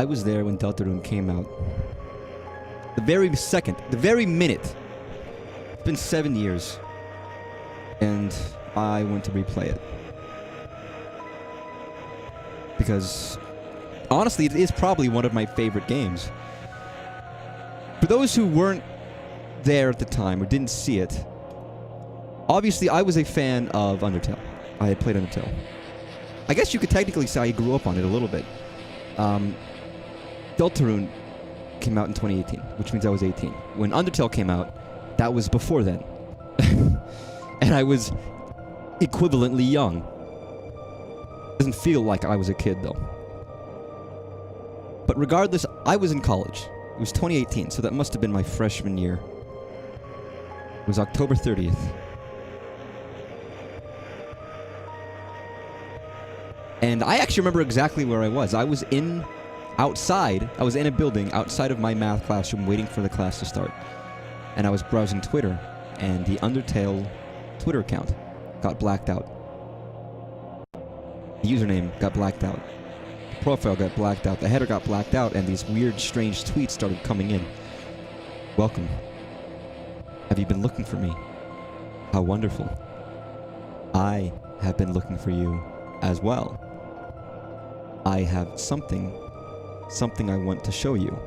I was there when Deltarune came out. The very second, the very minute. It's been 7 years. And I went to replay it. Because, honestly, it is probably one of my favorite games. For those who weren't there at the time or didn't see it, obviously I was a fan of Undertale. I had played Undertale. I guess you could technically say I grew up on it a little bit. Deltarune came out in 2018, which means I was 18. When Undertale came out, that was before then. And I was equivalently young. Doesn't feel like I was a kid, though. But regardless, I was in college. It was 2018, so that must have been my freshman year. It was October 30th. And I actually remember exactly where I was. I was outside. I was in a building outside of my math classroom waiting for the class to start. And I was browsing Twitter, and the Undertale Twitter account got blacked out. The username got blacked out. The profile got blacked out. The header got blacked out, and these weird, strange tweets started coming in. Welcome. Have you been looking for me? How wonderful. I have been looking for you as well. I have something I want to show you.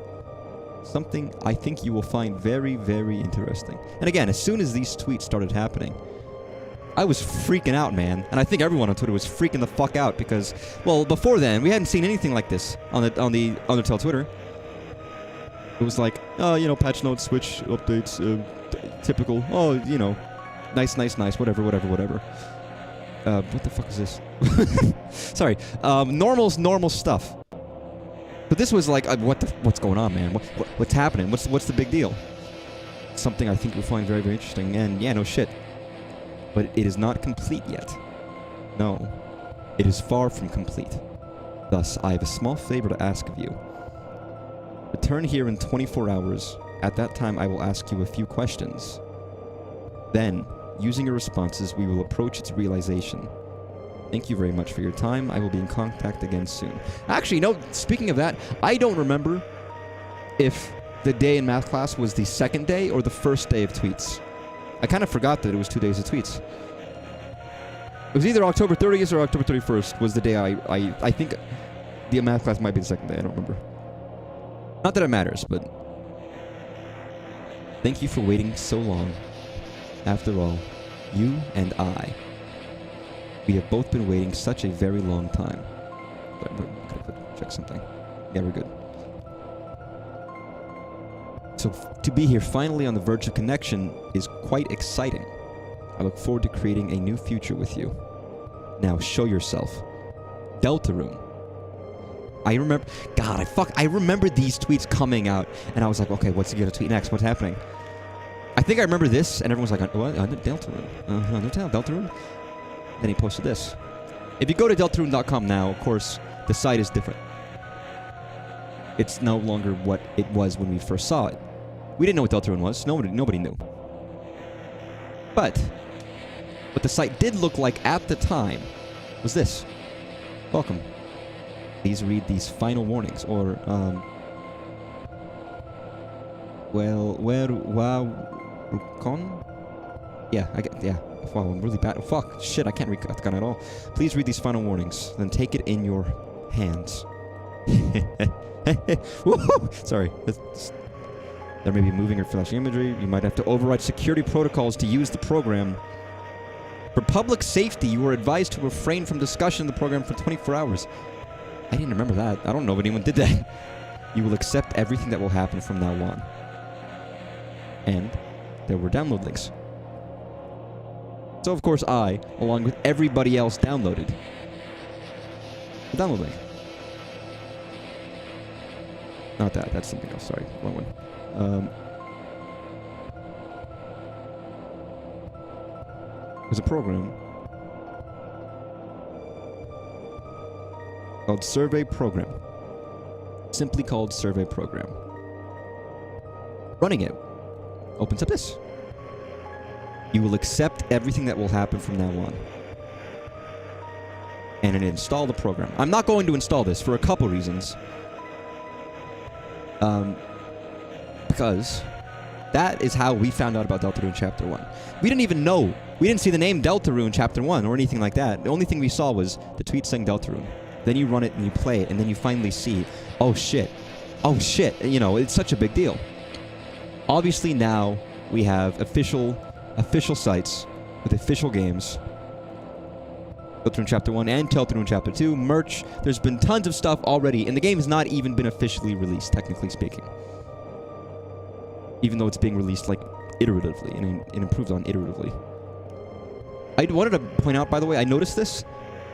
Something I think you will find very, very interesting. And again, as soon as these tweets started happening, I was freaking out, man. And I think everyone on Twitter was freaking the fuck out because, well, before then, we hadn't seen anything like this on the Undertale Twitter. It was like, oh, you know, patch notes, Switch updates, typical. Oh, you know, nice, whatever. What the fuck is this? Sorry. Normal stuff. But this was like, what's going on, man? What's happening? What's the big deal? Something I think you'll find very, very interesting. And yeah, no shit. But it is not complete yet. No. It is far from complete. Thus, I have a small favor to ask of you. Return here in 24 hours. At that time, I will ask you a few questions. Then, using your responses, we will approach its realization. Thank you very much for your time. I will be in contact again soon. Actually, no, speaking of that, I don't remember if the day in math class was the second day or the first day of tweets. I kind of forgot that it was 2 days of tweets. It was either October 30th or October 31st was the day I think the math class might be the second day. I don't remember. Not that it matters, but thank you for waiting so long. After all, you and I, we have both been waiting such a very long time. Check something. Yeah, we're good. So to be here finally on the verge of connection is quite exciting. I look forward to creating a new future with you. Now show yourself. Deltarune. I remember... God, I remember these tweets coming out, and I was like, okay, what's he gonna tweet next? What's happening? I think I remember this, and everyone's like, what? Deltarune. Undertale, Deltarune? Then he posted this. If you go to Deltarune.com now, of course, the site is different. It's no longer what it was when we first saw it. We didn't know what Deltarune was. Nobody knew. But what the site did look like at the time was this. Welcome. Please read these final warnings, or, con? Yeah, yeah. Wow, I'm really bad. Fuck, shit, I can't read Katakana at all. Please read these final warnings, then take it in your hands. Sorry. There may be moving or flashing imagery. You might have to override security protocols to use the program. For public safety, you are advised to refrain from discussion of the program for 24 hours. I didn't remember that. I don't know if anyone did that. You will accept everything that will happen from now on. And there were download links. So, of course, I, along with everybody else, downloaded the download link. Not that. That's something else. Sorry. Wrong one. There's a program called Survey Program. Simply called Survey Program. Running it opens up this. You will accept everything that will happen from now on. And install the program. I'm not going to install this for a couple reasons. Because that is how we found out about Deltarune Chapter 1. We didn't even know. We didn't see the name Deltarune Chapter 1 or anything like that. The only thing we saw was the tweet saying Deltarune. Then you run it and you play it, and then you finally see, oh shit. Oh shit. You know, it's such a big deal. Obviously now we have official sites with official games. Deltarune Chapter 1 and Deltarune Chapter 2, merch. There's been tons of stuff already, and the game has not even been officially released, technically speaking. Even though it's being released, like, iteratively, and improved on iteratively. I wanted to point out, by the way, I noticed this,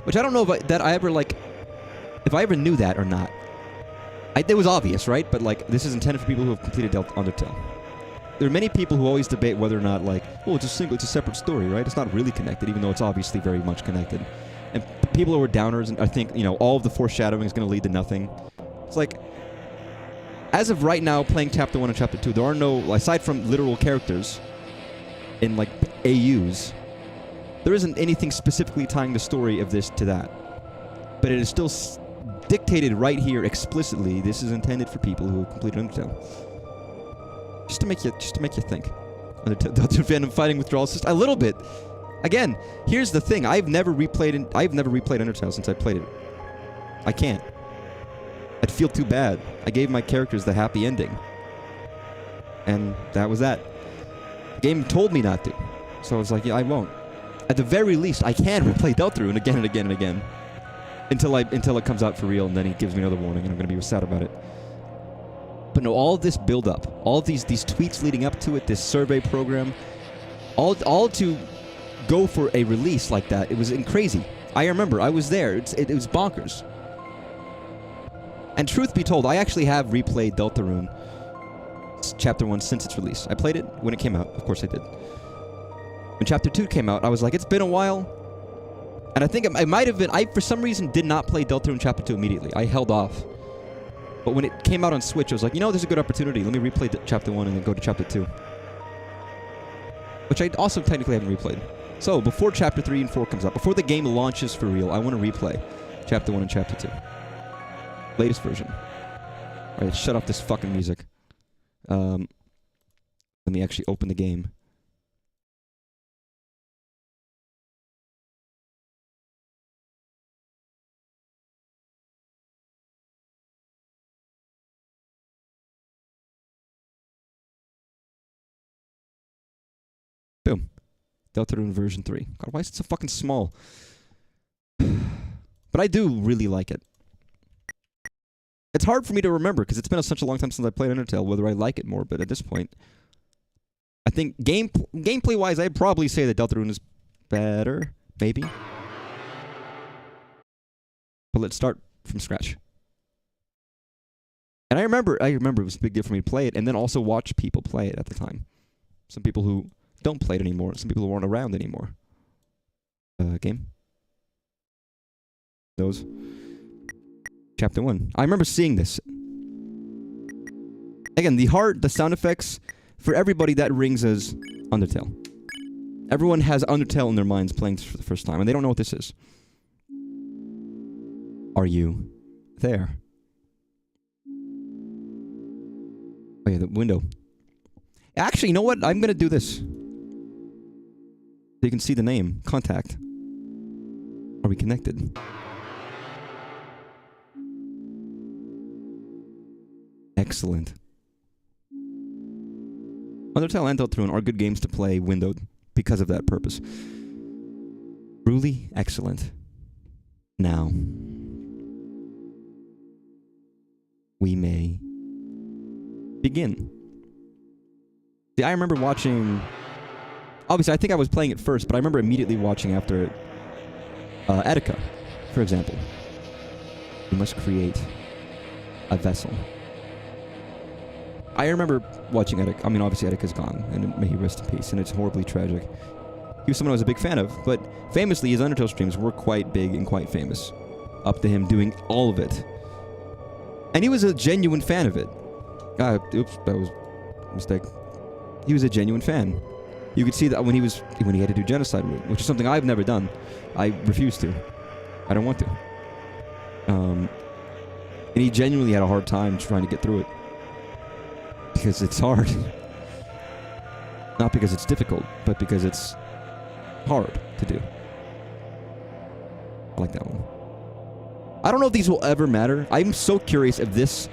which I don't know if I ever knew that or not. It was obvious, right? But, like, this is intended for people who have completed Undertale. There are many people who always debate whether or not, like, oh, it's a separate story, right? It's not really connected, even though it's obviously very much connected. And people who are downers, and I think, you know, all of the foreshadowing is going to lead to nothing. It's like, as of right now, playing Chapter 1 and Chapter 2, there are no, aside from literal characters in, like, AUs, there isn't anything specifically tying the story of this to that. But it is still dictated right here explicitly. This is intended for people who have completed Undertale. Just to make you think. Deltarune fandom fighting withdrawals, just a little bit. Again, here's the thing: I've never replayed Undertale since I played it. I can't. I'd feel too bad. I gave my characters the happy ending, and that was that. The game told me not to, so I was like, yeah, I won't. At the very least, I can replay Deltarune again and again and again, until it comes out for real, and then he gives me another warning, and I'm gonna be sad about it. But no, all of this build-up, all of these tweets leading up to it, this survey program, all to go for a release like that, it was crazy. I remember, I was there. It was bonkers. And truth be told, I actually have replayed Deltarune Chapter 1 since its release. I played it when it came out. Of course I did. When Chapter 2 came out, I was like, it's been a while. And I think it might have been... I, for some reason, did not play Deltarune Chapter 2 immediately. I held off. But when it came out on Switch, I was like, you know, there's a good opportunity. Let me replay Chapter 1 and then go to Chapter 2. Which I also technically haven't replayed. So, before Chapter 3 and 4 comes out, before the game launches for real, I want to replay Chapter 1 and Chapter 2. Latest version. Alright, shut off this fucking music. Let me actually open the game. Boom. Deltarune version 3. God, why is it so fucking small? But I do really like it. It's hard for me to remember, because it's been such a long time since I played Undertale, whether I like it more, but at this point... I think gameplay-wise, I'd probably say that Deltarune is better. Maybe. But let's start from scratch. And I remember it was a big deal for me to play it, and then also watch people play it at the time. Some people who don't play it anymore, some people who aren't around anymore. Game. Those. Chapter 1. I remember seeing this. Again, the sound effects, for everybody that rings as Undertale. Everyone has Undertale in their minds playing this for the first time, and they don't know what this is. Are you there? Oh yeah, the window. Actually, you know what? I'm gonna do this. So you can see the name. Contact. Are we connected? Excellent. Undertale and Deltarune are good games to play windowed because of that purpose. Truly excellent. Now, we may begin. See, I remember watching... Obviously, I think I was playing it first, but I remember immediately watching after it. Etika, for example. You must create a vessel. I remember watching Etika. I mean, obviously Etika's gone, and may he rest in peace, and it's horribly tragic. He was someone I was a big fan of, but famously, his Undertale streams were quite big and quite famous. Up to him doing all of it. And he was a genuine fan of it. Oops, that was a mistake. He was a genuine fan. You could see that when he had to do Genocide Route, which is something I've never done. I refuse to. I don't want to. And he genuinely had a hard time trying to get through it. Because it's hard. Not because it's difficult, but because it's hard to do. I like that one. I don't know if these will ever matter. I'm so curious if this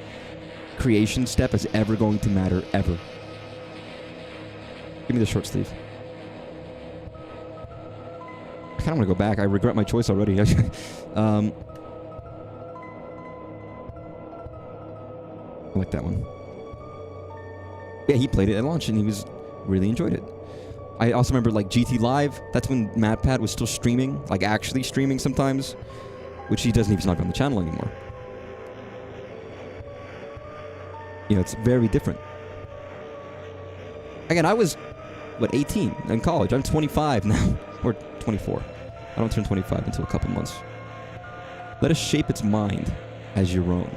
creation step is ever going to matter, ever. Give me the short sleeve. I kind of want to go back. I regret my choice already. I like that one. Yeah, he played it at launch and he really enjoyed it. I also remember like GT Live. That's when MatPat was still streaming, like actually streaming sometimes, which he doesn't even not on the channel anymore. You know, it's very different. Again, I was, what, 18 in college. I'm 25 now, or 24. I don't turn 25 until a couple months. Let us shape its mind as your own.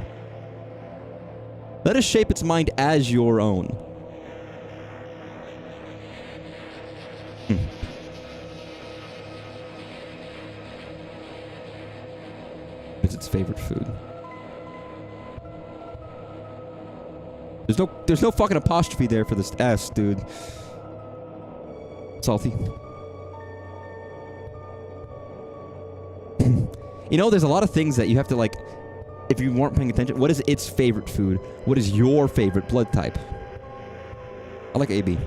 Let us shape its mind as your own. It's its favorite food. There's no fucking apostrophe there for this S, dude. Salty. You know, there's a lot of things that you have to, like, if you weren't paying attention. What is its favorite food? What is your favorite blood type? I like AB.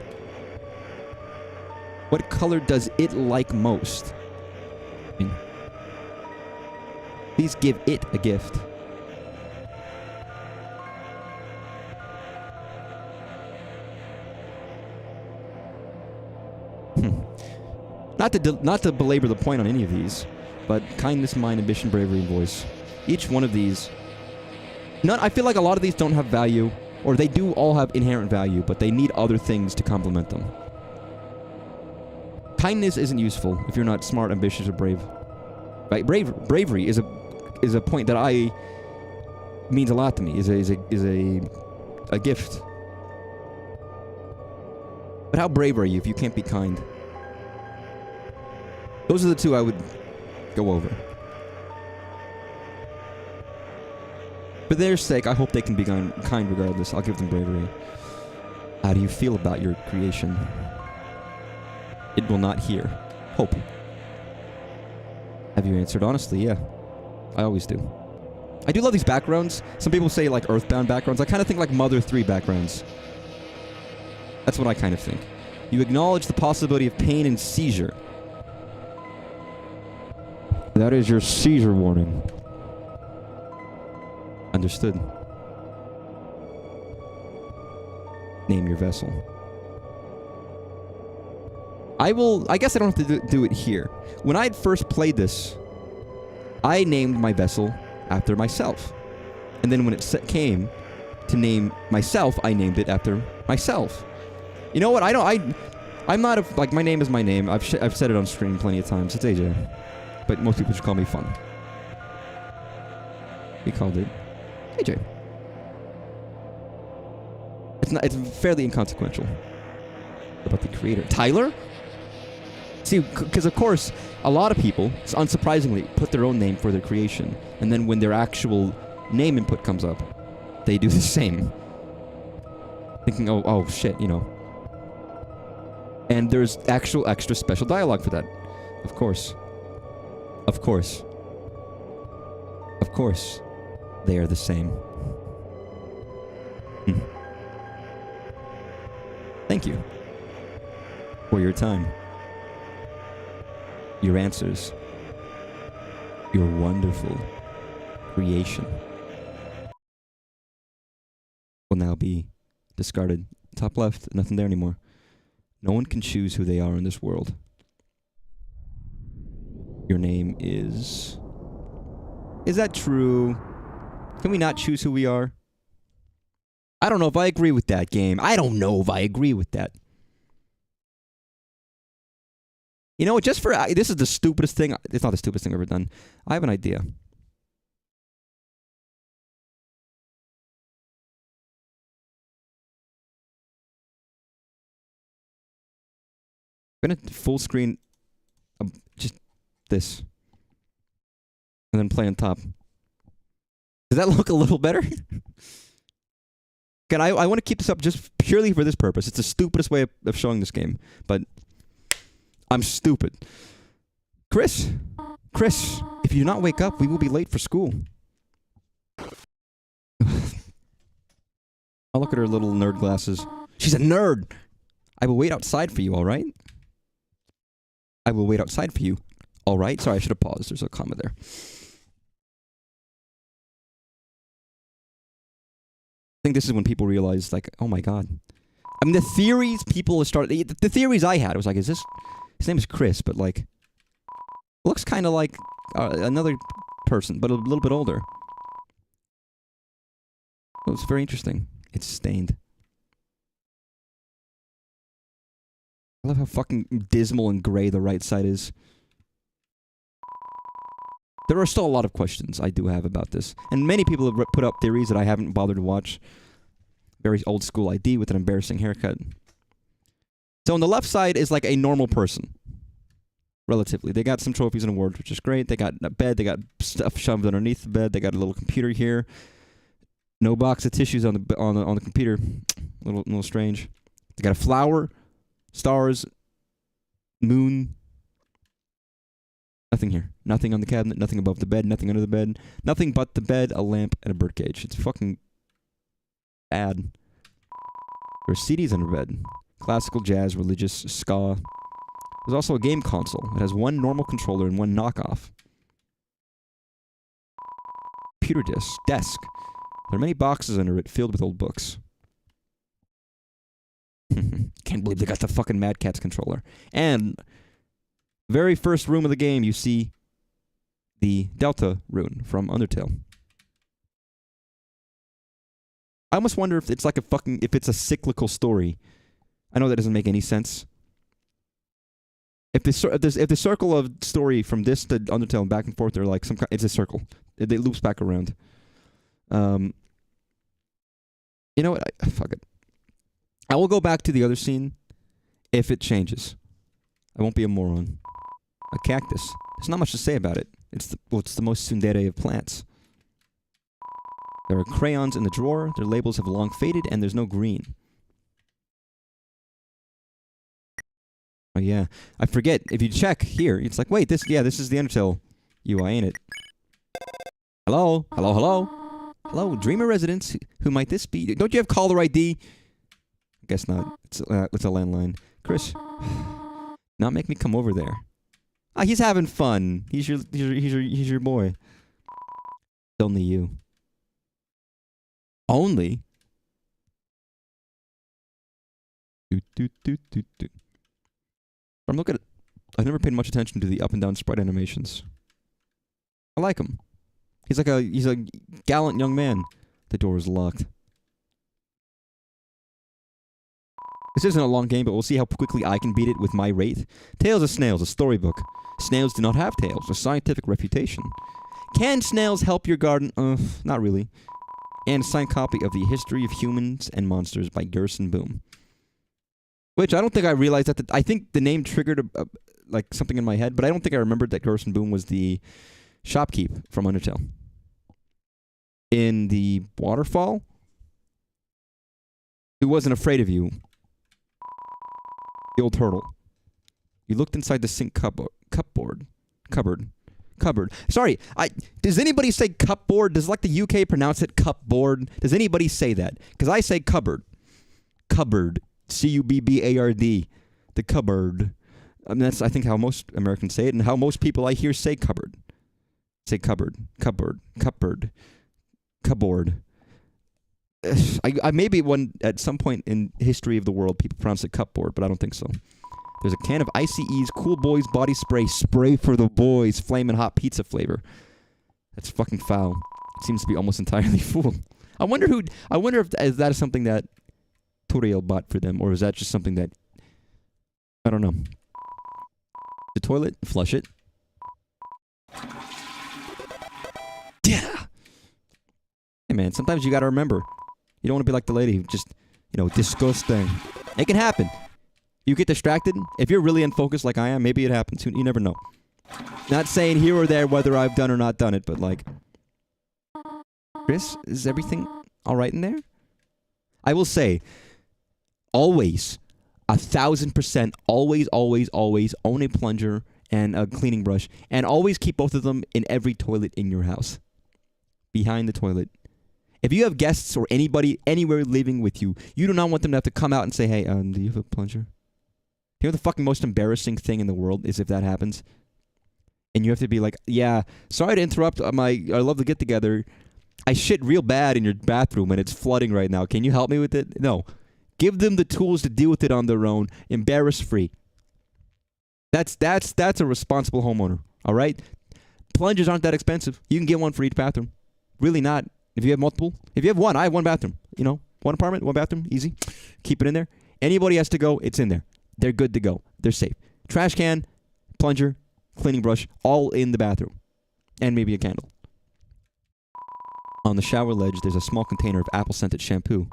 What color does it like most? I mean, please give it a gift. Not to belabor the point on any of these, but kindness, mind, ambition, bravery, and voice. Each one of these... I feel like a lot of these don't have value, or they do all have inherent value, but they need other things to complement them. Kindness isn't useful if you're not smart, ambitious, or brave. Right? Bravery is a point that means a lot to me. Is a gift. But how brave are you if you can't be kind? Those are the two I would go over. For their sake, I hope they can be kind regardless. I'll give them bravery. How do you feel about your creation? It will not hear. Hope. Have you answered honestly? Yeah. I always do. I do love these backgrounds. Some people say like Earthbound backgrounds. I kind of think like Mother 3 backgrounds. That's what I kind of think. You acknowledge the possibility of pain and seizure. That is your seizure warning. Understood. Name your vessel. I guess I don't have to do it here. When I had first played this, I named my vessel after myself. And then when it came to name myself, I named it after myself. You know what? I'm not like, my name is my name. I've said it on stream plenty of times. It's AJ. But most people just call me Fun. We called it AJ. It's fairly inconsequential. About the creator. Tyler? See, because of course, a lot of people, unsurprisingly, put their own name for their creation. And then when their actual name input comes up, they do the same. Thinking, oh shit, you know. And there's actual extra special dialogue for that. Of course. Of course. Of course. They are the same. Thank you. For your time. Your answers. Your wonderful creation will now be discarded. Top left, nothing there anymore. No one can choose who they are in this world. Your name is... Is that true? Can we not choose who we are? I don't know if I agree with that, game. I don't know if I agree with that. You know, just for... This is the stupidest thing... It's not the stupidest thing I've ever done. I have an idea. I'm gonna full screen... just this. And then play on top. Does that look a little better? God, I want to keep this up just purely for this purpose. It's the stupidest way of showing this game, but I'm stupid. Chris, if you do not wake up, we will be late for school. I'll look at her little nerd glasses. She's a nerd! I will wait outside for you, alright? I will wait outside for you. Alright? Sorry, I should have paused. There's a comma there. I think this is when people realize, like, oh my god. I mean, the theories people started... The theories I had was like, is this... His name is Chris, but like... Looks kind of like another person, but a little bit older. It was very interesting. It's stained. I love how fucking dismal and gray the right side is. There are still a lot of questions I do have about this. And many people have put up theories that I haven't bothered to watch. Very old school ID with an embarrassing haircut. So on the left side is like a normal person. Relatively. They got some trophies and awards, which is great. They got a bed. They got stuff shoved underneath the bed. They got a little computer here. No box of tissues on the computer. A little strange. They got a flower, stars, moon. Nothing here. Nothing on the cabinet. Nothing above the bed. Nothing under the bed. Nothing but the bed, a lamp, and a birdcage. It's fucking bad. There's CDs under bed. Classical, jazz, religious, ska. There's also a game console. It has one normal controller and one knockoff. Computer desk. There are many boxes under it filled with old books. Can't believe they got the fucking Mad Catz controller. And very first room of the game, you see the Deltarune from Undertale. I almost wonder if it's like if it's a cyclical story. I know that doesn't make any sense. If the circle of story from this to Undertale and back and forth, they're like it's a circle. It loops back around. You know what? Fuck it. I will go back to the other scene if it changes. I won't be a moron. A cactus. There's not much to say about it. It's the most tsundere of plants. There are crayons in the drawer. Their labels have long faded, and there's no green. Oh yeah, I forget. If you check here, it's like, wait, this is the Undertale UI, ain't it? Hello? Hello, hello? Hello, Dreamer residents. Who might this be? Don't you have caller ID? I guess not. It's a landline. Chris, not make me come over there. Ah, he's having fun. He's your boy. It's only you. Only? I'm looking at... I've never paid much attention to the up and down sprite animations. I like him. He's a gallant young man. The door is locked. This isn't a long game, but we'll see how quickly I can beat it with my rate. Tales of Snails, a storybook. Snails do not have tails, a scientific refutation. Can snails help your garden? Not really. And a signed copy of The History of Humans and Monsters by Gerson Boom. Which I don't think I realized that. I think the name triggered like something in my head, but I don't think I remembered that Gerson Boom was the shopkeep from Undertale. In the waterfall, who wasn't afraid of you. The old turtle. You looked inside the sink cupboard. Sorry, does anybody say cupboard? Does like the UK pronounce it cupboard? Does anybody say that? Because I say cupboard. Cupboard. C-U-B-B-A-R-D. The cupboard. I mean, that's, I think, how most Americans say it, and how most people I hear say cupboard. Say cupboard. Cupboard. Cupboard. Cupboard. I maybe at some point in history of the world, people pronounce it cupboard, but I don't think so. There's a can of ICE's Cool Boys Body Spray. Spray for the boys. Flamin' hot pizza flavor. That's fucking foul. It seems to be almost entirely full. I wonder if that is something that Toriel bought for them, or is that just something that... I don't know. The toilet, flush it. Yeah! Hey man, sometimes you gotta remember. You don't want to be like the lady who just, disgusting. It can happen. You get distracted. If you're really unfocused like I am, maybe it happens. You never know. Not saying here or there whether I've done or not done it, but like... Chris, is everything alright in there? I will say, always, 1,000%, always own a plunger and a cleaning brush, and always keep both of them in every toilet in your house, behind the toilet. If you have guests or anybody anywhere living with you, you do not want them to have to come out and say, hey, do you have a plunger? You know the fucking most embarrassing thing in the world is if that happens? And you have to be like, yeah, sorry to interrupt I love to get together. I shit real bad in your bathroom and it's flooding right now. Can you help me with it? No. Give them the tools to deal with it on their own, embarrass-free. That's a responsible homeowner, all right? Plungers aren't that expensive. You can get one for each bathroom. Really not. If you have multiple, if you have one, I have one bathroom. You know, one apartment, one bathroom, easy. Keep it in there. Anybody has to go, it's in there. They're good to go. They're safe. Trash can, plunger, cleaning brush, all in the bathroom. And maybe a candle. On the shower ledge, there's a small container of apple-scented shampoo.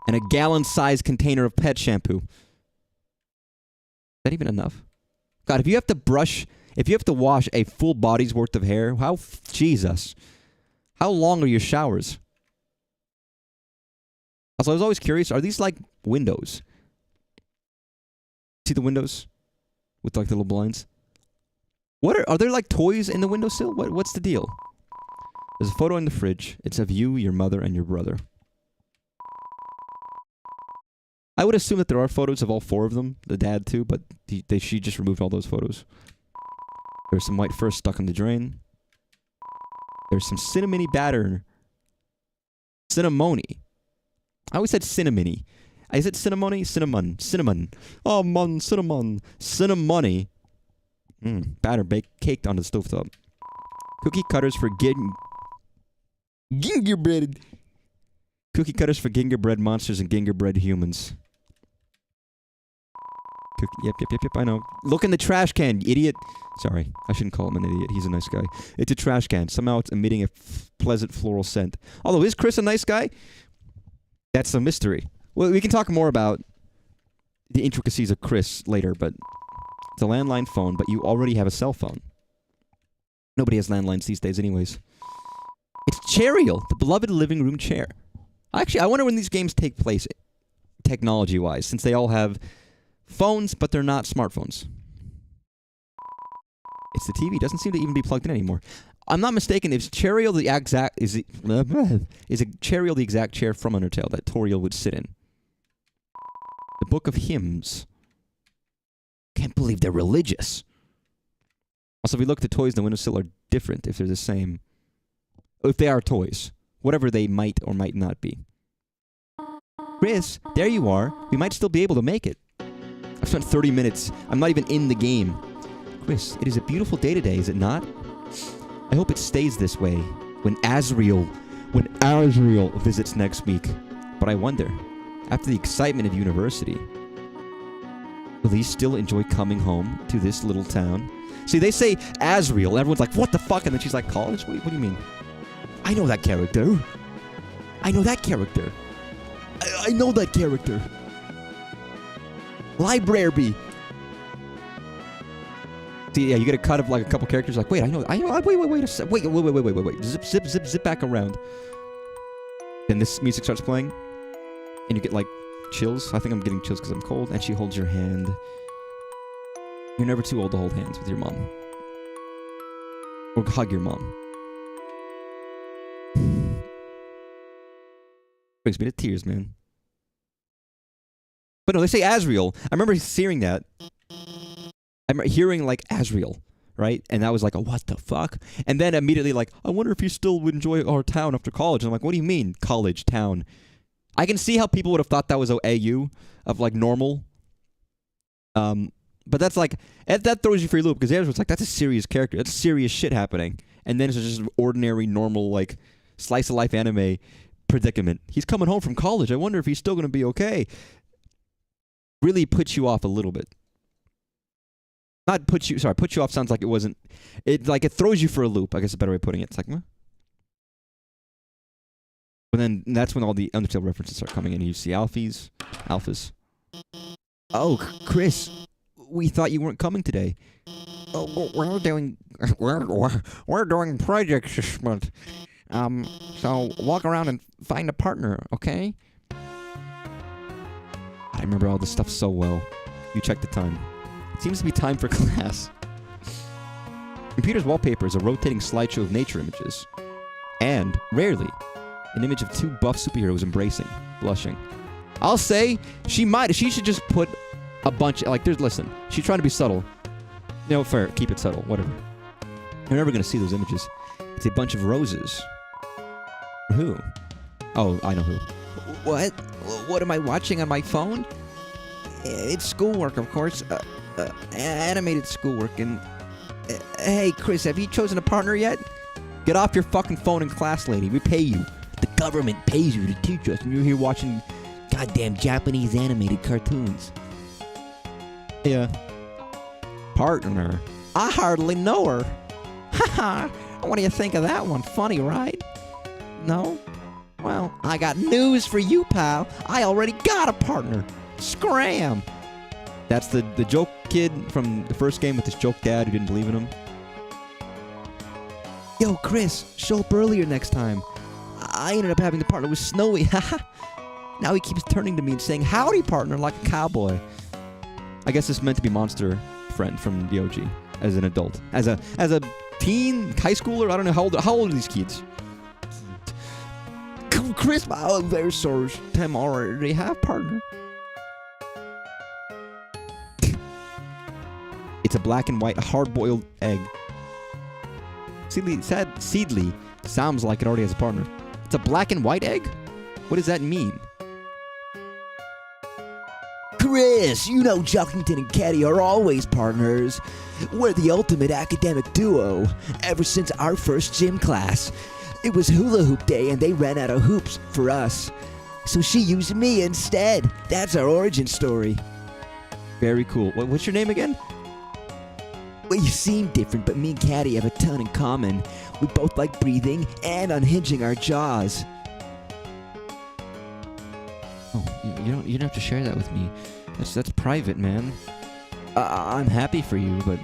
And a gallon-sized container of pet shampoo. Is that even enough? God, if you have to wash a full body's worth of hair, Jesus. How long are your showers? Also, I was always curious, are these like windows? See the windows? With like the little blinds? Are there like toys in the windowsill? What's the deal? There's a photo in the fridge. It's of you, your mother, and your brother. I would assume that there are photos of all four of them. The dad too, but she just removed all those photos. There's some white fur stuck in the drain. There's some cinnamony batter. Cinnamony. I always said cinnamony. I said cinnamony? Cinnamon. Oh, cinnamon. Cinnamony. Batter caked on the stovetop. Cookie cutters for gingerbread. Cookie cutters for gingerbread monsters and gingerbread humans. Yep, I know. Look in the trash can, you idiot. Sorry, I shouldn't call him an idiot. He's a nice guy. It's a trash can. Somehow it's emitting a pleasant floral scent. Although, is Chris a nice guy? That's a mystery. Well, we can talk more about the intricacies of Chris later, but it's a landline phone, but you already have a cell phone. Nobody has landlines these days anyways. It's Chariel, the beloved living room chair. Actually, I wonder when these games take place, technology-wise, since they all have phones, but they're not smartphones. It's the TV. Doesn't seem to even be plugged in anymore. I'm not mistaken. Is Chariel the exact chair from Undertale that Toriel would sit in? The Book of Hymns. Can't believe they're religious. Also, if we look at the toys in the windowsill are different if they're the same. If they are toys. Whatever they might or might not be. Chris, there you are. We might still be able to make it. I've spent 30 minutes. I'm not even in the game. Chris, it is a beautiful day today, is it not? I hope it stays this way when Azrael visits next week. But I wonder, after the excitement of university, will he still enjoy coming home to this little town? See, they say Azrael. Everyone's like, what the fuck? And then she's like, college? What do you mean? I know that character. I know that character. I know that character. Library. See, yeah, you get a cut of like a couple characters. Like, wait, wait a sec. Wait. Zip back around. Then this music starts playing, and you get like chills. I think I'm getting chills because I'm cold. And she holds your hand. You're never too old to hold hands with your mom, or hug your mom. Brings me to tears, man. But no, they say Azrael. I remember hearing that. I remember hearing, like, Azrael, right? And that was like, oh, what the fuck? And then immediately, like, I wonder if you still would enjoy our town after college. And I'm like, what do you mean, college, town? I can see how people would have thought that was AU, of, like, normal. But that's, like, that throws you for a loop. Because Azrael's like, that's a serious character. That's serious shit happening. And then it's just an ordinary, normal, like, slice-of-life anime predicament. He's coming home from college. I wonder if he's still going to be okay. Really puts you off a little bit. Not put you off sounds like it wasn't. It throws you for a loop, I guess is a better way of putting it. It's like, huh? But then that's when all the Undertale references start coming in. You see alphas. Oh, Chris, we thought you weren't coming today. Oh, we're doing projects this month. So walk around and find a partner, okay? I remember all this stuff so well. You check the time. It seems to be time for class. Computer's wallpaper is a rotating slideshow of nature images. And, rarely, an image of two buff superheroes embracing, blushing. I'll say, she should just put a bunch, like, listen, she's trying to be subtle. You know, fair, keep it subtle, whatever. You're never gonna see those images. It's a bunch of roses. Who? Oh, I know who. What? What am I watching on my phone? It's schoolwork, of course. Animated schoolwork, and... hey, Chris, have you chosen a partner yet? Get off your fucking phone in class, lady. We pay you. The government pays you to teach us, and you're here watching goddamn Japanese animated cartoons. Yeah. Partner? I hardly know her. Haha. What do you think of that one? Funny, right? No? Well, I got news for you, pal. I already got a partner. Scram! That's the joke kid from the first game with his joke dad who didn't believe in him. Yo, Chris, show up earlier next time. I ended up having to partner with Snowy. Haha. Now he keeps turning to me and saying, howdy, partner, like a cowboy. I guess it's meant to be Monster Friend from the OG as an adult. As a teen, high schooler, I don't know, how old are these kids? Chris, I'm very sorry. Tim already have partner. It's a black and white hard-boiled egg. Seedly sounds like it already has a partner. It's a black and white egg? What does that mean? Chris, you know Jockington and Caddy are always partners. We're the ultimate academic duo ever since our first gym class. It was hula hoop day and they ran out of hoops for us. So she used me instead. That's our origin story. Very cool. What's your name again? Well, you seem different, but me and Caddy have a ton in common. We both like breathing and unhinging our jaws. Oh, you don't have to share that with me. That's private, man. I'm happy for you, but...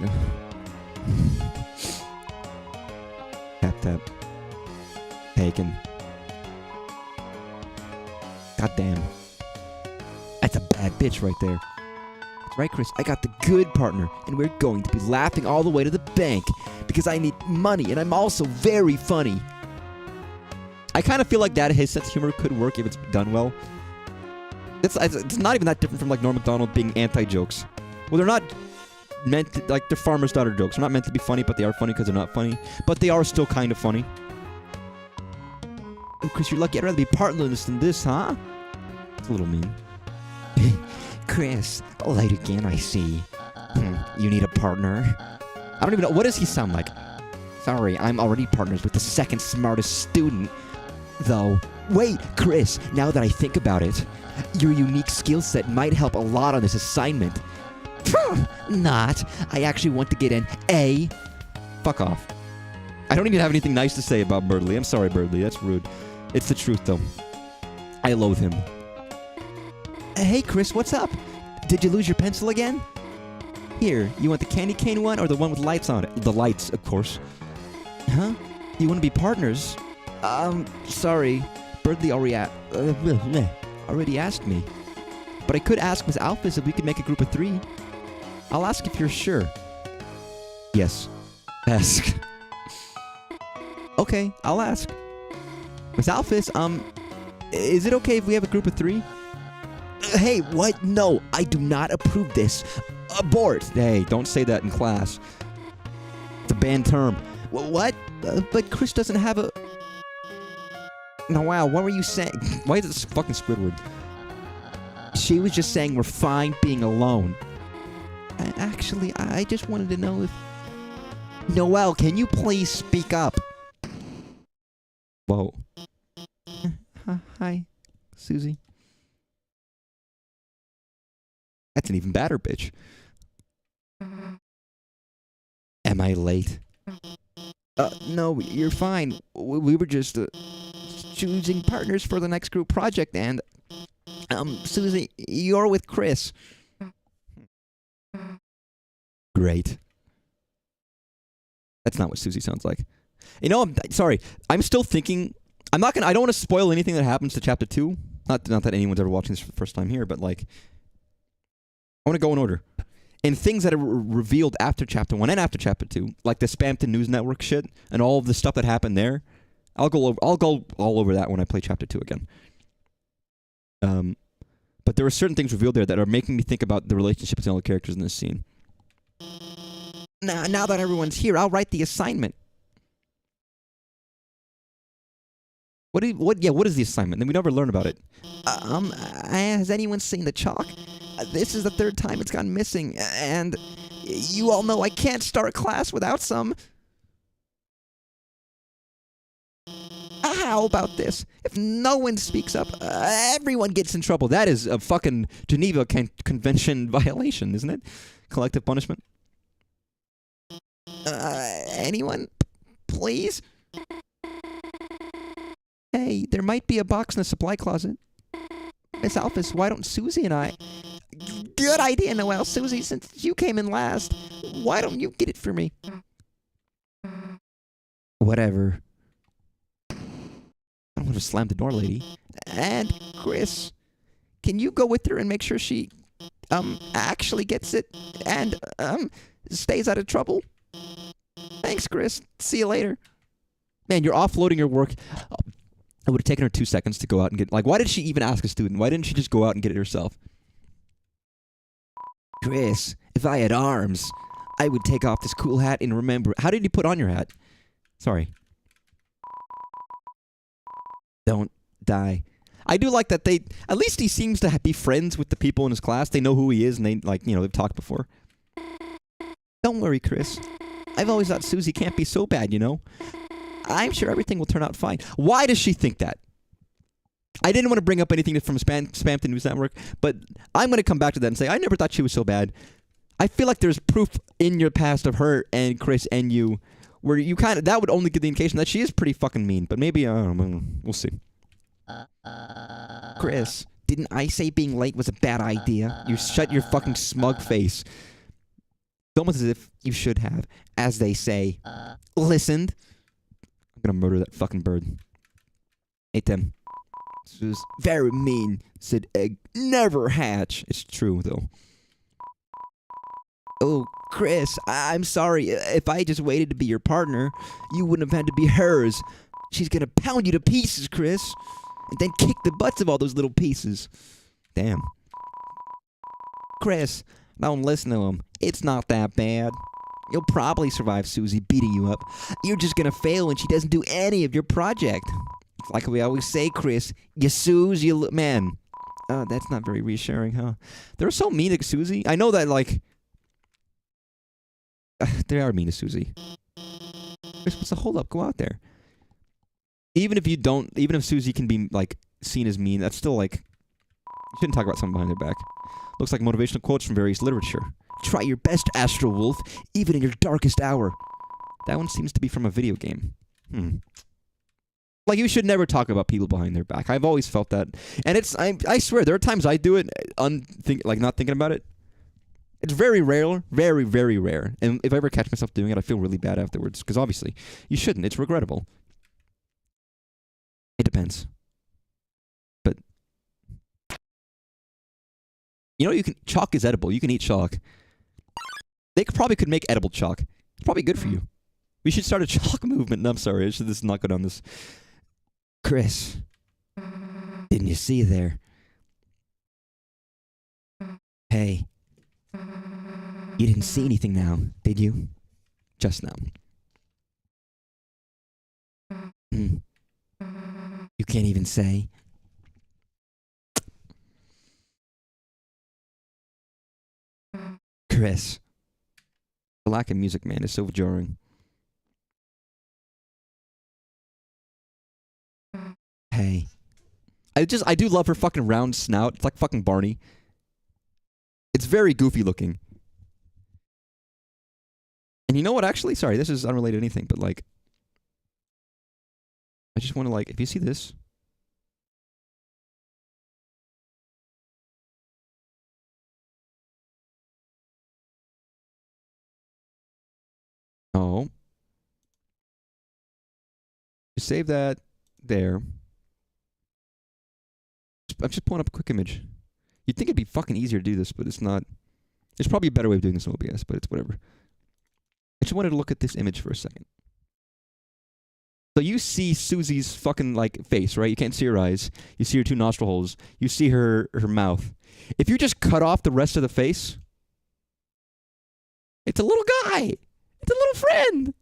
Tap. Taken. God damn. That's a bad bitch right there. That's right, Chris. I got the good partner, and we're going to be laughing all the way to the bank because I need money, and I'm also very funny. I kind of feel like that his sense of humor could work if it's done well. It's not even that different from like Norm Macdonald being anti-jokes. Well, they're not meant to, like, they're farmer's daughter jokes. They're not meant to be funny, but they are funny because they're not funny. But they are still kind of funny. Oh, Chris, you're lucky. I'd rather be partnerless than this, huh? It's a little mean. Chris, late again, I see. You need a partner? I don't even know. What does he sound like? Sorry, I'm already partners with the second smartest student. Though, wait, Chris, now that I think about it, your unique skill set might help a lot on this assignment. Not. I actually want to get an A. Fuck off. I don't even have anything nice to say about Birdley. I'm sorry, Birdley. That's rude. It's the truth, though. I loathe him. Hey, Chris, what's up? Did you lose your pencil again? Here, you want the candy cane one or the one with lights on it? The lights, of course. Huh? You want to be partners? Sorry. Birdley already asked me. But I could ask Miss Alphys if we could make a group of 3. I'll ask if you're sure. Yes. Ask. Okay, I'll ask. Miss Alphys, is it okay if we have a group of 3? Hey, what? No, I do not approve this. Abort! Hey, don't say that in class. It's a banned term. What? But Chris doesn't have a... No, wow, what were you saying? Why is it fucking Squidward? She was just saying we're fine being alone. Actually, I just wanted to know if... Noelle, can you please speak up? Whoa. Hi, Susie. That's an even badder bitch. Am I late? No, you're fine. We were just choosing partners for the next group project, and Susie, you're with Chris. Great. That's not what Susie sounds like. You know, I'm sorry. I'm still thinking. I don't want to spoil anything that happens to chapter 2. Not that anyone's ever watching this for the first time here, but like, I want to go in order. And things that are revealed after Chapter 1 and after Chapter 2, like the Spamton News Network shit and all of the stuff that happened there, I'll go all over that when I play Chapter 2 again. But there are certain things revealed there that are making me think about the relationship between all the characters in this scene. Now that everyone's here, I'll write the assignment. What is the assignment? Then we never learn about it. Has anyone seen the chalk? This is the third time it's gone missing, and you all know I can't start class without some. How about this? If no one speaks up, everyone gets in trouble. That is a fucking Geneva Convention violation, isn't it? Collective punishment. Anyone? Please? Hey, there might be a box in the supply closet. Miss Alphys, why don't Susie and I... Good idea, Noelle. Susie, since you came in last, why don't you get it for me? Whatever. I don't want to slam the door, lady. And, Chris, can you go with her and make sure she, actually gets it and, stays out of trouble? Thanks, Chris. See you later. Man, you're offloading your work. It would have taken her 2 seconds to go out and get... Like, why did she even ask a student? Why didn't she just go out and get it herself? Chris, if I had arms, I would take off this cool hat and remember... How did you put on your hat? Sorry. Don't die. I do like that they... At least he seems to be friends with the people in his class. They know who he is and they, like, you know, they've talked before. Don't worry, Chris. I've always thought Susie can't be so bad, you know? I'm sure everything will turn out fine. Why does she think that? I didn't want to bring up anything from Spamton News Network, but I'm going to come back to that and say, I never thought she was so bad. I feel like there's proof in your past of her and Chris and you, where you kind of, that would only give the indication that she is pretty fucking mean, but maybe, I don't know, we'll see. Chris, didn't I say being late was a bad idea? You shut your fucking smug face. It's almost as if you should have, as they say, listened. I'm gonna murder that fucking bird. Hey, Tim. This was very mean. Said egg never hatch. It's true, though. Oh, Chris, I'm sorry. If I just waited to be your partner, you wouldn't have had to be hers. She's gonna pound you to pieces, Chris. And then kick the butts of all those little pieces. Damn. Chris, don't listen to him. It's not that bad. You'll probably survive Susie beating you up. You're just gonna fail when she doesn't do any of your project. Like we always say, Chris, you Suze, you... Man. That's not very reassuring, huh? They're so mean to Susie. I know that, like... they are mean to Susie. Chris, what's the hold up? Go out there. Even if you don't... Even if Susie can be, like, seen as mean, that's still, like... You shouldn't talk about someone behind their back. Looks like motivational quotes from various literature. Try your best, Astro Wolf, even in your darkest hour. That one seems to be from a video game. Like, you should never talk about people behind their back. I've always felt that. And it's, I swear, there are times I do it, like, not thinking about it. It's very rare, very, very rare. And if I ever catch myself doing it, I feel really bad afterwards. Because obviously, you shouldn't. It's regrettable. It depends. But, you know, chalk is edible. You can eat chalk. They probably could make edible chalk. It's probably good for you. We should start a chalk movement. No, I'm sorry. I should just not go down this. Chris, didn't you see there? Hey, you didn't see anything now, did you? Just now. You can't even say. Chris. The lack of music, man, is so jarring. Hey. I do love her fucking round snout. It's like fucking Barney. It's very goofy looking. And you know what, actually? Sorry, this is unrelated to anything, but like... I just want to, like, if you see this... Oh. Just save that there. I'm just pulling up a quick image. You'd think it'd be fucking easier to do this, but it's not. There's probably a better way of doing this in OBS, but it's whatever. I just wanted to look at this image for a second. So you see Susie's fucking, like, face, right? You can't see her eyes. You see her 2 nostril holes. You see her mouth. If you just cut off the rest of the face, it's a little guy. It's a little friend.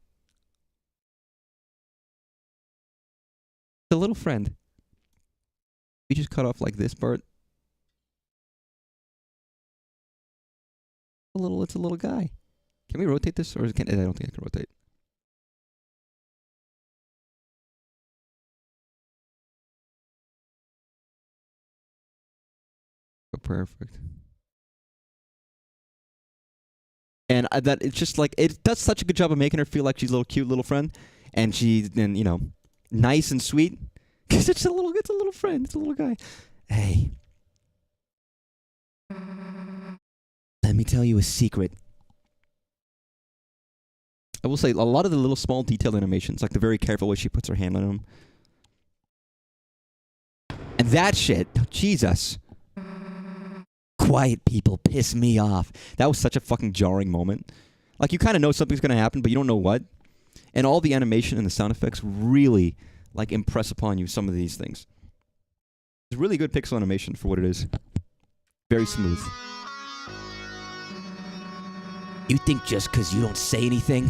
It's a little friend. You just cut off, like, this part. It's a little guy. Can we rotate this? Or I don't think I can rotate. Oh, perfect. And that it's just like, it does such a good job of making her feel like she's a little cute little friend. And she's, you know, nice and sweet. Because it's a little friend. It's a little guy. Hey. Let me tell you a secret. I will say, a lot of the little small detailed animations, like the very careful way she puts her hand on him. And that shit, Jesus. Quiet people piss me off. That was such a fucking jarring moment. Like, you kind of know something's going to happen, but you don't know what. And all the animation and the sound effects really, like, impress upon you some of these things. It's really good pixel animation for what it is. Very smooth. You think just because you don't say anything,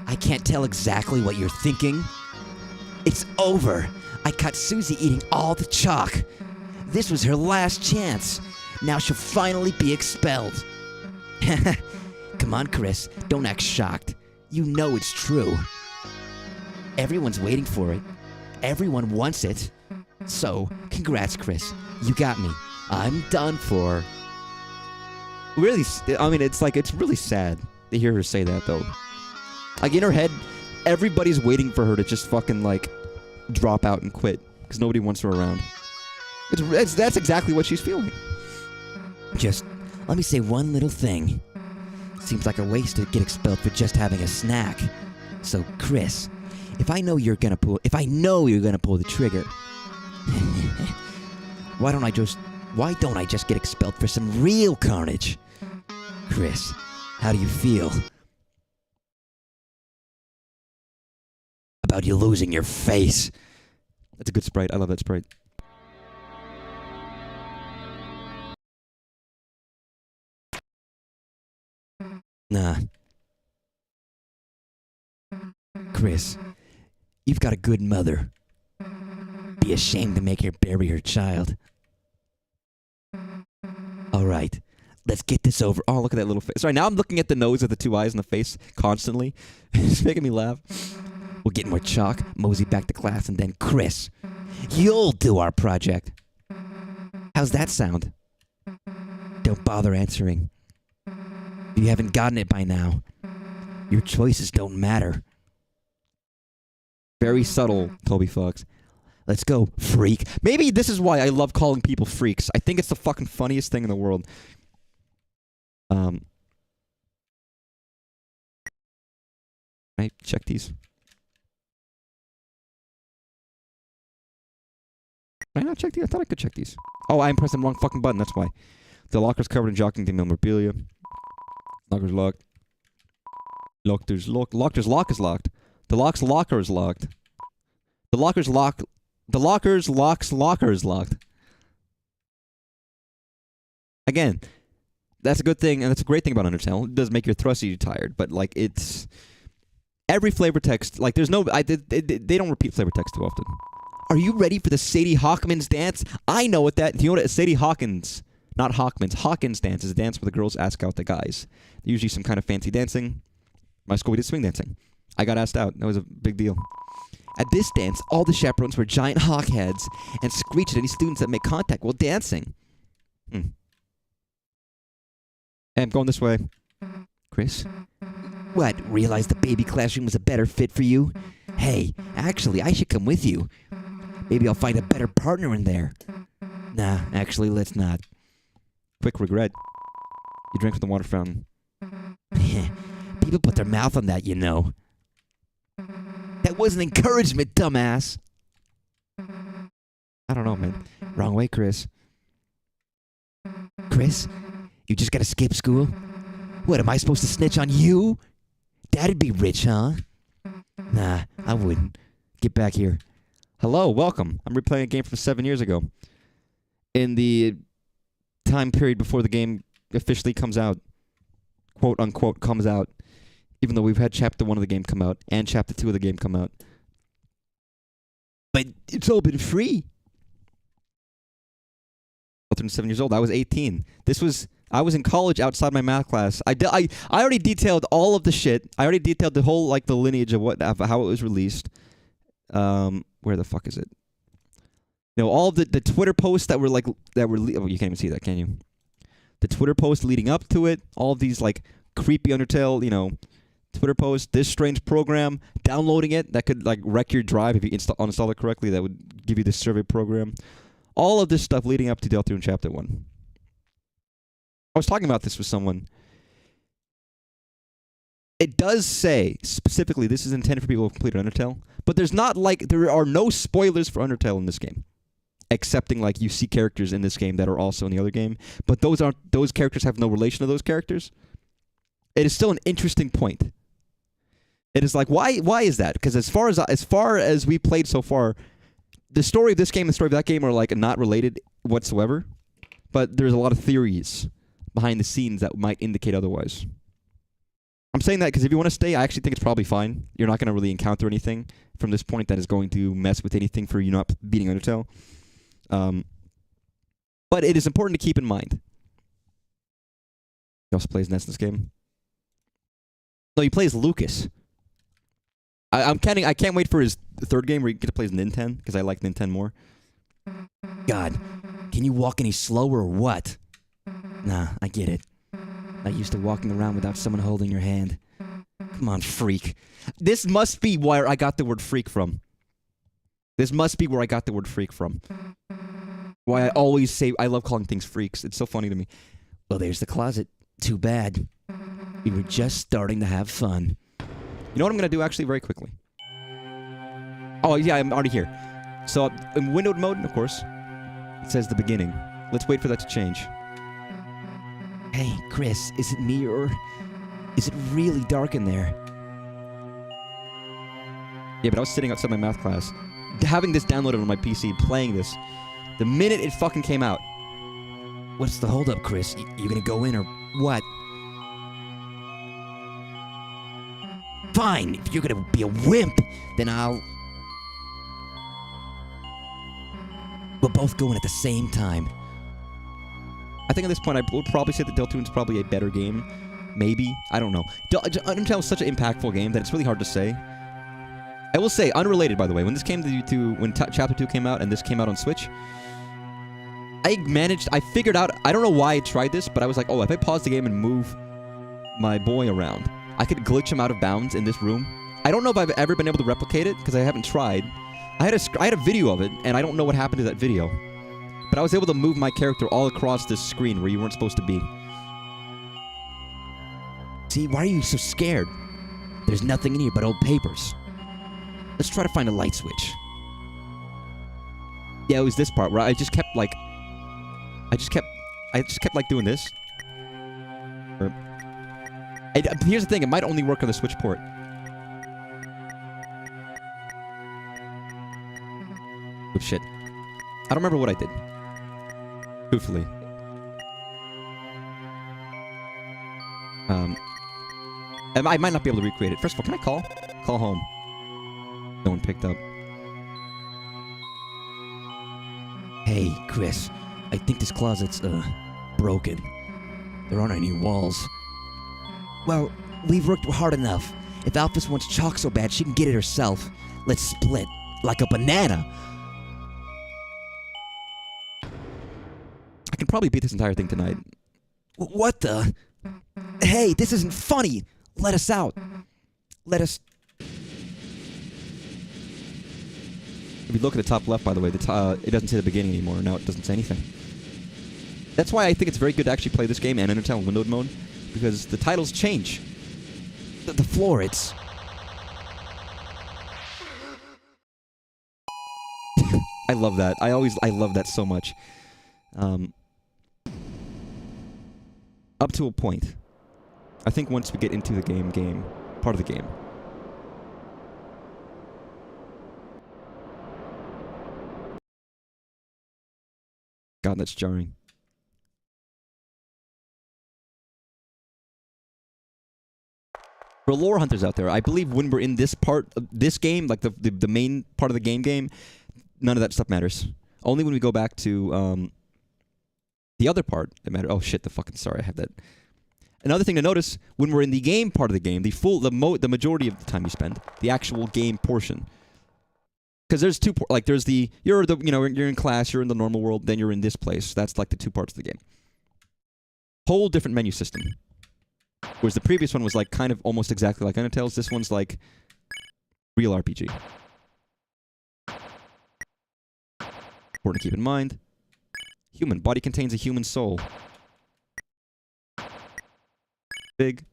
I can't tell exactly what you're thinking? It's over. I caught Susie eating all the chalk. This was her last chance. Now she'll finally be expelled. Come on, Chris. Don't act shocked. You know it's true. Everyone's waiting for it. Everyone wants it. So, congrats, Chris. You got me. I'm done for. Really, I mean, it's really sad to hear her say that, though. Like, in her head, everybody's waiting for her to just fucking, like, drop out and quit. Because nobody wants her around. That's exactly what she's feeling. Just, let me say one little thing. Seems like a waste to get expelled for just having a snack. So, Chris, if I know you're gonna pull the trigger, why don't I just get expelled for some real carnage? Chris, how do you feel about you losing your face? That's a good sprite. I love that sprite. Nah. Chris, you've got a good mother. Be ashamed to make her bury her child. Alright, let's get this over. Oh, look at that little face. Sorry, now I'm looking at the nose of the 2 eyes and the face constantly. It's making me laugh. We'll get more chalk, mosey back to class, and then Chris, you'll do our project. How's that sound? Don't bother answering. If you haven't gotten it by now, your choices don't matter. Very subtle, Toby Fox. Let's go, freak. Maybe this is why I love calling people freaks. I think it's the fucking funniest thing in the world. Can I check these? Can I not check these? I thought I could check these. Oh, I'm pressing the wrong fucking button, that's why. The locker's covered in jockeying memorabilia. Locker's locked. Locker's lock is locked. The locker is locked. The locker's locked. The locker is locked. Again, that's a good thing, and that's a great thing about Undertale. It does make your thrusty tired, but like it's every flavor text. Like there's no, they don't repeat flavor text too often. Are you ready for the Sadie Hawkins dance? I know what that. Do you know what Sadie Hawkins? Not Hawkins. Hawkins dance is a dance where the girls ask out the guys. Usually some kind of fancy dancing. My school we did swing dancing. I got asked out. That was a big deal. At this dance, all the chaperones were giant hawk heads and screeched at any students that make contact while dancing. Hey, I'm going this way. Chris? What, realized the baby classroom was a better fit for you? Hey, actually, I should come with you. Maybe I'll find a better partner in there. Nah, actually, let's not. Quick regret. You drank from the water fountain. People put their mouth on that, you know. That wasn't encouragement, dumbass. I don't know, man. Wrong way, Chris. Chris, you just gotta skip school? What, am I supposed to snitch on you? That'd be rich, huh? Nah, I wouldn't. Get back here. Hello, welcome. I'm replaying a game from 7 years ago. In the time period before the game officially comes out. Quote unquote comes out. Even though we've had Chapter 1 of the game come out and Chapter 2 of the game come out. But it's all been free. I'm 7 years old. I was 18. I was in college outside my math class. I already detailed all of the shit. I already detailed the whole the lineage of how it was released. Where the fuck is it? All of the Twitter posts that were oh, you can't even see that, can you? The Twitter posts leading up to it, all of these creepy Undertale, Twitter posts, this strange program, downloading it that could wreck your drive if you uninstall it correctly, that would give you this survey program. All of this stuff leading up to Deltarune Chapter 1. I was talking about this with someone. It does say, specifically, this is intended for people who have completed Undertale, but there are no spoilers for Undertale in this game. Excepting, you see characters in this game that are also in the other game, but those characters have no relation to those characters. It is still an interesting point. It is why is that? Because as far as we played so far, the story of this game and the story of that game are not related whatsoever, but there's a lot of theories behind the scenes that might indicate otherwise. I'm saying that because if you want to stay, I actually think it's probably fine. You're not going to really encounter anything from this point that is going to mess with anything for you not beating Undertale. But it is important to keep in mind. He also plays Ness in this game. No, he plays Lucas. I can't wait for his third game where he gets to play as Ninten, because I like Ninten more. God, can you walk any slower or what? Nah, I get it. Not used to walking around without someone holding your hand. Come on, freak. This must be where I got the word freak from. Why I always say I love calling things freaks. It's so funny to me. Well, there's the closet. Too bad. We were just starting to have fun. You know what I'm going to do actually very quickly? Oh, yeah, I'm already here. So, in windowed mode, of course, it says the beginning. Let's wait for that to change. Hey, Chris, is it me or is it really dark in there? Yeah, but I was sitting outside my math class, having this downloaded on my PC, playing this, the minute it fucking came out. What's the holdup, Chris? You gonna go in or what? Fine, if you're gonna be a wimp, then we'll both go in at the same time. I think at this point I would probably say that Deltarune's probably a better game. Maybe. I don't know. Undertale is such an impactful game that it's really hard to say. I will say, unrelated by the way, when this came when Chapter 2 came out and this came out on Switch, I figured out, I don't know why I tried this, but I was like, oh, if I pause the game and move my boy around, I could glitch him out of bounds in this room. I don't know if I've ever been able to replicate it, because I haven't tried. I had a video of it, and I don't know what happened to that video. But I was able to move my character all across this screen where you weren't supposed to be. See, why are you so scared? There's nothing in here but old papers. Let's try to find a light switch. Yeah, it was this part where I just kept doing this. Here's the thing, it might only work on the Switch port. Oh shit. I don't remember what I did. Truthfully. I might not be able to recreate it. First of all, can I call? Call home. No one picked up. Hey, Chris. I think this closet's, broken. There aren't any walls. Well, we've worked hard enough. If Alphys wants chalk so bad, she can get it herself. Let's split. Like a banana. I can probably beat this entire thing tonight. What the? Hey, this isn't funny. Let us out. Let us... If you look at the top left, by the way, it doesn't say the beginning anymore. Now it doesn't say anything. That's why I think it's very good to actually play this game and Undertale in windowed mode, because the titles change. The floor, it's... I love that. I love that so much. Up to a point. I think once we get into the part of the game. God, that's jarring. For lore hunters out there, I believe when we're in this part of this game, like the main part of the game, none of that stuff matters. Only when we go back to the other part, it matters. Oh shit! Sorry, I have that. Another thing to notice when we're in the game part of the game, the majority of the time you spend, the actual game portion. Because there's two, like there's you're in class, you're in the normal world, then you're in this place. That's like the two parts of the game. Whole different menu system. Whereas the previous one was like kind of almost exactly like Undertale's. This one's like real RPG. Important to keep in mind. Human body contains a human soul. Big.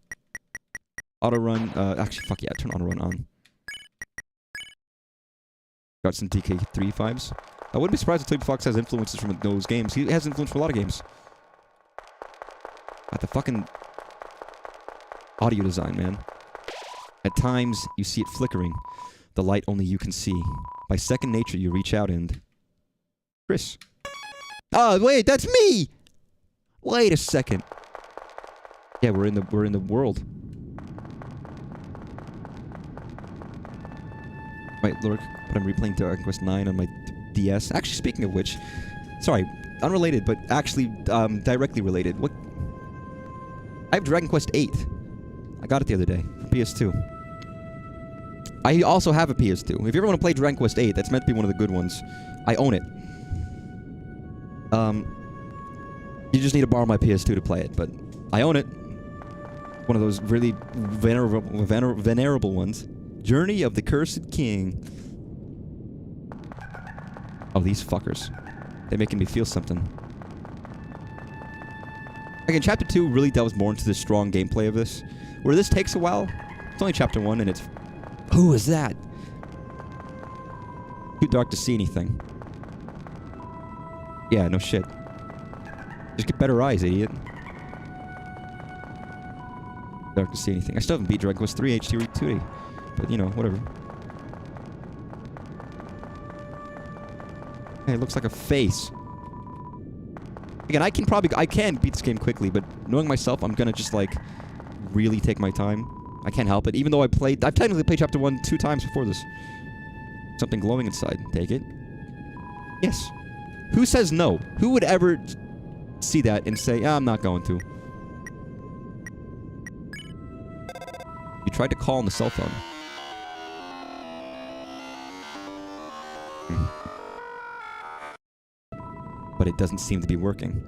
Auto run. Actually, fuck yeah, turn auto run on. Got some DK3 vibes. I wouldn't be surprised if Toby Fox has influences from those games. He has influence from a lot of games. Got the fucking audio design, man. At times, you see it flickering. The light only you can see. By second nature, you reach out and... Chris. Oh, wait, that's me! Wait a second. Yeah, we're in the world. Might lurk, but I'm replaying Dragon Quest 9 on my DS. Actually, speaking of which... Sorry, unrelated, but actually directly related. What? I have Dragon Quest 8. I got it the other day for PS2. I also have a PS2. If you ever want to play Dragon Quest 8, that's meant to be one of the good ones. I own it. You just need to borrow my PS2 to play it, but I own it. One of those really venerable ones. Journey of the Cursed King. Oh, these fuckers. They're making me feel something. Again, Chapter 2 really delves more into the strong gameplay of this. Where this takes a while, it's only Chapter 1 and it's... Who is that? Too dark to see anything. Yeah, no shit. Just get better eyes, idiot. Dark to see anything. I still haven't beat Dragon Quest 3 HD 2D. But, you know, whatever. Hey, it looks like a face. Again, I can beat this game quickly, but knowing myself, I'm gonna just, like, really take my time. I can't help it. Even though I've technically played Chapter 1 2 times before this. Something glowing inside. Take it. Yes. Who says no? Who would ever see that and say, I'm not going to? You tried to call on the cell phone. But it doesn't seem to be working.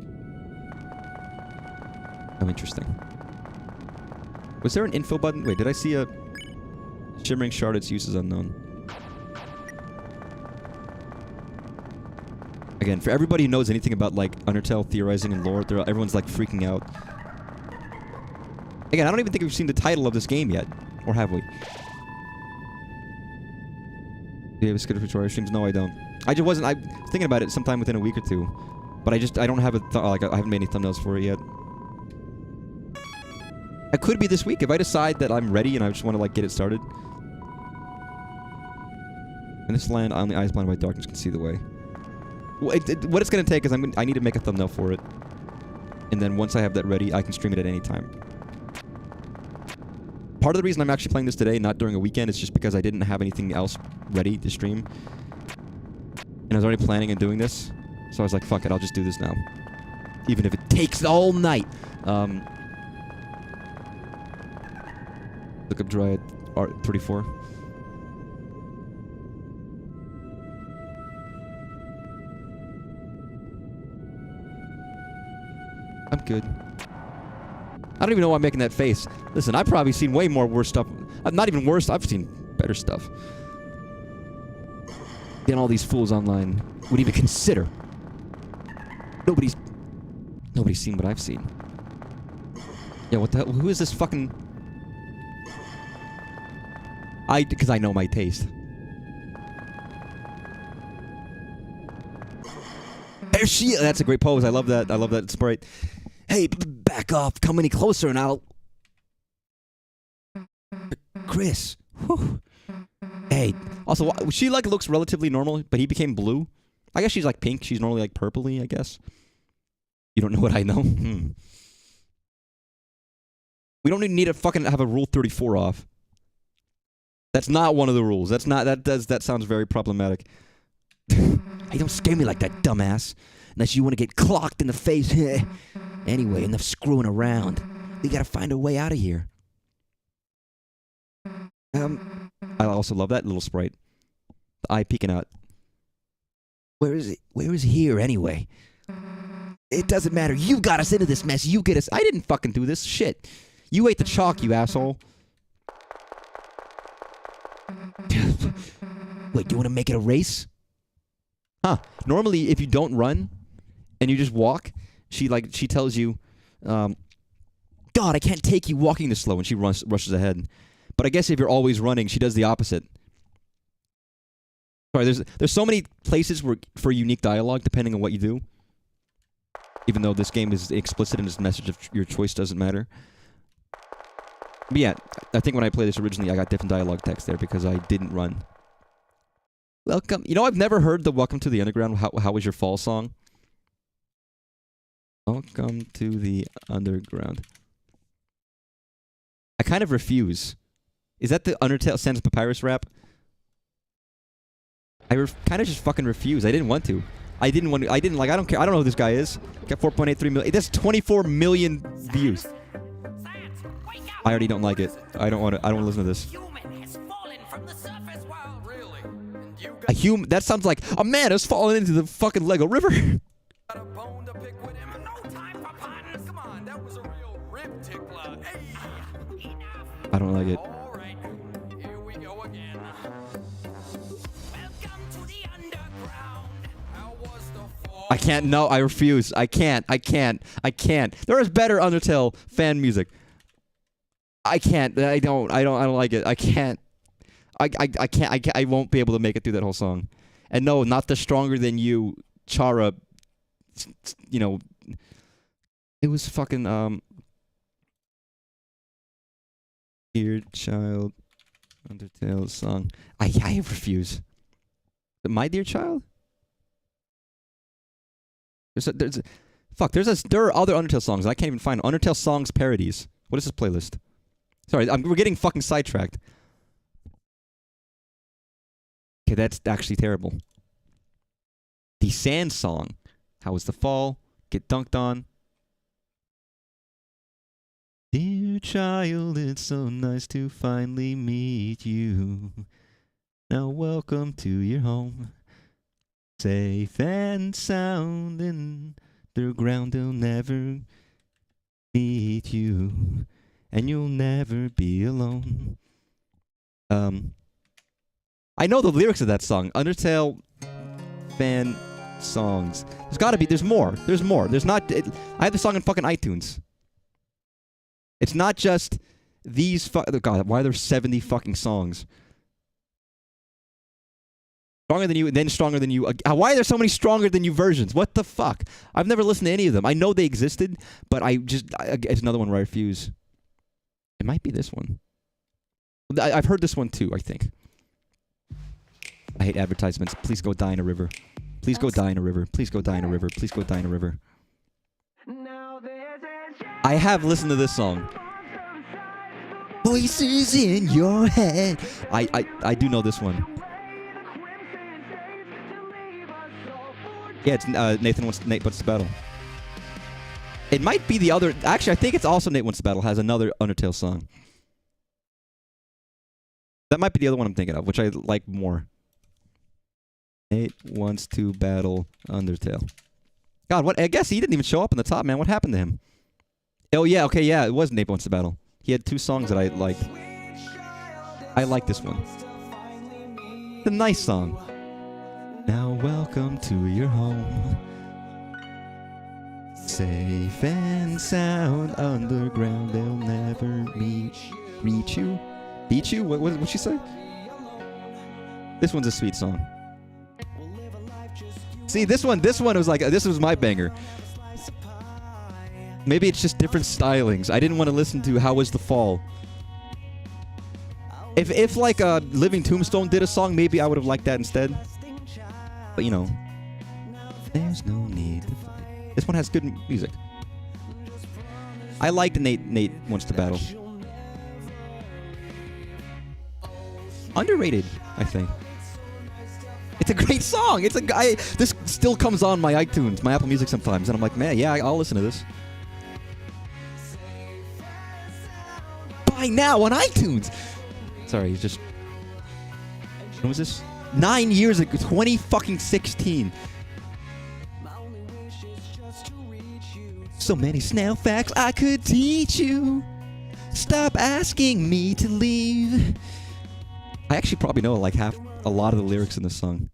How interesting. Was there an info button? Wait, did I see a shimmering shard? Its use is unknown. Again, for everybody who knows anything about, like, Undertale theorizing and lore, everyone's, like, freaking out. Again, I don't even think we've seen the title of this game yet. Or have we? Do you have a schedule for tutorial streams? No, I don't. I was thinking about it sometime within a week or two. But I don't have I haven't made any thumbnails for it yet. It could be this week. If I decide that I'm ready and I just want to, like, get it started. In this land, only eyes blinded by darkness can see the way. What it's going to take is I need to make a thumbnail for it. And then once I have that ready, I can stream it at any time. Part of the reason I'm actually playing this today, not during a weekend, is just because I didn't have anything else ready to stream. And I was already planning on doing this. So I was like, fuck it, I'll just do this now. Even if it takes all night. Look up Dryad Art 34. I'm good. I don't even know why I'm making that face. Listen, I've probably seen way more worse stuff. Not even worse, I've seen better stuff. Than all these fools online would even consider. Nobody's seen what I've seen. Yeah, what the hell? Who is this fucking... Because I know my taste. There she is! That's a great pose. I love that. I love that sprite. Hey, back off. Come any closer and I'll... Chris. Whew. Hey, Also, she like looks relatively normal, but he became blue. I guess she's like pink. She's normally like purpley, I guess. You don't know what I know? We don't even need to fucking have a Rule 34 off. That's not one of the rules. That sounds very problematic. hey, don't scare me like that, dumbass. Unless you want to get clocked in the face. Anyway, enough screwing around. We gotta find a way out of here. I also love that little sprite. The eye peeking out. Where is it? Where is here anyway? It doesn't matter. You got us into this mess. You get us. I didn't fucking do this shit. You ate the chalk, you asshole. Wait, you want to make it a race? Huh. Normally, if you don't run and you just walk, she tells you, God, I can't take you walking this slow, and she rushes ahead. But I guess if you're always running, she does the opposite. Sorry, there's so many places for unique dialogue depending on what you do. Even though this game is explicit in its message of your choice doesn't matter. But yeah, I think when I played this originally, I got different dialogue text there because I didn't run. Welcome. You know, I've never heard the Welcome to the Underground. How was your fall song? Welcome to the Underground. I kind of refuse. Is that the Undertale Sans Papyrus rap? I kind of just fucking refuse. I didn't want to. I don't care. I don't know who this guy is. Got 4.83 million. That's 24 million views. I already don't like it. I don't want to listen to this. That sounds like a man has fallen into the fucking Lego River. I don't like it. I can't. No, I refuse. I can't. There is better Undertale fan music. I can't. I don't like it. I can't. I can't. I won't be able to make it through that whole song. And no, not the Stronger Than You, Chara. You know, it was fucking Dear Child, Undertale song. I refuse. My Dear Child. There are other Undertale songs. I can't even find Undertale songs parodies. What is this playlist? Sorry, we're getting fucking sidetracked. Okay, that's actually terrible. The Sand Song. How was the fall? Get dunked on. Dear child, it's so nice to finally meet you. Now welcome to your home. Safe and sound in the ground, they'll never meet you. And you'll never be alone. I know the lyrics of that song. Undertale fan songs. There's more. There's not. I have the song in fucking iTunes. It's not just these. God, why are there 70 fucking songs? Stronger Than You, then Stronger Than You. Why are there so many Stronger Than You versions? What the fuck? I've never listened to any of them. I know they existed, but it's another one where I refuse. It might be this one. I've heard this one too, I think. I hate advertisements. Please go die in a river. Please go die in a river. Please go die in a river. Please go die in a river. I have listened to this song. Voices in your head. I do know this one. Yeah, it's Nate Wants to Battle. It might be the other. Actually, I think it's also Nate Wants to Battle has another Undertale song. That might be the other one I'm thinking of, which I like more. Nate Wants to Battle Undertale. God, what? I guess he didn't even show up on the top, man. What happened to him? Oh, yeah, okay, yeah, it was Nate Wants to Battle. He had 2 songs that I liked. I like this one. It's a nice song. Now welcome to your home. Safe and sound underground, they'll never reach you. Beat you? What'd she say? This one's a sweet song. See, this one was like, this was my banger. Maybe it's just different stylings. I didn't want to listen to How Was the Fall. If like Living Tombstone did a song, maybe I would have liked that instead. But you know, there's no need to fight. This one has good music. I liked Nate Wants to Battle. Underrated, I think. It's a great song. It's a guy. This still comes on my iTunes, my Apple Music sometimes, and I'm like, man, yeah, I'll listen to this. Buy now on iTunes. Sorry, he's just. When was this? 9 years ago, 2016. So many snail facts I could teach you. Stop asking me to leave. I actually probably know like a lot of the lyrics in this song.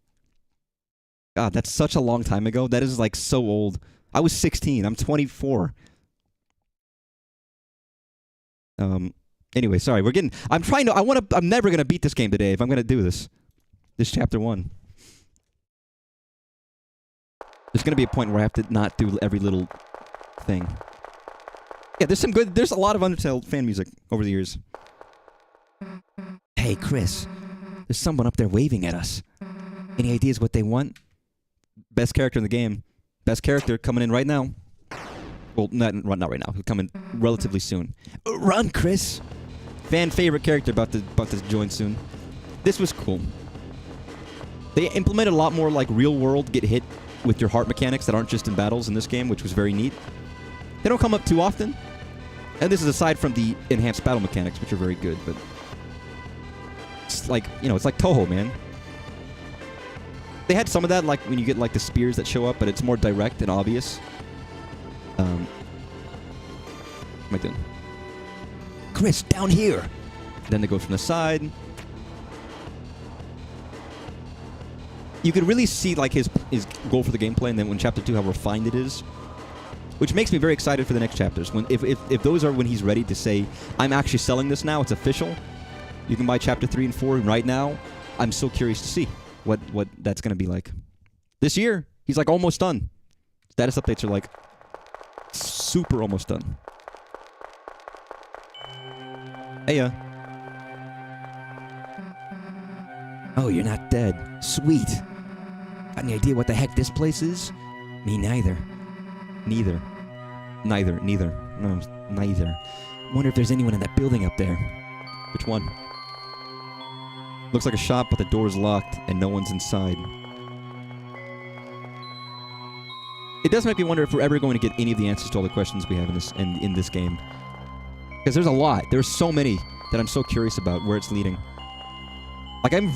God, that's such a long time ago. That is like so old. I was 16. I'm 24. Anyway, sorry. I'm never gonna beat this game today if I'm gonna do this. This chapter 1. There's gonna be a point where I have to not do every little thing. Yeah, there's a lot of Undertale fan music over the years. Hey, Chris. There's someone up there waving at us. Any ideas what they want? Best character in the game. Best character coming in right now. Well, not right now. He'll come in relatively soon. Run, Chris. Fan favorite character about to join soon. This was cool. They implemented a lot more like real world get hit with your heart mechanics that aren't just in battles in this game, which was very neat. They don't come up too often. And this is aside from the enhanced battle mechanics, which are very good, but it's like, you know, it's like Toho, man. They had some of that, like when you get like the spears that show up, but it's more direct and obvious. What am I doing? Chris, down here. Then they go from the side. You could really see like his goal for the gameplay, and then when Chapter 2, how refined it is. Which makes me very excited for the next chapters. If those are when he's ready to say, I'm actually selling this now, it's official. You can buy Chapter 3 and 4 right now. I'm so curious to see what that's going to be like. This year, he's like almost done. Status updates are like super almost done. Hey, Oh, you're not dead. Sweet. Got any idea what the heck this place is? Me neither. Neither. No, neither. Wonder if there's anyone in that building up there. Which one? Looks like a shop, but the door's locked and no one's inside. It does make me wonder if we're ever going to get any of the answers to all the questions we have in this game. Because there's a lot. There's so many that I'm so curious about where it's leading. Like I'm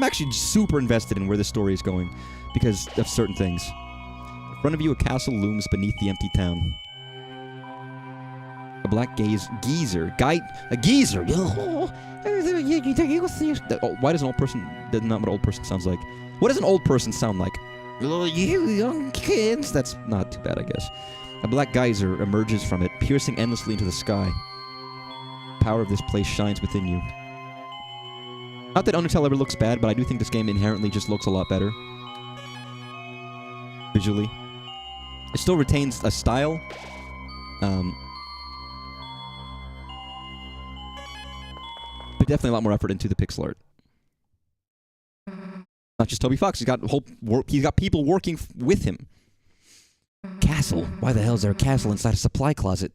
actually super invested in where this story is going because of certain things. In front of you, a castle looms beneath the empty town. A black geezer. A geezer. Why does an old person? That's not what an old person sounds like. What does an old person sound like? You young kids. That's not too bad, I guess. A black geyser emerges from it, piercing endlessly into the sky. The power of this place shines within you. Not that Undertale ever looks bad, but I do think this game inherently just looks a lot better. Visually. It still retains a style. But definitely a lot more effort into the pixel art. Not just Toby Fox. He's got people working with him. Castle? Why the hell is there a castle inside a supply closet?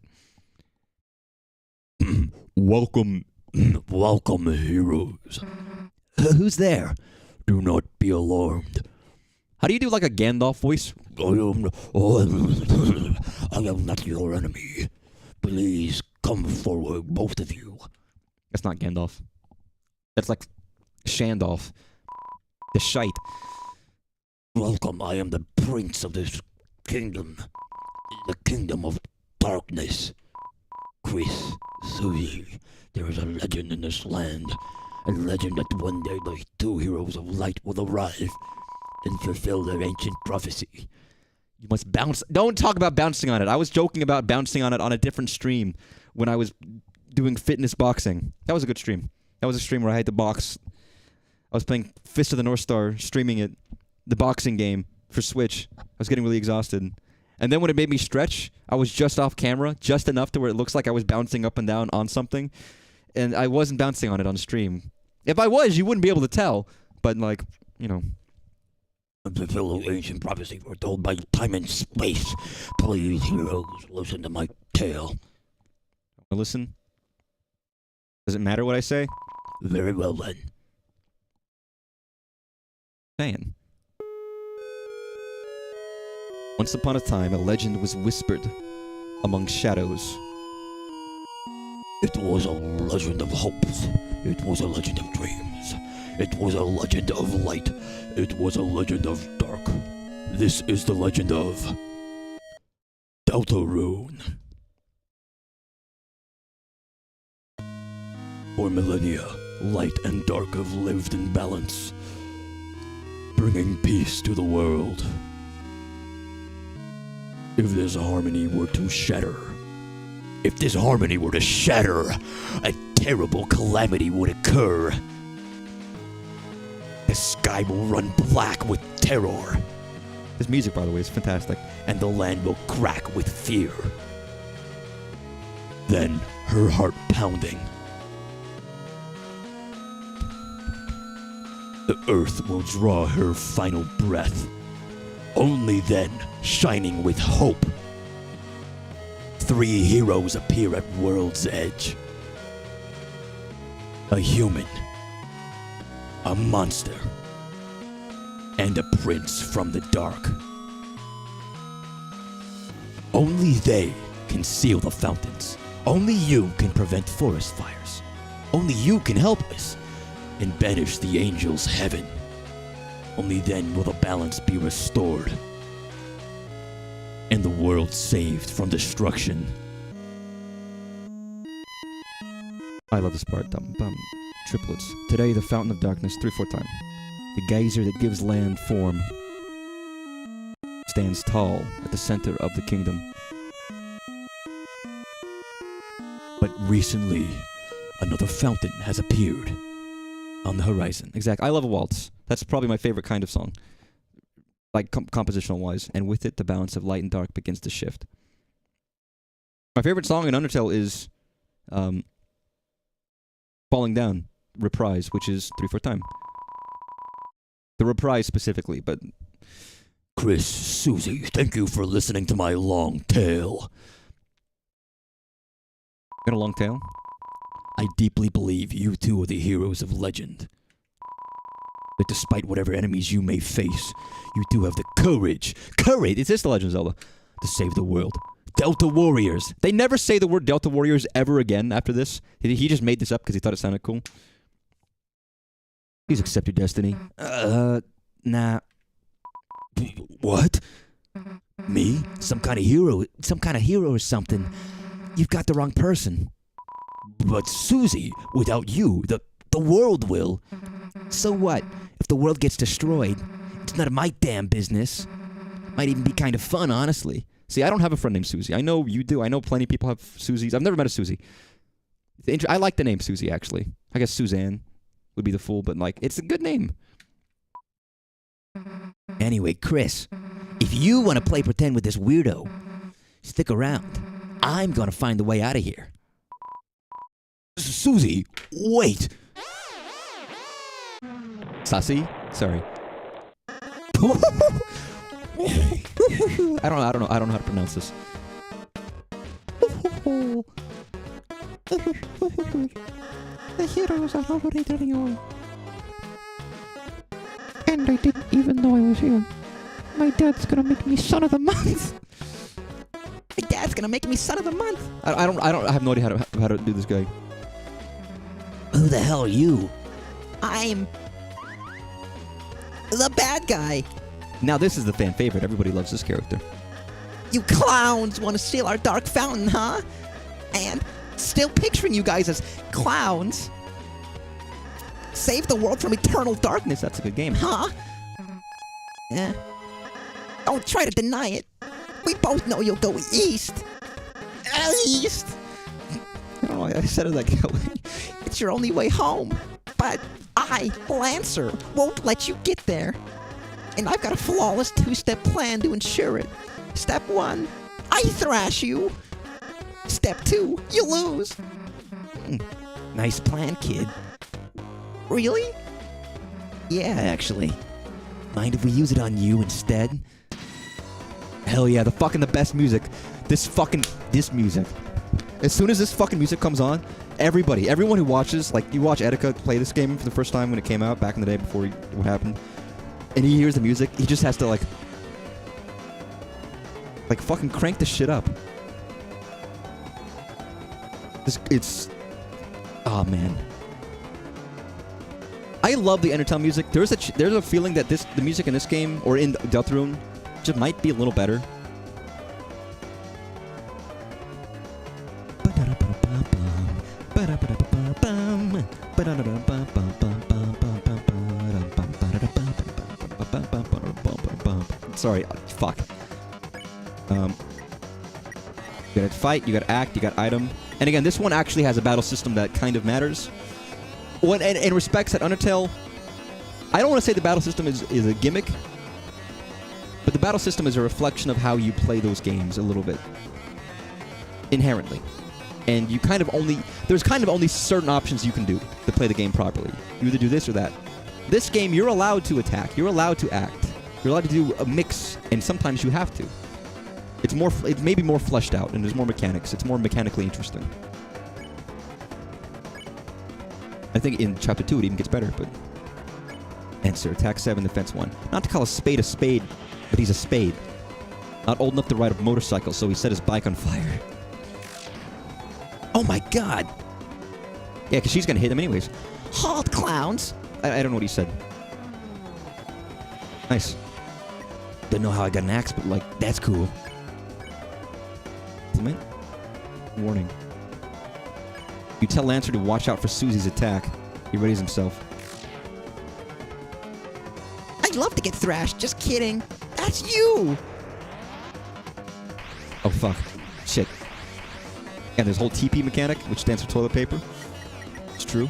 Welcome, heroes. Who's there? Do not be alarmed. How do you do like a Gandalf voice? I am not your enemy. Please come forward, both of you. That's not Gandalf. That's like Shandolf. The shite. Welcome, I am the prince of this kingdom. The kingdom of darkness. Chris, Suzy, there is a legend in this land. A legend that one day the two heroes of light will arrive and fulfill their ancient prophecy. You must bounce. Don't talk about bouncing on it. I was joking about bouncing on it on a different stream when I was doing fitness boxing. That was a good stream. That was a stream where I had to box. I was playing Fist of the North Star, streaming it, the boxing game for Switch. I was getting really exhausted. And then when it made me stretch, I was just off camera, just enough to where it looks like I was bouncing up and down on something. and I wasn't bouncing on it on stream. If I was, you wouldn't be able to tell. But like, you know. The fellow ancient prophecy foretold by time and space. Please, heroes, listen to my tale. Listen. Does it matter what I say? Very well then. Saying. Once upon a time, a legend was whispered among shadows. It was a legend of hopes. It was a legend of dreams. It was a legend of light. It was a legend of dark. This is the legend of Deltarune. For millennia, light and dark have lived in balance, bringing peace to the world. If this harmony were to shatter, a terrible calamity would occur. The sky will run black with terror. This music, by the way, is fantastic. And the land will crack with fear. Then, her heart pounding, the earth will draw her final breath. Only then, shining with hope, 3 heroes appear at world's edge. A human, a monster, and a prince from the dark. Only they can seal the fountains. Only you can prevent forest fires. Only you can help us and banish the angels' heaven. Only then will the balance be restored and the world saved from destruction. I love this part. Triplets. Today, the fountain of darkness, 3/4 time. The geyser that gives land form stands tall at the center of the kingdom. But recently, another fountain has appeared on the horizon. Exactly. I love a waltz. That's probably my favorite kind of song. Like compositional wise. And with it, the balance of light and dark begins to shift. My favorite song in Undertale is Falling Down, Reprise, which is 3/4 time. The reprise specifically, but... Chris, Susie, thank you for listening to my long tale. Got a long tail? I deeply believe you two are the heroes of legend. That despite whatever enemies you may face, you two have the courage, Is this The Legend of Zelda? to save the world. Delta Warriors. They never say the word Delta Warriors ever again after this. He just made this up because he thought it sounded cool. Please accept your destiny. Nah. What? Me? Some kind of hero or something. You've got the wrong person. But Susie, without you, the world will. So what? If the world gets destroyed, it's none of my damn business. Might even be kind of fun, honestly. See, I don't have a friend named Susie. I know you do. I know plenty of people have Susies. I've never met a Susie. I like the name Susie, actually. I guess Suzanne would be the fool, but like, it's a good name. Anyway, Chris, if you want to play pretend with this weirdo, stick around. I'm gonna find the way out of here. Susie, wait. Sassy? Sorry. I don't know how to pronounce this. The heroes are already anyway. And I didn't even know I was here. My dad's gonna make me son of the month. My dad's gonna make me son of the month. I have no idea how to do this guy. Who the hell are you? I'm the bad guy. Now this is the fan favorite. Everybody loves this character. You clowns want to steal our dark fountain, huh? And still picturing you guys as clowns. Save the world from eternal darkness, That's a good game. huh? Yeah. Don't try to deny it. We both know you'll go east. East. I don't know why I said it like that way. It's your only way home. But I, Lancer, won't let you get there. And I've got a flawless 2-step plan to ensure it. Step 1, I thrash you. Step 2, you lose. Nice plan, kid. Really? Yeah, actually. Mind if we use it on you instead? Hell yeah, the best music. This music. As soon as this fucking music comes on, everyone who watches, like, you watch Etika play this game for the first time when it came out back in the day before what happened, and he hears the music, he just has to, like fucking crank this shit up. It's... Oh, man. I love the Endertown music. There's a feeling that the music in this game, or in Deltarune, just might be a little better. Sorry, fuck. You gotta fight, you gotta act, you got item. And again, this one actually has a battle system that kind of matters. Well, and in respects that Undertale, I don't want to say the battle system is a gimmick, but the battle system is a reflection of how you play those games a little bit. Inherently. And you kind of only... There's kind of only certain options you can do to play the game properly. You either do this or that. This game, you're allowed to attack. You're allowed to act. You're allowed to do a mix, and sometimes you have to. It's maybe more fleshed out, and there's more mechanics. It's more mechanically interesting. I think in Chapter 2 it even gets better, but... Answer, attack 7, defense 1. Not to call a spade, but he's a spade. Not old enough to ride a motorcycle, so he set his bike on fire. Oh my god! Yeah, because she's gonna hit him anyways. Halt, clowns! I don't know what he said. Nice. Don't know how I got an axe, but, like, that's cool. Implement? Warning. You tell Lancer to watch out for Susie's attack. He readies himself. I'd love to get thrashed, just kidding. That's you! Oh, fuck. Shit. And there's a whole TP mechanic, which stands for toilet paper. It's true.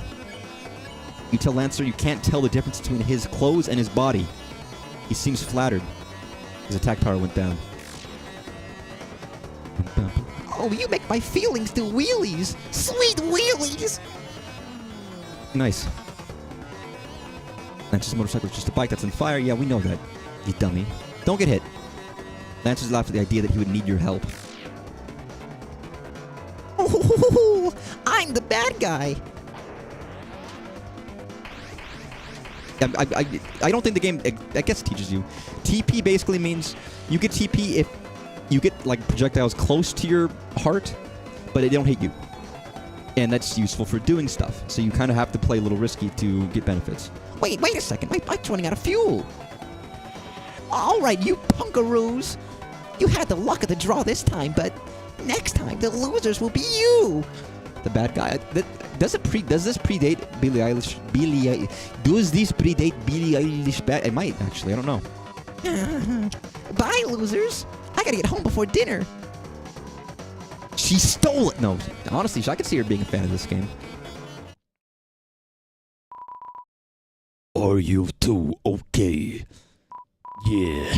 You tell Lancer you can't tell the difference between his clothes and his body. He seems flattered. His attack power went down. Oh, you make my feelings do wheelies! Sweet wheelies! Nice. Lancer's motorcycle is just a bike that's on fire. Yeah, we know that, you dummy. Don't get hit. Lancer's laughed at the idea that he would need your help. Oh, I'm the bad guy! I don't think the game, I guess, teaches you. TP basically means you get TP if you get, like, projectiles close to your heart, but they don't hit you. And that's useful for doing stuff. So you kind of have to play a little risky to get benefits. Wait a second. My bike's running out of fuel. Alright, you punkaroos. You had the luck of the draw this time, but next time the losers will be you. The bad guy. Does this predate Billie Eilish? Does this predate Billie Eilish? It might, actually. I don't know. Bye, losers. I gotta get home before dinner. She stole it. No, honestly, I could see her being a fan of this game. Are you two okay? Yeah.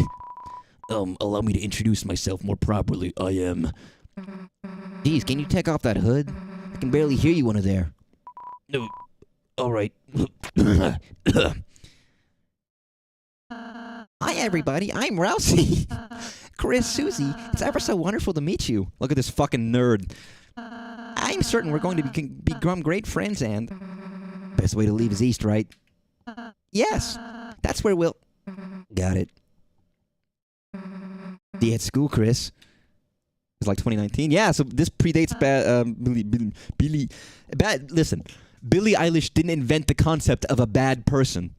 Allow me to introduce myself more properly. I am... Geez, can you take off that hood? I can barely hear you under there. No. Alright. Hi, everybody. I'm Rousey. Chris, Susie, it's ever so wonderful to meet you. Look at this fucking nerd. I'm certain we're going to become great friends and... Best way to leave is east, right? Yes. That's where we'll... Got it. Day at school, Chris. It's like 2019. Yeah, so this predates Billie... Listen, Billie Eilish didn't invent the concept of a bad person.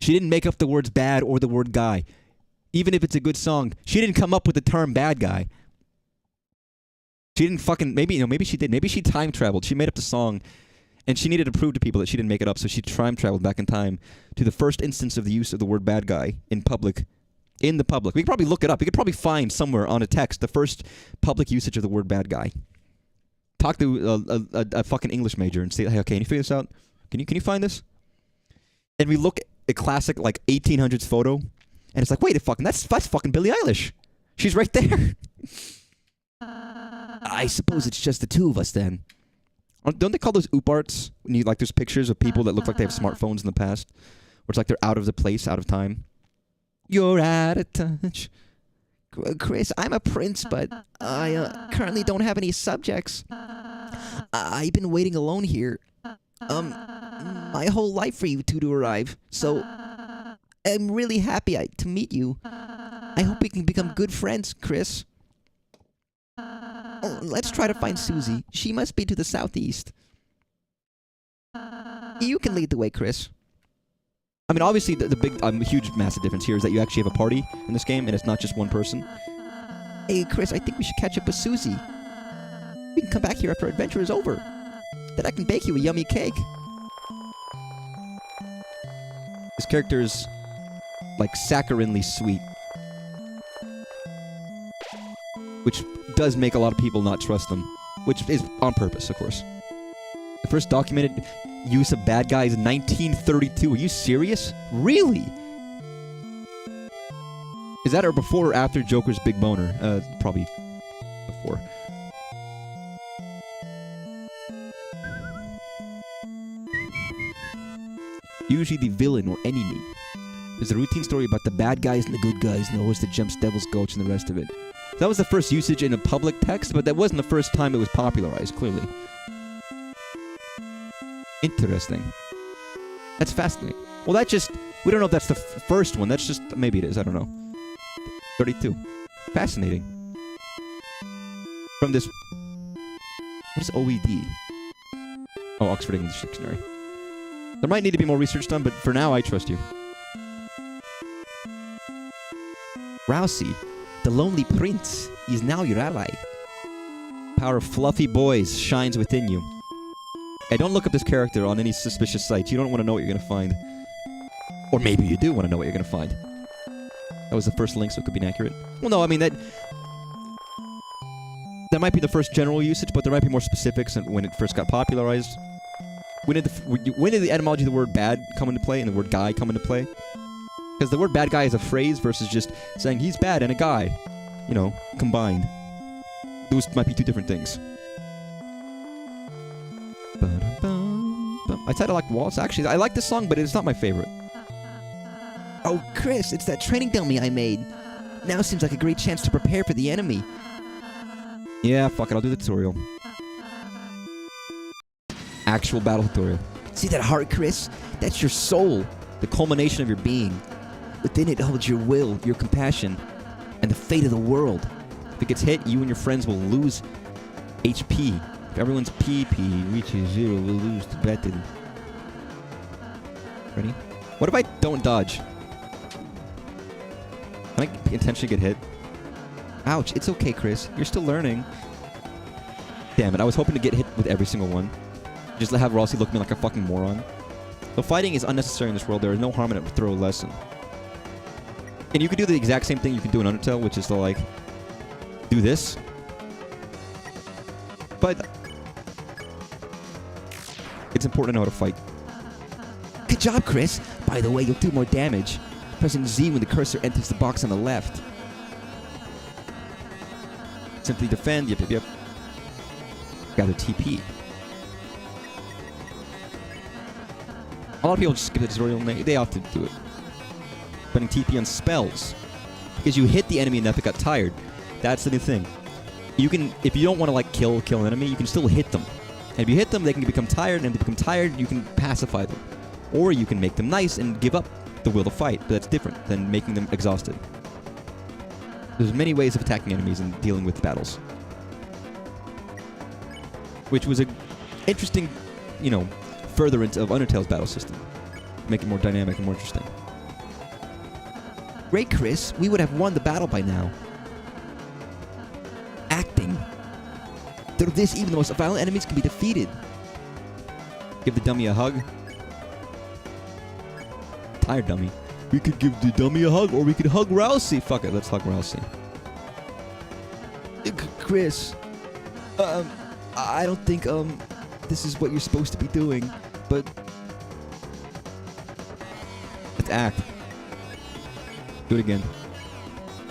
She didn't make up the words bad or the word guy. Even if it's a good song, she didn't come up with the term bad guy. She didn't fucking... Maybe she did. Maybe she time traveled. She made up the song, and she needed to prove to people that she didn't make it up, so she time traveled back in time to the first instance of the use of the word bad guy in public. In the public. We could probably look it up. We could probably find somewhere on a text the first public usage of the word bad guy. Talk to a fucking English major and say, hey, okay, can you figure this out? Can you find this? And we look at a classic, like, 1800s photo, and it's like, wait a fucking, that's fucking Billie Eilish. She's right there. I suppose it's just the two of us then. Don't they call those oop arts? When you, like, there's pictures of people that look like they have smartphones in the past. Where it's like they're out of the place, out of time. You're out of touch. Chris, I'm a prince, but I currently don't have any subjects. I've been waiting alone here. My whole life for you two to arrive. So, I'm really happy to meet you. I hope we can become good friends, Chris. Let's try to find Susie. She must be to the southeast. You can lead the way, Chris. I mean, obviously, the big, huge, massive difference here is that you actually have a party in this game, and it's not just one person. Hey, Chris, I think we should catch up with Susie. We can come back here after our adventure is over. Then I can bake you a yummy cake. This character's, like, saccharinely sweet. Which does make a lot of people not trust them. Which is on purpose, of course. The first documented use of bad guys in 1932. Are you serious? Really? Is that or before or after Joker's big boner? Probably before. Usually the villain or enemy. There's a routine story about the bad guys and the good guys and the horse that jumps Devil's Gulch and the rest of it. That was the first usage in a public text, but that wasn't the first time it was popularized, clearly. Interesting. That's fascinating. Well, that just... We don't know if that's the first one. That's just... Maybe it is. I don't know. 32. Fascinating. From this... What is OED? Oh, Oxford English Dictionary. There might need to be more research done, but for now, I trust you. Rousey, the lonely prince, is now your ally. Power of fluffy boys shines within you. Hey, don't look up this character on any suspicious sites. You don't want to know what you're going to find. Or maybe you do want to know what you're going to find. That was the first link, so it could be inaccurate. Well, no, I mean, that might be the first general usage, but there might be more specifics when it first got popularized. When did the etymology of the word bad come into play and the word guy come into play? Because the word bad guy is a phrase versus just saying he's bad and a guy. You know, combined. Those might be two different things. I said I like Waltz. Actually, I like this song, but it's not my favorite. Oh, Chris, it's that training dummy I made. Now seems like a great chance to prepare for the enemy. Yeah, fuck it, I'll do the tutorial. Actual battle tutorial. See that heart, Chris? That's your soul, the culmination of your being. Within it holds your will, your compassion, and the fate of the world. If it gets hit, you and your friends will lose HP. If everyone's PP reaches 0, we'll lose the battle. Ready? What if I don't dodge? Can I intentionally get hit? Ouch, it's okay, Chris. You're still learning. Damn it, I was hoping to get hit with every single one. Just have Rossi look at me like a fucking moron. Though fighting is unnecessary in this world, there is no harm in a thorough lesson. And you could do the exact same thing you can do in Undertale, which is to, like, do this. But it's important to know how to fight. Good job, Chris. By the way, you'll do more damage. Pressing Z when the cursor enters the box on the left. Simply defend, yep. Gather TP. A lot of people just skip the tutorial and they often do it. Putting TP on spells. Because you hit the enemy enough it got tired. That's the new thing. You can, if you don't want to like kill an enemy, you can still hit them. And if you hit them, they can become tired, and if they become tired, you can pacify them. Or you can make them nice and give up the will to fight, but that's different than making them exhausted. There's many ways of attacking enemies and dealing with battles. Which was a interesting, you know, furtherance of Undertale's battle system. Make it more dynamic and more interesting. Great, Chris. We would have won the battle by now. Acting. Through this, even the most violent enemies can be defeated. Give the dummy a hug. Tired dummy. We could give the dummy a hug, or we could hug Rousey. Fuck it, let's hug Rousey. Chris, I don't think, this is what you're supposed to be doing, but... Let's act. Do it again.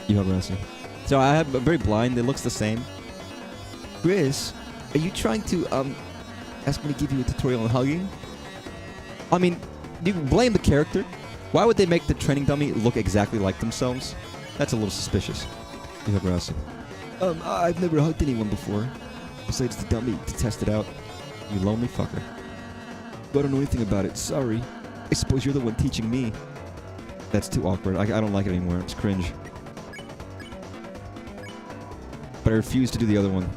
You hug Rousey. So I have, I'm very blind, it looks the same. Chris, are you trying to, Ask me to give you a tutorial on hugging? I mean, you can blame the character. Why would they make the training dummy look exactly like themselves? That's a little suspicious. You hug Rousey. I've never hugged anyone before. Besides the dummy to test it out. You lonely fucker. I don't know anything about it. Sorry. I suppose you're the one teaching me. That's too awkward. I don't like it anymore. It's cringe. But I refuse to do the other one.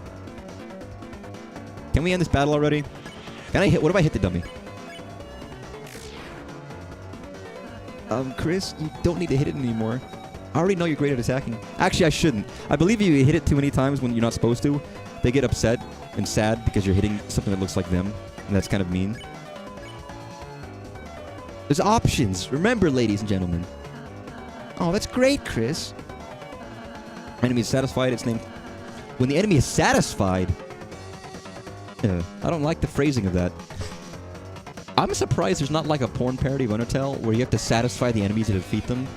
Can we end this battle already? Can I hit? What if I hit the dummy? Chris, you don't need to hit it anymore. I already know you're great at attacking. Actually, I shouldn't. I believe you hit it too many times when you're not supposed to. They get upset and sad because you're hitting something that looks like them. And that's kind of mean. There's options. Remember, ladies and gentlemen. Oh, that's great, Chris. Enemy is satisfied. Its name. When the enemy is satisfied. I don't like the phrasing of that. I'm surprised there's not like a porn parody of Undertale where you have to satisfy the enemy to defeat them,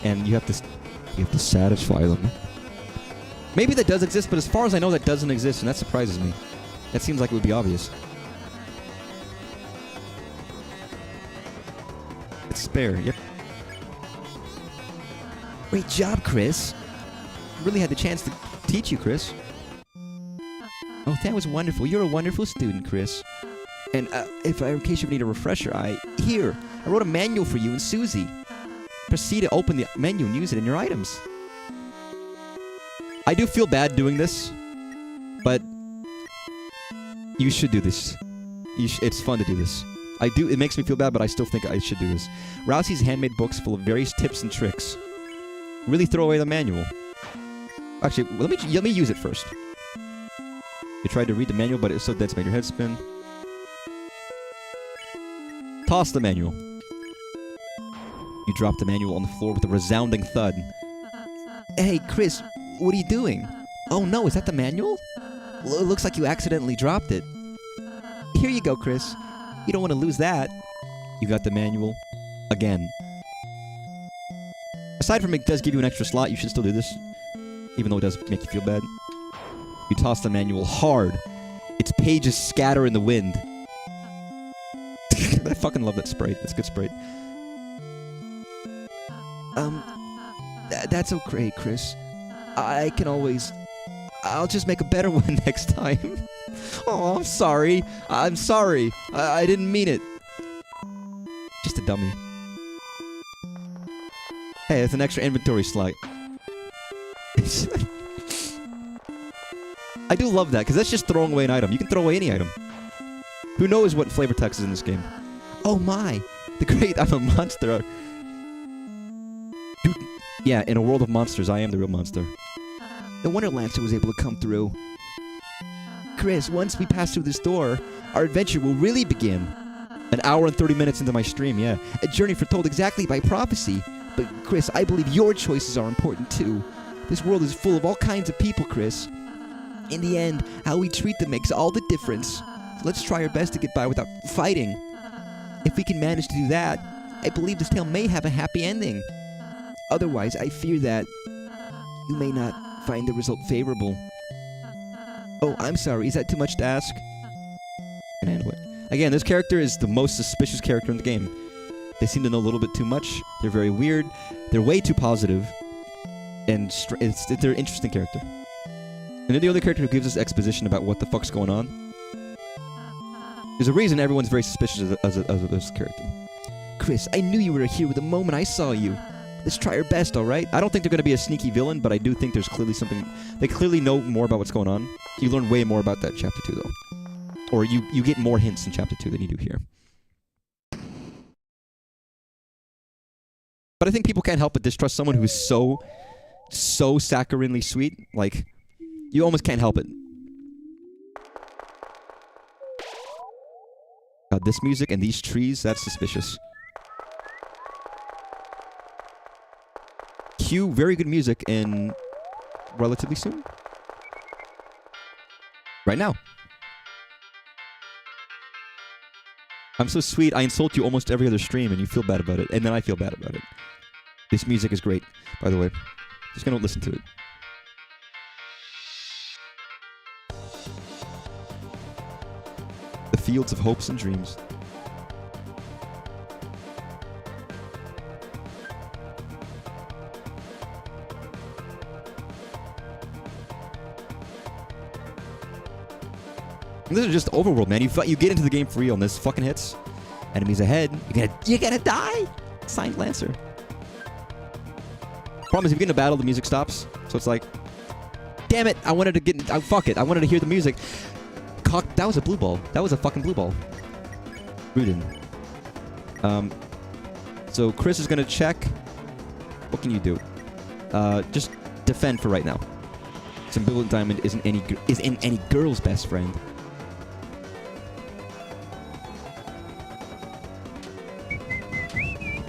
and you have to satisfy them. Maybe that does exist, but as far as I know, that doesn't exist, and that surprises me. That seems like it would be obvious. It's spare. Yep. Great job, Chris. Really had the chance to teach you, Chris. Oh, that was wonderful. You're a wonderful student, Chris. And in case you need a refresher, I wrote a manual for you and Susie. Proceed to open the menu and use it in your items. I do feel bad doing this, but you should do this. It's fun to do this. It makes me feel bad, but I still think I should do this. Rousey's handmade books full of various tips and tricks. Really throw away the manual. Actually, let me use it first. You tried to read the manual, but it's so dense it made your head spin. Toss the manual. You drop the manual on the floor with a resounding thud. Hey, Chris, what are you doing? Oh no, is that the manual? Well, it looks like you accidentally dropped it. Here you go, Chris. You don't want to lose that. You got the manual. Again. Aside from it does give you an extra slot, you should still do this. Even though it does make you feel bad. You toss the manual hard. Its pages scatter in the wind. I fucking love that sprite. That's good sprite. That's okay, Chris. I'll just make a better one next time. Oh, I'm sorry. I'm sorry. I didn't mean it. Just a dummy. Hey, it's an extra inventory slot. I do love that, because that's just throwing away an item. You can throw away any item. Who knows what flavor text is in this game? Oh my! The great I'm a monster. Dude, yeah, in a world of monsters, I am the real monster. No wonder Lancer was able to come through. Chris, once we pass through this door, our adventure will really begin. An hour and 30 minutes into my stream, yeah. A journey foretold exactly by prophecy. But Chris, I believe your choices are important too. This world is full of all kinds of people, Chris. In the end, how we treat them makes all the difference. So let's try our best to get by without fighting. If we can manage to do that, I believe this tale may have a happy ending. Otherwise, I fear that you may not find the result favorable. Oh, I'm sorry. Is that too much to ask? Can handle it. Again, this character is the most suspicious character in the game. They seem to know a little bit too much. They're very weird. They're way too positive. And they're an interesting character. And they're the only character who gives us exposition about what the fuck's going on. There's a reason everyone's very suspicious of this character. Chris, I knew you were here the moment I saw you. Let's try our best, alright? I don't think they're going to be a sneaky villain, but I do think there's clearly something... They clearly know more about what's going on. You learn way more about that Chapter 2, though. Or you get more hints in Chapter 2 than you do here. But I think people can't help but distrust someone who's so saccharinely sweet. Like, you almost can't help it. God, this music and these trees, that's suspicious. Cue very good music in relatively soon. Right now. I'm so sweet, I insult you almost every other stream and you feel bad about it. And then I feel bad about it. This music is great, by the way. Just gonna listen to it. The fields of hopes and dreams. And this is just overworld, man. You get into the game for real, and this fucking hits. Enemies ahead. You're gonna die. Signed Lancer. Problem is, if you get in a battle, the music stops. So it's like, damn it! I wanted to get. Fuck it! I wanted to hear the music. Cock. That was a blue ball. That was a fucking blue ball. Rudin. So Chris is gonna check. What can you do? Just defend for right now. Ambivalent Diamond isn't any girl's best friend.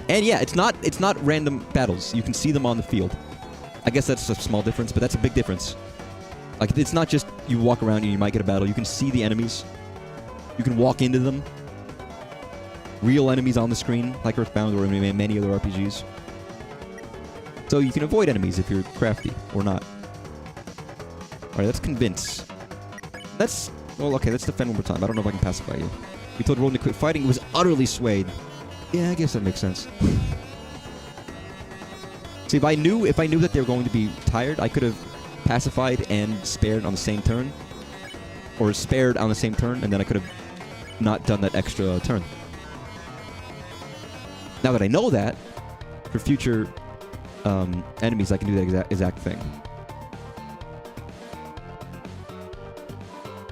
And yeah, it's not random battles. You can see them on the field. I guess that's a small difference, but that's a big difference. Like, it's not just you walk around and you might get a battle. You can see the enemies. You can walk into them. Real enemies on the screen, like Earthbound or many other RPGs. So you can avoid enemies if you're crafty, or not. Alright, let's convince. Well, okay, let's defend one more time. I don't know if I can pacify you. You told Roden to quit fighting. It was utterly swayed. Yeah, I guess that makes sense. See, if I knew that they were going to be tired, I could have pacified and spared on the same turn. Or spared on the same turn, and then I could have not done that extra turn. Now that I know that, for future enemies, I can do that exact thing.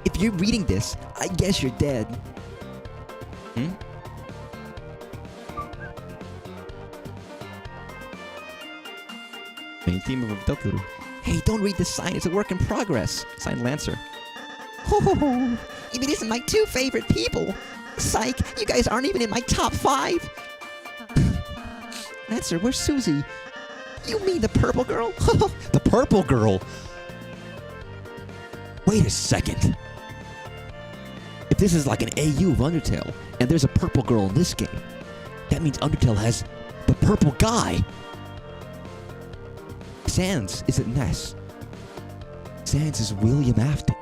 If you're reading this, I guess you're dead. Hmm? Main theme of Deltarune. Hey, don't read this sign. It's a work in progress. Signed Lancer. Ho ho ho. If it isn't my two favorite people. Psych, you guys aren't even in my top 5. Lancer, where's Susie? You mean the purple girl? The purple girl! Wait a second. If this is like an AU of Undertale, and there's a purple girl in this game, that means Undertale has the purple guy. Sans isn't Ness. Sans is William Afton.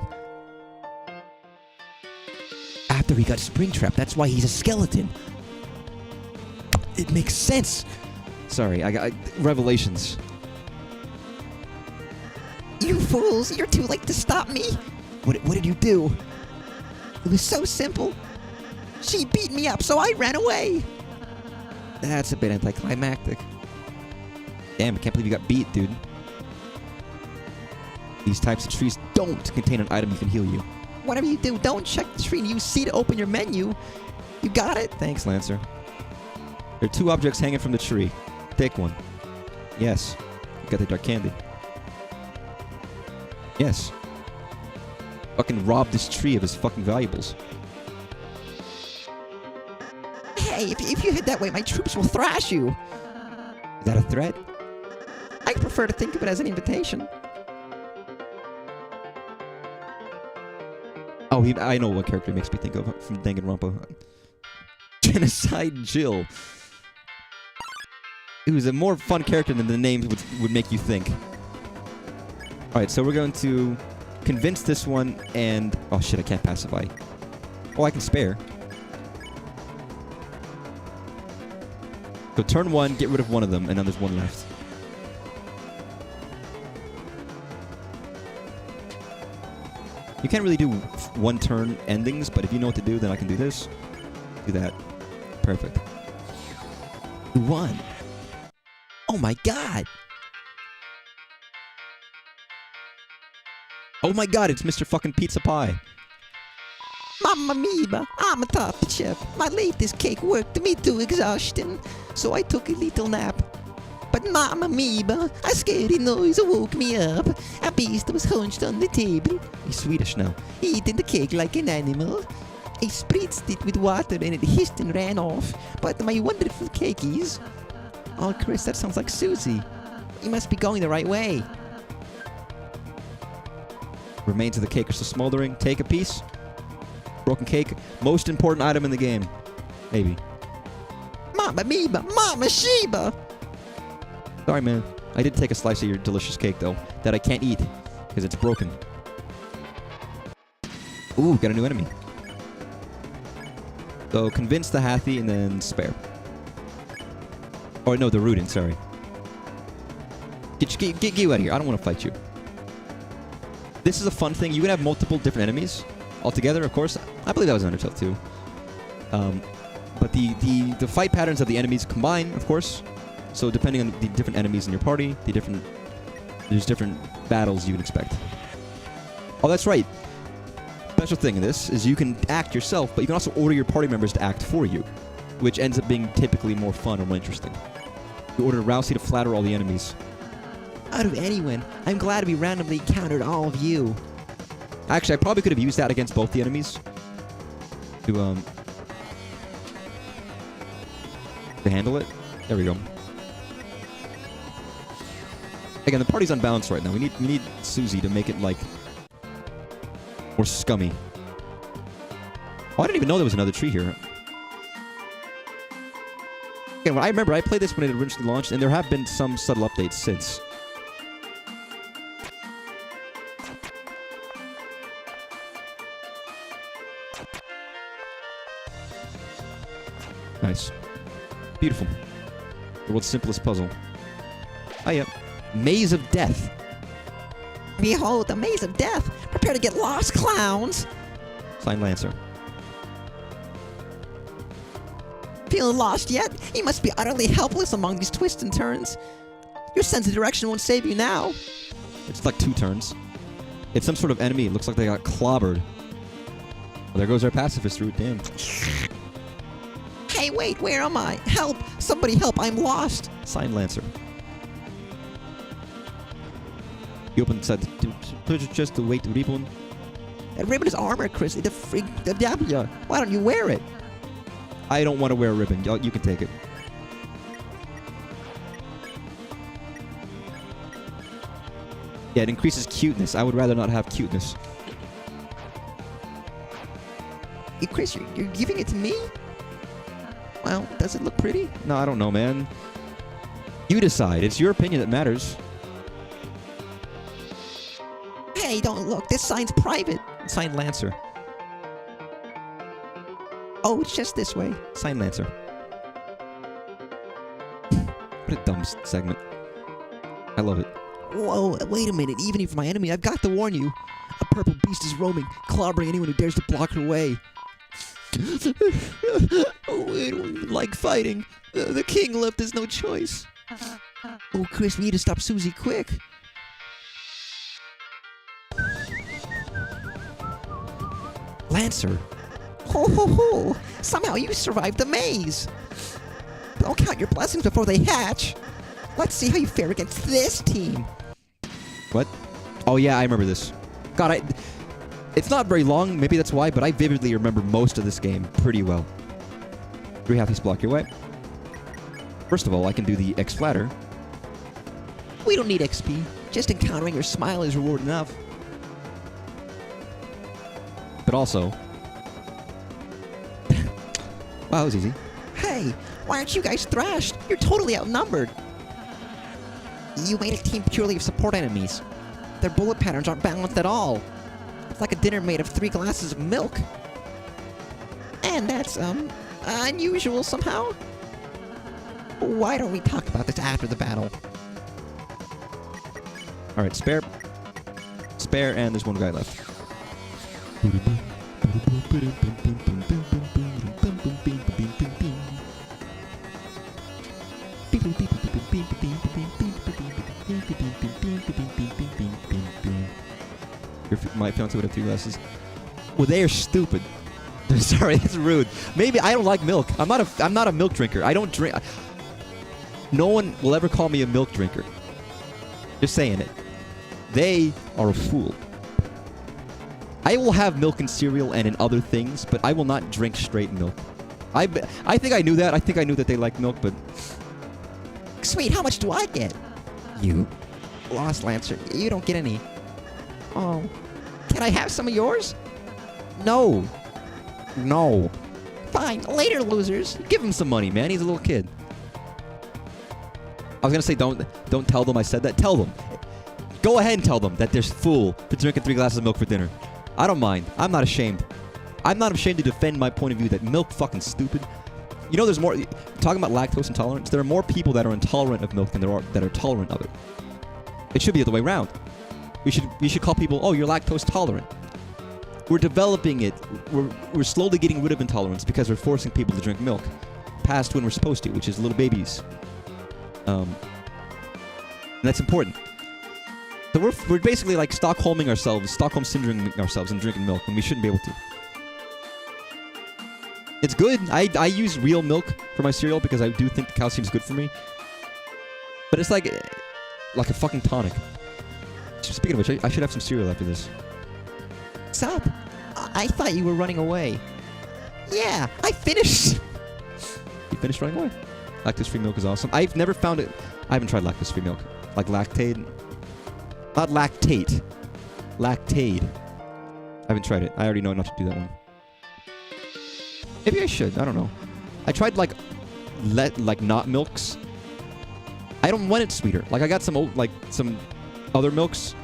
After he got Springtrap, that's why he's a skeleton. It makes sense. Sorry, I got revelations. You fools, you're too late to stop me. What did you do? It was so simple. She beat me up, so I ran away. That's a bit anticlimactic. Damn, I can't believe you got beat, dude. These types of trees don't contain an item that can heal you. Whatever you do, don't check the tree and use C to open your menu. You got it? Thanks, Lancer. There are 2 objects hanging from the tree. Take one. Yes. You got the dark candy. Yes. Fucking rob this tree of his fucking valuables. Hey, if you head that way, my troops will thrash you. Is that a threat? I prefer to think of it as an invitation. Oh, I know what character he makes me think of from Danganronpa. Genocide Jill. He was a more fun character than the names would make you think. Alright, so we're going to convince this one and... Oh shit, I can't pacify. Oh, I can spare. So turn 1, get rid of one of them, and then there's one left. You can't really do one turn endings, but if you know what to do, then I can do this. Do that. Perfect. You won. Oh my god. Oh my god, it's Mr. fucking Pizza Pie. Mamma mia, I'm a top chef. My latest cake worked me to exhaustion, so I took a little nap. But mamma mia, a scary noise woke me up. A beast was hunched on the table. He's Swedish now. Eating the cake like an animal. I spritzed it with water and it hissed and ran off. But my wonderful cakeys. Oh, Chris, that sounds like Susie. You must be going the right way. Remains of the cake are still smoldering. Take a piece. Broken cake. Most important item in the game. Maybe. Mamma mia, Mama Sheba. Sorry, man. I did take a slice of your delicious cake, though, that I can't eat because it's broken. Ooh, got a new enemy. So convince the Hathy and then spare. Oh no, the Rudin, sorry. Get you out of here. I don't want to fight you. This is a fun thing. You can have multiple different enemies altogether, of course. I believe that was in Undertale too. But the fight patterns of the enemies combine, of course. So depending on the different enemies in your party, there's different battles you can expect. Oh, that's right. Special thing in this is you can act yourself, but you can also order your party members to act for you, which ends up being typically more fun or more interesting. You order Rousey to flatter all the enemies. Out of anyone, I'm glad we randomly encountered all of you. Actually, I probably could have used that against both the enemies. To handle it. There we go. Again, the party's unbalanced right now. We need Susie to make it, like, more scummy. Oh, I didn't even know there was another tree here. Again, I remember I played this when it originally launched, and there have been some subtle updates since. Nice. Beautiful. The world's simplest puzzle. Oh, yeah. Maze of Death. Behold, the maze of death. Prepare to get lost, clowns. Signed, Lancer. Feeling lost yet? You must be utterly helpless among these twists and turns. Your sense of direction won't save you now. It's like 2 turns. It's some sort of enemy. It looks like they got clobbered. Well, there goes our pacifist route. Damn. Hey, wait, where am I? Help! Somebody help, I'm lost. Signed, Lancer. You open inside the chest to wait to ribbon. That ribbon is armor, Chris. The freak, the W. Why don't you wear it? I don't want to wear a ribbon. You can take it. Yeah, it increases cuteness. I would rather not have cuteness. Hey, Chris, you're giving it to me? Well, does it look pretty? No, I don't know, man. You decide. It's your opinion that matters. Hey, don't look. This sign's private. Signed, Lancer. Oh, it's just this way. Signed, Lancer. What a dumb segment. I love it. Whoa, wait a minute. Even if my enemy, I've got to warn you. A purple beast is roaming, clobbering anyone who dares to block her way. Oh, I don't like fighting. The king left us no choice. Oh, Chris, we need to stop Susie quick. Lancer. Ho, ho, ho. Somehow you survived the maze. Don't count your blessings before they hatch. Let's see how you fare against this team. What? Oh, yeah, I remember this. God, it's not very long, maybe that's why, but I vividly remember most of this game pretty well. 3 halfies block your way. First of all, I can do the X-Flatter. We don't need XP. Just encountering your smile is reward enough. But also... wow, that was easy. Hey, why aren't you guys thrashed? You're totally outnumbered. You made a team purely of support enemies. Their bullet patterns aren't balanced at all. It's like a dinner made of 3 glasses of milk. And that's, unusual somehow. Why don't we talk about this after the battle? Alright, spare. Spare, and there's one guy left. My fiance would have 3 glasses. Well, they are stupid. Sorry, that's rude. Maybe I don't like milk. I'm not a milk drinker. I don't drink. No one will ever call me a milk drinker. Just saying it. They are a fool. I will have milk in cereal and in other things, but I will not drink straight milk. I think I knew that. I think I knew that they like milk, but... Sweet, how much do I get? You? Lost, Lancer. You don't get any. Oh. Can I have some of yours? No. No. Fine. Later, losers. Give him some money, man. He's a little kid. I was gonna say don't tell them I said that. Tell them. Go ahead and tell them that they're fool for drinking 3 glasses of milk for dinner. I don't mind. I'm not ashamed. I'm not ashamed to defend my point of view that milk fucking stupid. You know, there's more. Talking about lactose intolerance, there are more people that are intolerant of milk than there are that are tolerant of it. It should be the other way around. We should call people, oh, you're lactose tolerant. We're developing it. We're slowly getting rid of intolerance because we're forcing people to drink milk past when we're supposed to, which is little babies. And that's important. So we're basically like Stockholm syndroming ourselves and drinking milk when we shouldn't be able to. It's good. I use real milk for my cereal because I do think the calcium's good for me. But it's like a fucking tonic. Speaking of which, I should have some cereal after this. Stop. I thought you were running away. Yeah, I finished. You finished running away? Lactose-free milk is awesome. I've never found it. I haven't tried lactose-free milk. Like Lactaid. Not lactate. Lactaid. I haven't tried it. I already know not to do that one. Maybe I should. I don't know. I tried like not milks. I don't want it sweeter. Like I got some other milks.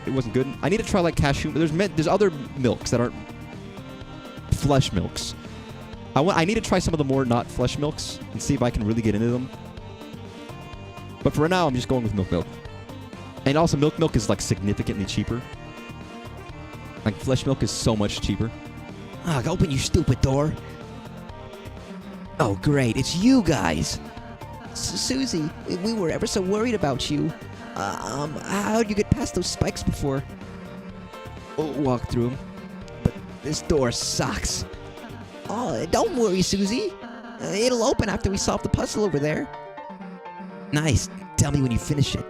It wasn't good. I need to try like cashew. There's other milks that aren't flesh milks. I need to try some of the more not flesh milks and see if I can really get into them. But for now, I'm just going with milk. And also, milk is like significantly cheaper. Like flesh milk is so much cheaper. Ah, open you stupid door. Oh, great. It's you guys. Susie, we were ever so worried about you. How'd you get past those spikes before? Walk through them. But this door sucks. Oh, don't worry, Susie. It'll open after we solve the puzzle over there. Nice. Tell me when you finish it.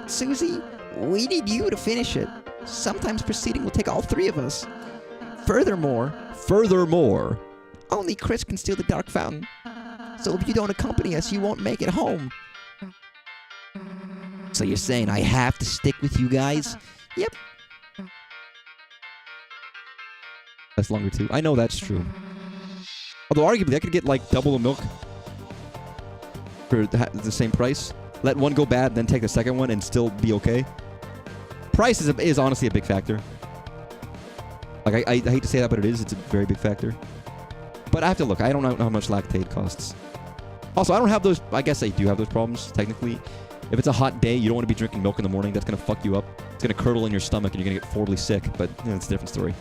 Susie, we need you to finish it. Sometimes proceeding will take all three of us. Furthermore, only Chris can steal the dark fountain. So if you don't accompany us, you won't make it home. So you're saying I have to stick with you guys? Yep. That's longer too. I know that's true. Although arguably I could get like double the milk for the same price. Let one go bad, then take the second one and still be okay. Price is honestly a big factor. Like I hate to say that, but it is. It's a very big factor. But I have to look. I don't know how much Lactaid costs. Also, I don't have those. I guess I do have those problems technically. If it's a hot day, you don't want to be drinking milk in the morning. That's gonna fuck you up. It's gonna curdle in your stomach, and you're gonna get horribly sick. But you know, it's a different story.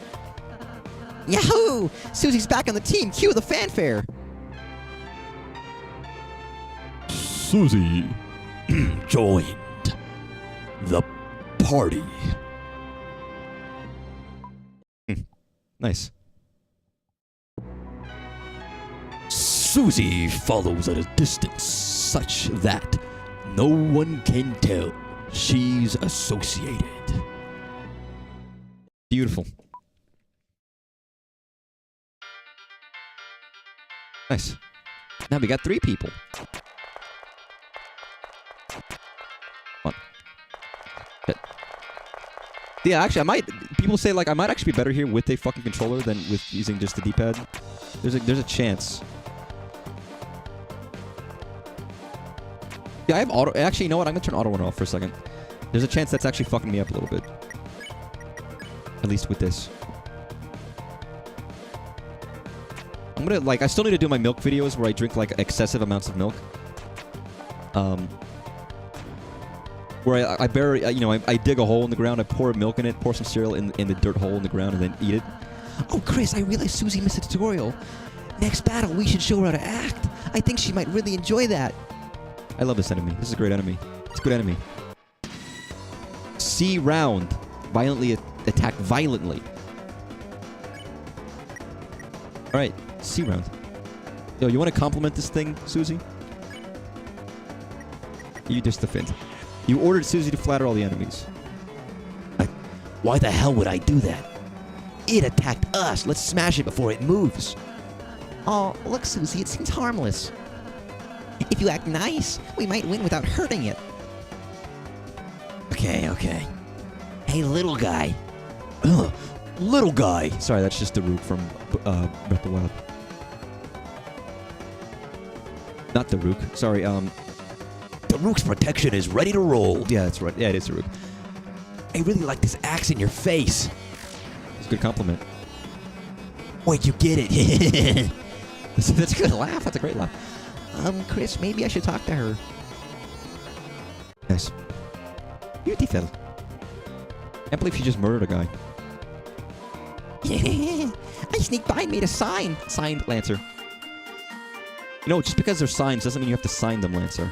Yahoo! Susie's back on the team. Cue the fanfare. Susie joined the party. Nice. Susie follows at a distance such that no one can tell she's associated. Beautiful. Nice. Now we got 3 people. Come on. Shit. Yeah, actually, people say like I might actually be better here with a fucking controller than with using just the D-pad. There's a chance. Yeah, I have auto. Actually, you know what? I'm gonna turn auto run off for a second. There's a chance that's actually fucking me up a little bit. At least with this. I'm gonna I still need to do my milk videos where I drink like excessive amounts of milk. Where I bury, I dig a hole in the ground, I pour milk in it, pour some cereal in the dirt hole in the ground, and then eat it. Oh, Chris, I realized Susie missed a tutorial. Next battle, we should show her how to act. I think she might really enjoy that. I love this enemy. This is a great enemy. It's a good enemy. C round. Violently attack violently. Alright, C round. Yo, you want to compliment this thing, Susie? You just defend. You ordered Susie to flatter all the enemies. Why the hell would I do that? It attacked us. Let's smash it before it moves. Oh, look, Susie, it seems harmless. If you act nice, we might win without hurting it. Okay. Hey, little guy. Little guy. Sorry, that's just the Rook from Breath of the Wild. Not the Rook. Sorry, The Rook's protection is ready to roll. Yeah, that's right. Yeah, it is the Rook. I really like this axe in your face. It's a good compliment. Where'd you get it? That's a good laugh. That's a great laugh. Chris, maybe I should talk to her. Nice. Beautiful. Can't believe she just murdered a guy. I sneaked by and made a sign. Signed, Lancer. You know, just because they're signs doesn't mean you have to sign them, Lancer.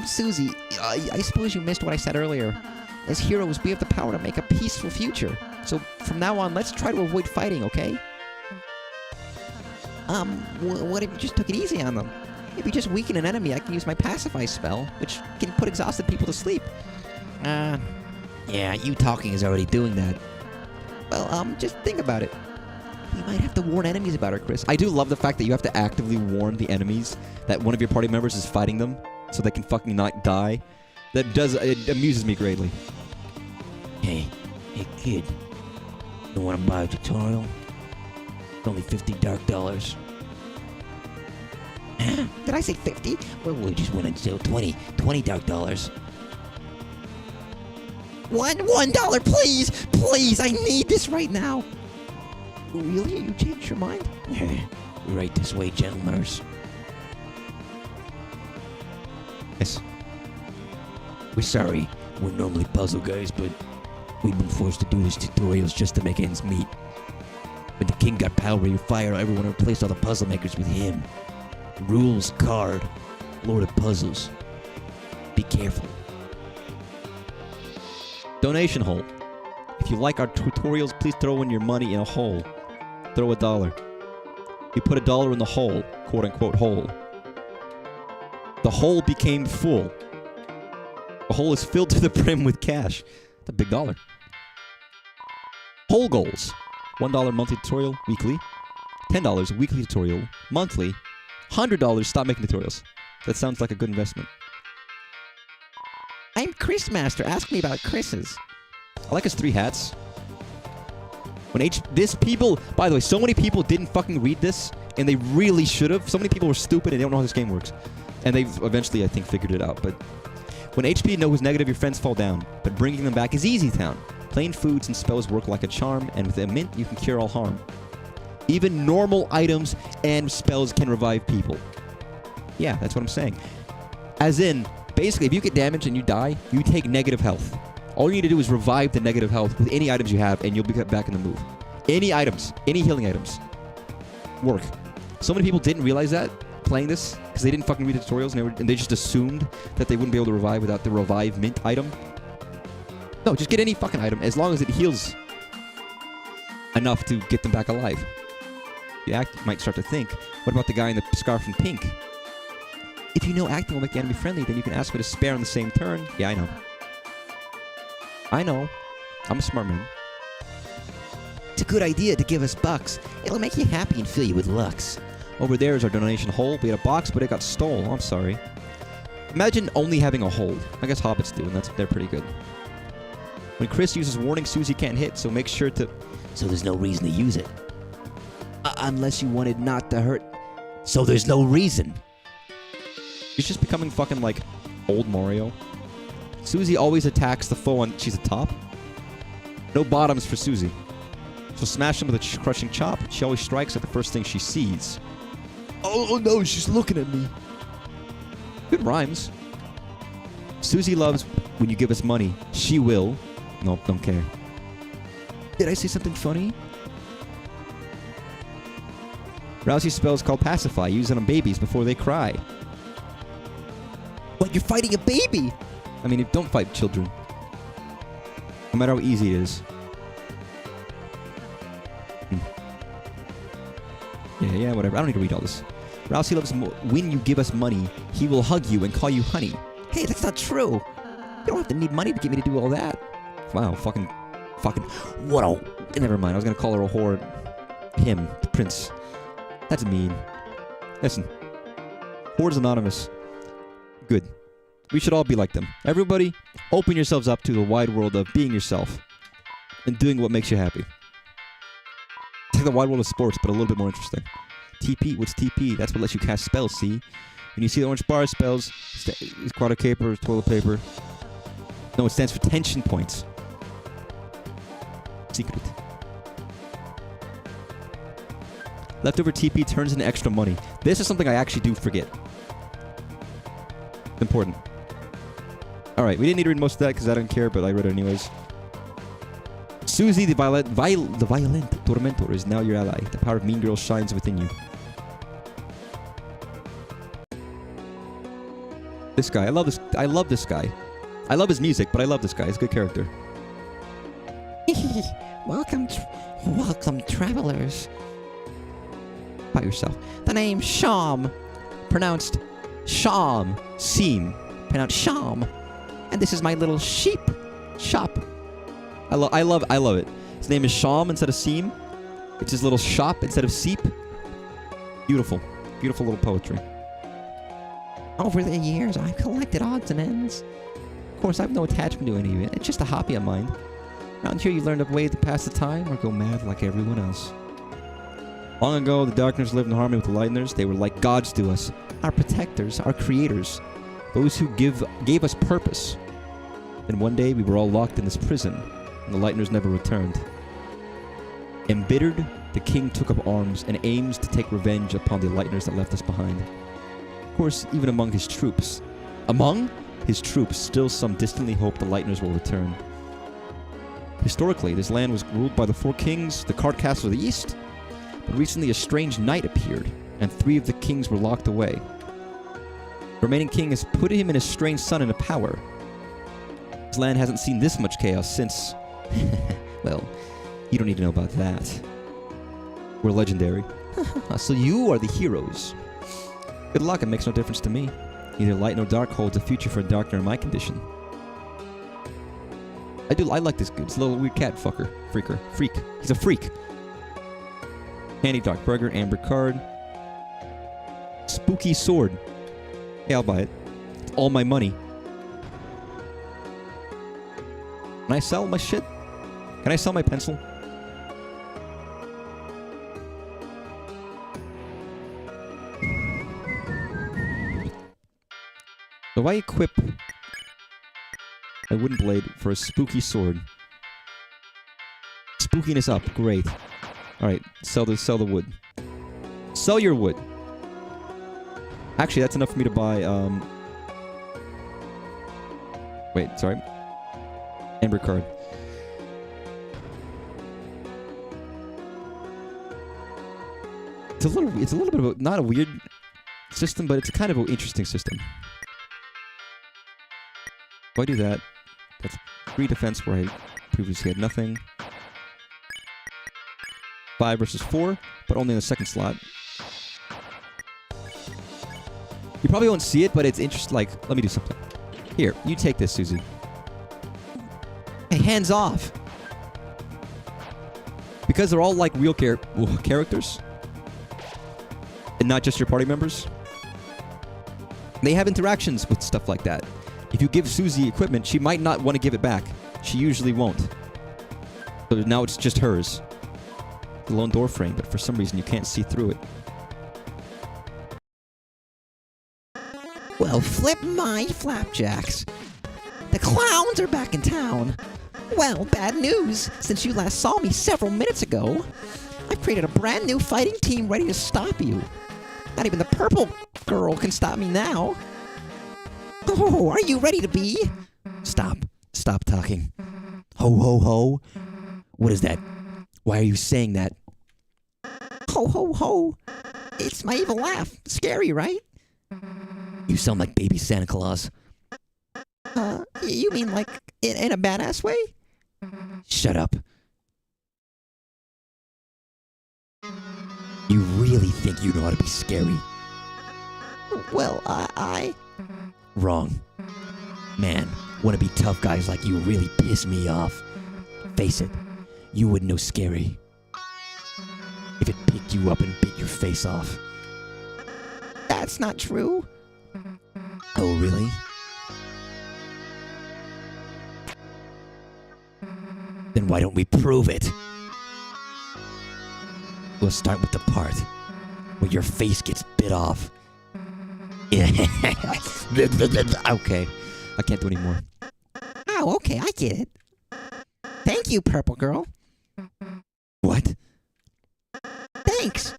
Susie, I suppose you missed what I said earlier. As heroes, we have the power to make a peaceful future. So from now on, let's try to avoid fighting, okay? What if you just took it easy on them? If you just weaken an enemy, I can use my pacify spell, which can put exhausted people to sleep. Yeah, you talking is already doing that. Well, just think about it. You might have to warn enemies about her, Chris. I do love the fact that you have to actively warn the enemies that one of your party members is fighting them so they can fucking not die. It amuses me greatly. Hey kid, you want to buy a tutorial? It's only $50 dark dollars. Did I say 50? Well, we just went and sell 20 dark dollars. $1, please! Please, I need this right now! Really? You changed your mind? Right this way, gentlemeners. Yes. We're sorry. We're normally puzzle guys, but we've been forced to do these tutorials just to make ends meet. When the king got power over fire, everyone replaced all the puzzle makers with him. Rules card. Lord of puzzles. Be careful. Donation hole. If you like our tutorials, please throw in your money in a hole. Throw $1. You put $1 in the hole, quote unquote hole. The hole became full. The hole is filled to the brim with cash. That's a big dollar. Hole goals. $1 monthly tutorial, weekly. $10 weekly tutorial, monthly. $100 stop making tutorials. That sounds like a good investment. I'm Chris Master. Ask me about Chris's. I like his 3 hats. By the way, so many people didn't fucking read this, and they really should have. So many people were stupid and they don't know how this game works. And they've eventually, I think, figured it out. But when HP knows negative, your friends fall down. But bringing them back is easy town. Plain foods and spells work like a charm, and with a mint, you can cure all harm. Even normal items and spells can revive people. Yeah, that's what I'm saying. As in, basically, if you get damaged and you die, you take negative health. All you need to do is revive the negative health with any items you have, and you'll be back in the move. Any items, any healing items, work. So many people didn't realize that playing this because they didn't fucking read the tutorials, and they just assumed that they wouldn't be able to revive without the revive mint item. No, just get any fucking item as long as it heals enough to get them back alive. You might start to think, what about the guy in the scarf in pink? If you know acting will make the enemy friendly, then you can ask me to spare on the same turn. Yeah, I know. I know. I'm a smart man. It's a good idea to give us bucks. It'll make you happy and fill you with lux. Over there is our donation hole. We had a box, but it got stolen. I'm sorry. Imagine only having a hole. I guess hobbits do, and they're pretty good. When Chris uses warning, Susie can't hit, so make sure to... So there's no reason to use it. Unless you wanted not to hurt. So there's no reason. She's just becoming fucking like old Mario. Susie always attacks the foe on... She's a top. No bottoms for Susie. So smash him with a crushing chop. She always strikes at the first thing she sees. Oh no, she's looking at me. Good rhymes. Susie loves when you give us money. She will. Nope, don't care. Did I say something funny? Rousey spell is called Pacify. Use it on babies before they cry. What, you're fighting a baby? I mean, don't fight children. No matter how easy it is. Yeah, whatever. I don't need to read all this. Rousey loves when you give us money, he will hug you and call you honey. Hey, that's not true. You don't have to need money to get me to do all that. Wow, fucking. What a... Never mind, I was gonna call her a whore. Him, the prince. That's mean. Listen. Whores Anonymous. Good. We should all be like them. Everybody, open yourselves up to the wide world of being yourself. And doing what makes you happy. It's like the wide world of sports, but a little bit more interesting. TP, what's TP? That's what lets you cast spells, see? When you see the orange bar, spells, it's quad caper, toilet paper. No, it stands for tension points. Secret. Leftover TP turns into extra money. This is something I actually do forget. It's important. Alright, we didn't need to read most of that because I don't care, but I read it anyways. Susie, the violent tormentor, is now your ally. The power of Mean Girl shines within you. This guy, I love this guy. I love his music, but I love this guy. He's a good character. Welcome, travelers. About yourself. The name's Sham, pronounced Sham. Seam. Pronounced Sham. And this is my little sheep shop. I love it. His name is Sham instead of Seam. It's his little shop instead of Seep. Beautiful. Beautiful little poetry. Over the years, I've collected odds and ends. Of course, I have no attachment to any of it. It's just a hobby of mine. Around here, you learn a way to pass the time or go mad like everyone else. Long ago, the Darkners lived in harmony with the Lightners. They were like gods to us. Our protectors, our creators. Those who gave us purpose. And one day, we were all locked in this prison, and the Lightners never returned. Embittered, the king took up arms and aims to take revenge upon the Lightners that left us behind. Of course, even among his troops. Still some distantly hope the Lightners will return. Historically, this land was ruled by the 4 kings, the card castle of the east, but recently a strange knight appeared, and 3 of the kings were locked away. The remaining king has put him and his strange son into power. This land hasn't seen this much chaos since... well, you don't need to know about that. We're legendary. So you are the heroes. Good luck, it makes no difference to me. Neither light nor dark holds a future for a Darkner in my condition. I like this dude. It's a little weird cat fucker. Freak. He's a freak. Handy dark burger, amber card. Spooky sword. Hey, I'll buy it. It's all my money. Can I sell my shit? Can I sell my pencil? So if I equip a wooden blade for a spooky sword. Spookiness up, great. Alright, sell the wood. Sell your wood. Actually, that's enough for me to buy, wait, sorry. Amber card. It's a little bit of a, not a weird system, but it's kind of an interesting system. If I do that, that's 3 defense where I previously had nothing. 5 versus 4, but only in the second slot. You probably won't see it, but it's interesting. Like, let me do something. Here, you take this, Susie. Hey, hands off. Because they're all like real characters, and not just your party members, they have interactions with stuff like that. If you give Susie equipment, she might not want to give it back. She usually won't. So now it's just hers. The lone door frame, but for some reason you can't see through it. Well, flip my flapjacks. The clowns are back in town. Well, bad news. Since you last saw me several minutes ago, I've created a brand new fighting team ready to stop you. Not even the purple girl can stop me now. Oh, are you ready to be? Stop talking. Ho, ho, ho. What is that? Why are you saying that? Ho, ho, ho. It's my evil laugh. Scary, right? You sound like baby Santa Claus. You mean like in a badass way? Shut up. You really think you know how to be scary? Well, I... Wrong. Man, wannabe tough guys like you really piss me off. Face it, you wouldn't know scary if it picked you up and bit your face off. That's not true. Oh, really? Then why don't we prove it? We'll start with the part where your face gets bit off. Okay, I can't do anymore. Oh, okay, I get it. Thank you, purple girl. What? Thanks.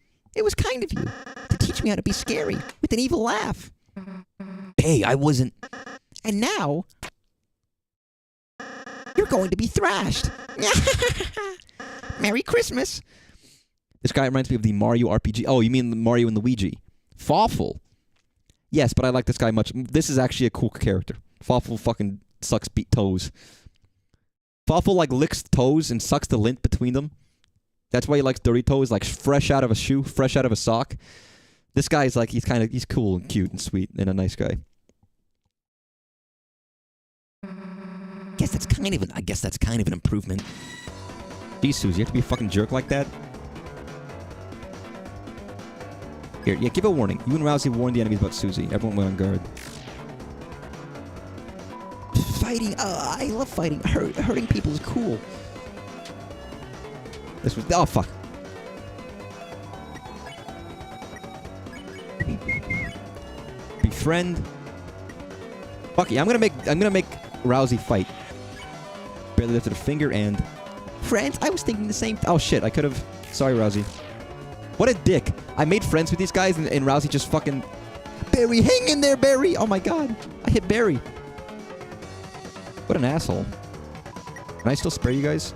kind of you to teach me how to be scary with an evil laugh. Hey, I wasn't. And now, you're going to be thrashed. Merry Christmas. This guy reminds me of the Mario RPG. Oh, you mean the Mario and Luigi? Fawful. Yes, but I like this guy much. This is actually a cool character. Fawful fucking sucks beat toes. Fawful like licks toes and sucks the lint between them. That's why he likes dirty toes, like fresh out of a shoe, fresh out of a sock. This guy is like, he's cool and cute and sweet and a nice guy. I guess that's kind of an improvement. Geez, Susie, you have to be a fucking jerk like that? Here, yeah, give a warning. You and Rousey warned the enemies about Susie. Everyone went on guard. Fighting, I love fighting. Hurting people is cool. This was, oh fuck. Befriend. Fuck yeah, I'm gonna make Rousey fight. Barely lifted a finger and... Friends, I was thinking the same thing. Oh shit, I could've... Sorry, Rousey. What a dick. I made friends with these guys and Rousey just fucking... Barry, hang in there, Barry! Oh my god. I hit Barry. What an asshole. Can I still spare you guys?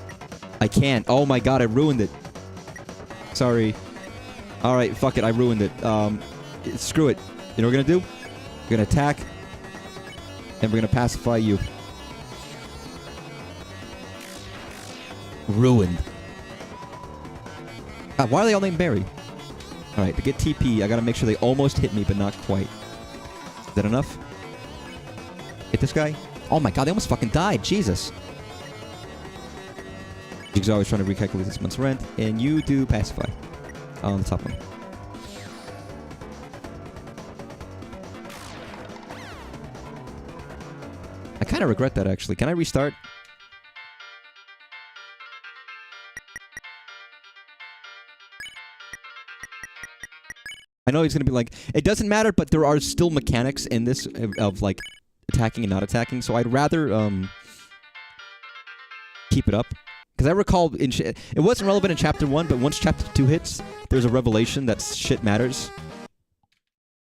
I can't. Oh my god, I ruined it. Sorry. Alright, fuck it, I ruined it. Screw it. You know what we're gonna do? We're gonna attack. And we're gonna pacify you. Ruined. God, why are they all named Barry? Alright, to get TP, I gotta make sure they almost hit me, but not quite. Is that enough? Hit this guy? Oh my god, they almost fucking died. Jesus. Jigsaw is trying to recalculate this month's rent, and you do pacify. On the top one. I kind of regret that, actually. Can I restart? I know he's going to be like, it doesn't matter, but there are still mechanics in this of like, attacking and not attacking, so I'd rather, keep it up. Because I recall, it wasn't relevant in Chapter 1, but once Chapter 2 hits, there's a revelation that shit matters.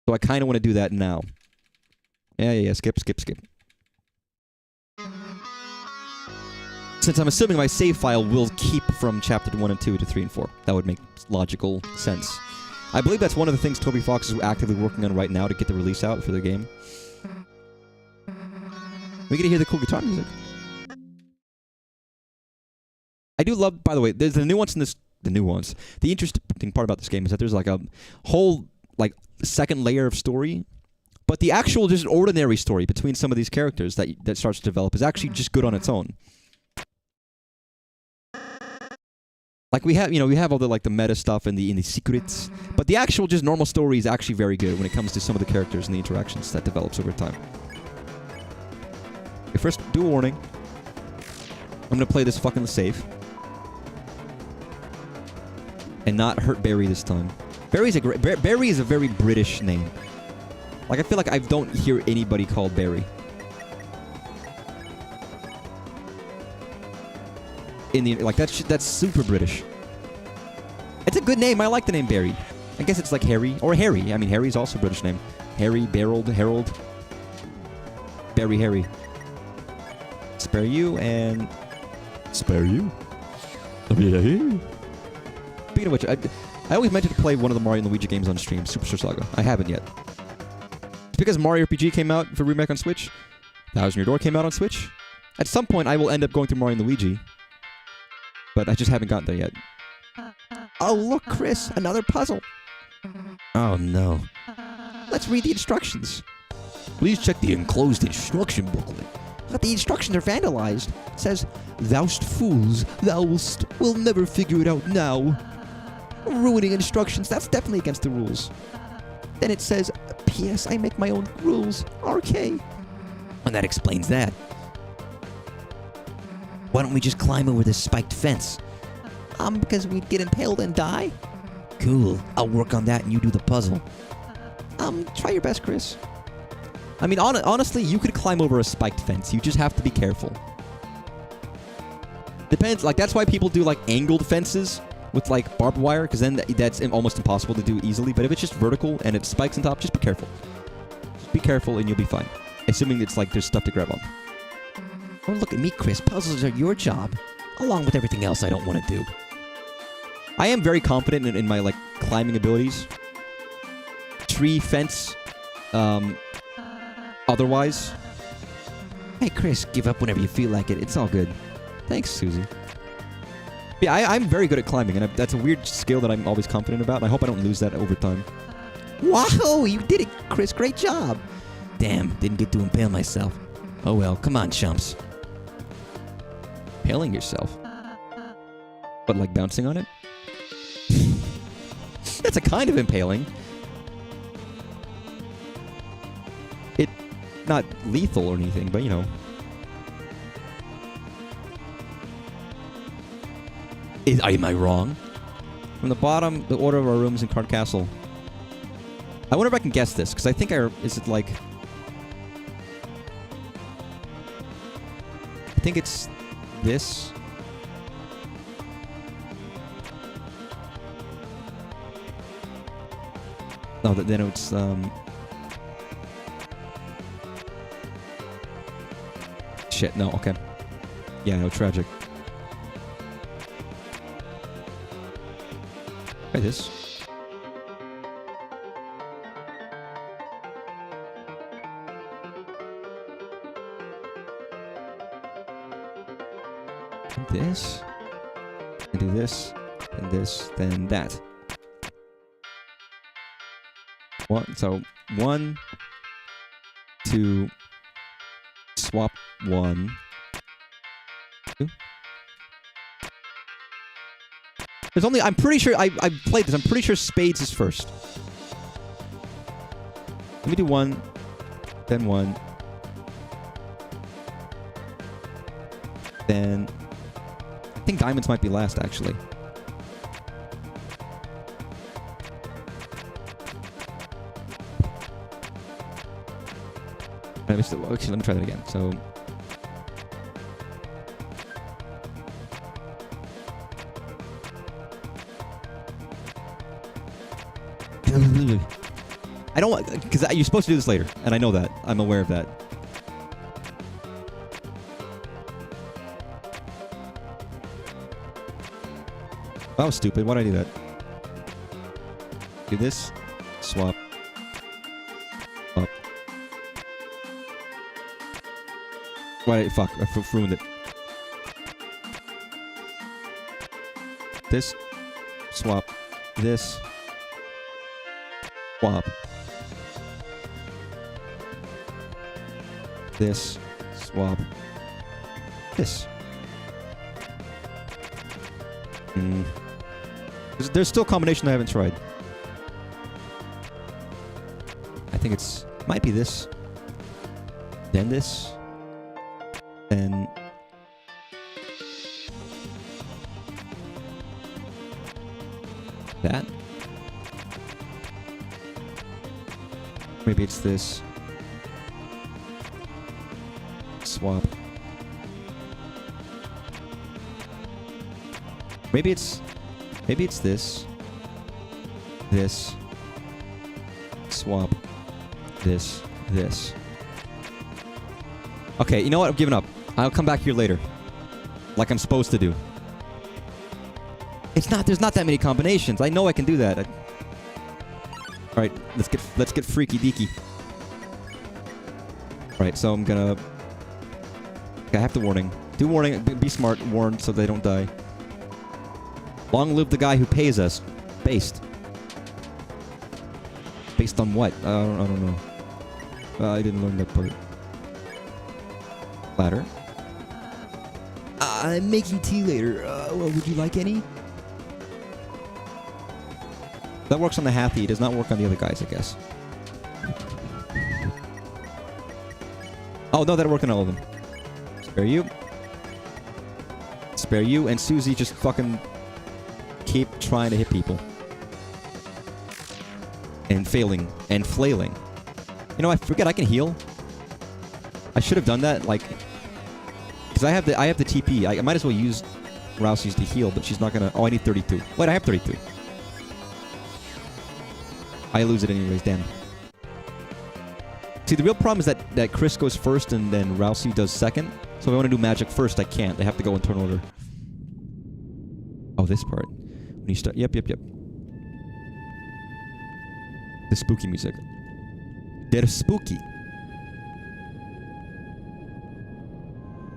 So I kind of want to do that now. Yeah, skip. Since I'm assuming my save file will keep from Chapter 1 and 2 to 3 and 4. That would make logical sense. I believe that's one of the things Toby Fox is actively working on right now to get the release out for the game. We get to hear the cool guitar music. I do love, by the way, there's the nuance in this, the interesting part about this game is that there's like a whole, like, second layer of story, but the actual just ordinary story between some of these characters that starts to develop is actually just good on its own. Like we have all the like the meta stuff and the secrets, but the actual just normal story is actually very good when it comes to some of the characters and the interactions that develops over time. Okay, first, do a warning. I'm gonna play this fucking safe. And not hurt Barry this time. Barry is a very British name. Like, I feel like I don't hear anybody called Barry. Like, that's super British. It's a good name. I like the name Barry. I guess it's like Harry. Or Harry. I mean, Harry's also a British name. Harry, Harold. Barry, Harry. Spare you and... Spare you? Speaking of which, I always meant to play one of the Mario and Luigi games on stream, Superstar Saga. I haven't yet. It's because Mario RPG came out for remake on Switch. Thousand Year Door came out on Switch. At some point, I will end up going through Mario and Luigi. But I just haven't gotten there yet. Oh, look, Chris, another puzzle. Oh no. Let's read the instructions. Please check the enclosed instruction booklet. But the instructions are vandalized. It says, Thou'st fools, will never figure it out now. ruining instructions. That's definitely against the rules. Then it says, P.S. I make my own rules. RK. And that explains that. Why don't we just climb over this spiked fence? Because we'd get impaled and die? Cool. I'll work on that and you do the puzzle. Try your best, Chris. I mean, honestly, you could climb over a spiked fence. You just have to be careful. Depends. Like, that's why people do, like, angled fences. with like barbed wire, because then that's almost impossible to do easily. But if it's just vertical and it spikes on top, just be careful. Just be careful and you'll be fine. Assuming it's like there's stuff to grab on. Oh, look at me, Chris. Puzzles are your job, along with everything else I don't want to do. I am very confident in my like climbing abilities. Tree, fence, otherwise. Hey, Chris, give up whenever you feel like it. It's all good. Thanks, Susie. Yeah, I'm very good at climbing, and that's a weird skill that I'm always confident about, and I hope I don't lose that over time. Wow, you did it, Chris. Great job. Damn, didn't get to impale myself. Oh well, come on, chumps. Impaling yourself? But like bouncing on it? That's a kind of impaling. It, not lethal or anything, but you know. Am I wrong? From the bottom, the order of our rooms in Card Castle. I wonder if I can guess this, because I think is it like... I think it's this. No, then it's, Shit, no, okay. Yeah, no, tragic. Try this. This. And do this. And this. Then that. So, 1, 2, swap 1, 2. There's only, I'm pretty sure, I've played this, I'm pretty sure spades is first. Let me do 1, then 1. Then, I think diamonds might be last, actually. Actually, let me try that again. So, I don't want, because you're supposed to do this later, and I know that. I'm aware of that. That was stupid. Why did I do that? Do this. Swap. Up. Why? Fuck. I ruined it. This. Swap. This. Swap. This. Swap. This. There's still a combination I haven't tried. I think it's... might be this. Then this. Then... that. Maybe it's this. Swap. Maybe it's this. This. Swap. This. This. Okay, you know what? I'm giving up. I'll come back here later. Like I'm supposed to do. There's not that many combinations. I know I can do that. Alright, let's get freaky deaky. Alright, so I'm gonna... I have the warning. Do warning, be smart, warn so they don't die. Long live the guy who pays us. Based. Based on what? I don't know. I didn't learn that part. Ladder. I'm making tea later. Well, would you like any? That works on the Happy. It does not work on the other guys, I guess. Oh, no, that'll work on all of them. Spare you. Spare you. And Susie just fucking keep trying to hit people. And failing. And flailing. You know, I forget I can heal. I should have done that, like... Because I have the TP. I might as well use Rousey's to heal, but she's not gonna... Oh, I need 32. Wait, I have 32. I lose it anyways, damn. See, the real problem is that Chris goes first and then Rousey does second. So if I want to do magic first, I can't. They have to go in turn order. Oh, this part. When you start... Yep. The spooky music. They're spooky.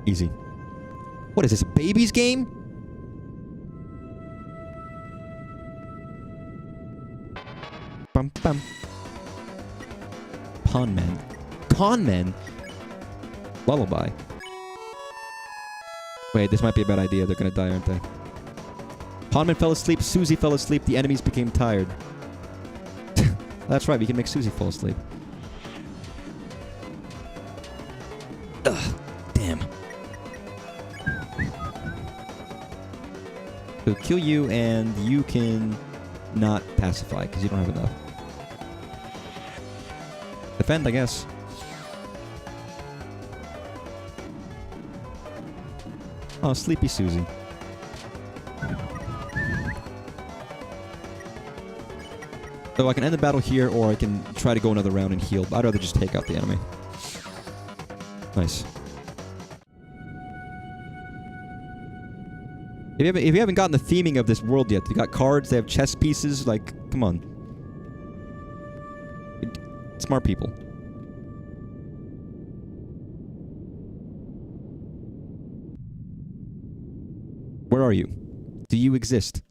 Easy. What is this, a baby's game? Bum bum. Pawn men. Con men? Lullaby. Wait, this might be a bad idea. They're gonna die, aren't they? Pawnman fell asleep. Susie fell asleep. The enemies became tired. That's right. We can make Susie fall asleep. Ugh, damn. So kill you, and you can not pacify because you don't have enough. Defend, I guess. Oh, sleepy Susie. So I can end the battle here, or I can try to go another round and heal. But I'd rather just take out the enemy. Nice. If you haven't gotten the theming of this world yet, they got cards, they have chess pieces, like, come on. Smart people. Where are you? Do you exist?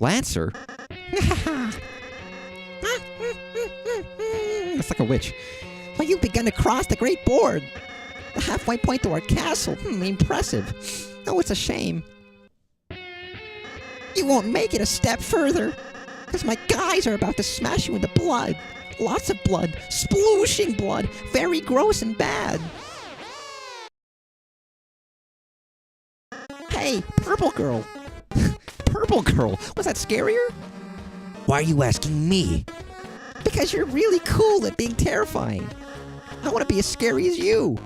Lancer? That's like a witch. Well, you've begun to cross the great board. The halfway point to our castle. Impressive. Oh, it's a shame. You won't make it a step further. Because my guys are about to smash you into blood. Lots of blood. Splooshing blood. Very gross and bad. Hey, Purple Girl. Purple Girl. Was that scarier? Why are you asking me? Because you're really cool at being terrifying. I want to be as scary as you.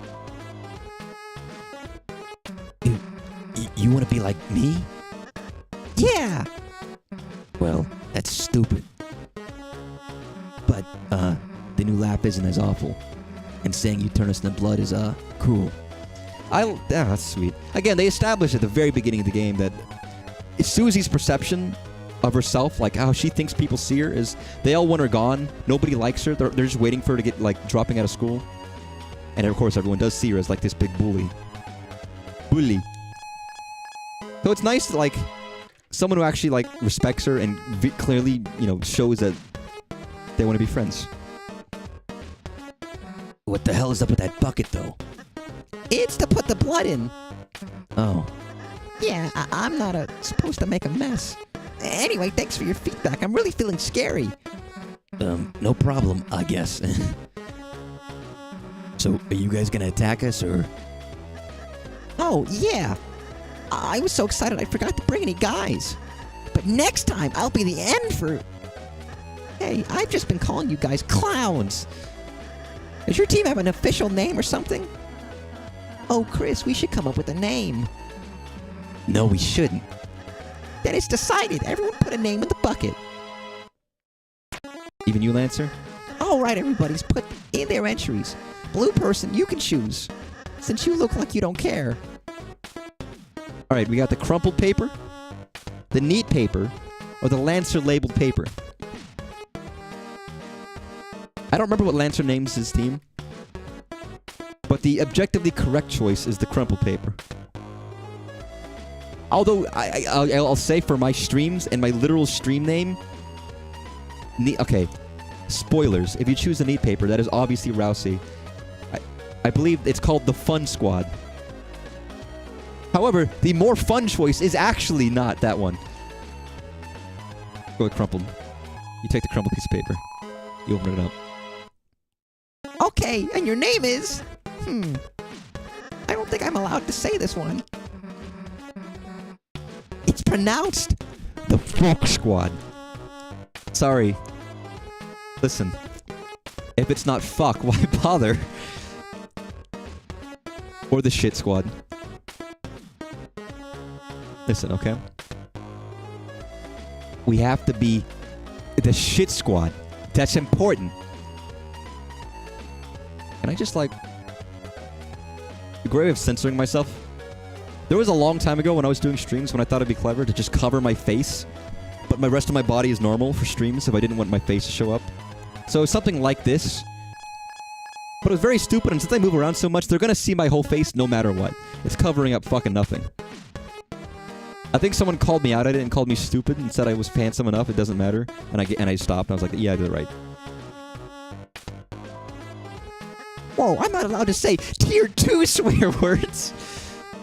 You want to be like me? Yeah. Well, that's stupid. But, the new lap isn't as awful. And saying you turn us into blood is, cool. That's sweet. Again, they established at the very beginning of the game that Susie's perception of herself, like how she thinks people see her, is they all want her gone. Nobody likes her. They're just waiting for her to get, like, dropping out of school. And of course, everyone does see her as, like, this big bully. So it's nice to, like, someone who actually, like, respects her and clearly, you know, shows that they want to be friends. What the hell is up with that bucket, though? It's to put the blood in. Oh. Yeah, I'm not supposed to make a mess. Anyway, thanks for your feedback. I'm really feeling scary. No problem, I guess. So, are you guys gonna attack us, or...? Oh, yeah. I was so excited I forgot to bring any guys. But next time, I'll be the end for... Hey, I've just been calling you guys clowns. Does your team have an official name or something? Oh, Chris, we should come up with a name. No, we shouldn't. Then it's decided. Everyone put a name in the bucket. Even you, Lancer? All right, everybody's put in their entries. Blue person, you can choose. Since you look like you don't care. Alright, we got the crumpled paper, the neat paper, or the Lancer labeled paper. I don't remember what Lancer names his team, but the objectively correct choice is the crumpled paper. Although, I'll say for my streams and my literal stream name... Okay, spoilers. If you choose the neat paper, that is obviously Rousey. I believe it's called the Fun Squad. However, the more fun choice is actually not that one. Go with crumpled. You take the crumpled piece of paper. You open it up. Okay, and your name is... I don't think I'm allowed to say this one. It's pronounced the Fuck Squad. Sorry. Listen. If it's not fuck, why bother? Or the Shit Squad. Listen, okay? We have to be the shit squad. That's important. Can I just, like... The great way of censoring myself? There was a long time ago when I was doing streams when I thought it'd be clever to just cover my face, but my rest of my body is normal for streams if I didn't want my face to show up. So something like this. But it was very stupid, and since I move around so much, they're gonna see my whole face no matter what. It's covering up fucking nothing. I think someone called me out at it and called me stupid and said I was handsome enough, it doesn't matter. And I stopped, and I was like, yeah, I did it right. Whoa, I'm not allowed to say tier 2 swear words.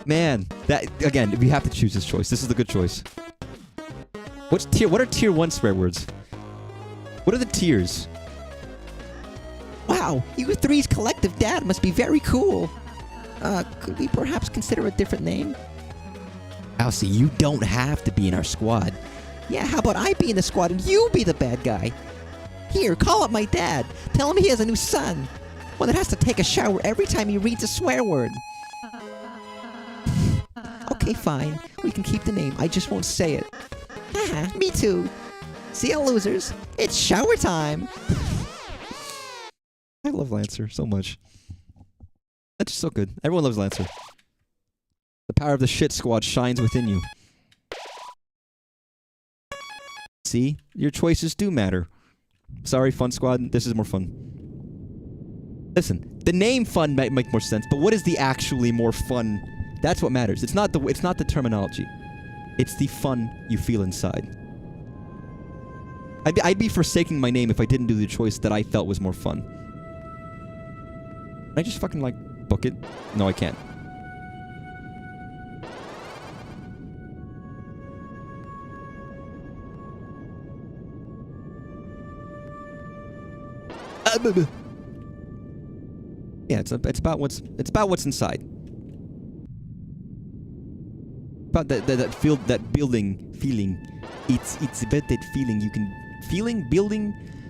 Man, that, again, we have to choose this choice. This is the good choice. What are tier 1 swear words? What are the tiers? Wow, you three's collective dad must be very cool. Could we perhaps consider a different name? Alcy, you don't have to be in our squad. Yeah, how about I be in the squad and you be the bad guy? Here, call up my dad. Tell him he has a new son. One that has to take a shower every time he reads a swear word. Okay, fine. We can keep the name. I just won't say it. Haha, me too. See ya, losers. It's shower time. I love Lancer so much. That's just so good. Everyone loves Lancer. The power of the shit squad shines within you. See? Your choices do matter. Sorry, Fun Squad. This is more fun. Listen, the name fun might make more sense, but what is the actually more fun? That's what matters. It's not the terminology. It's the fun you feel inside. I'd be forsaking my name if I didn't do the choice that I felt was more fun. Can I just fucking, like, book it? No, I can't. Yeah, it's about what's inside. About that building feeling. It's about that feeling you can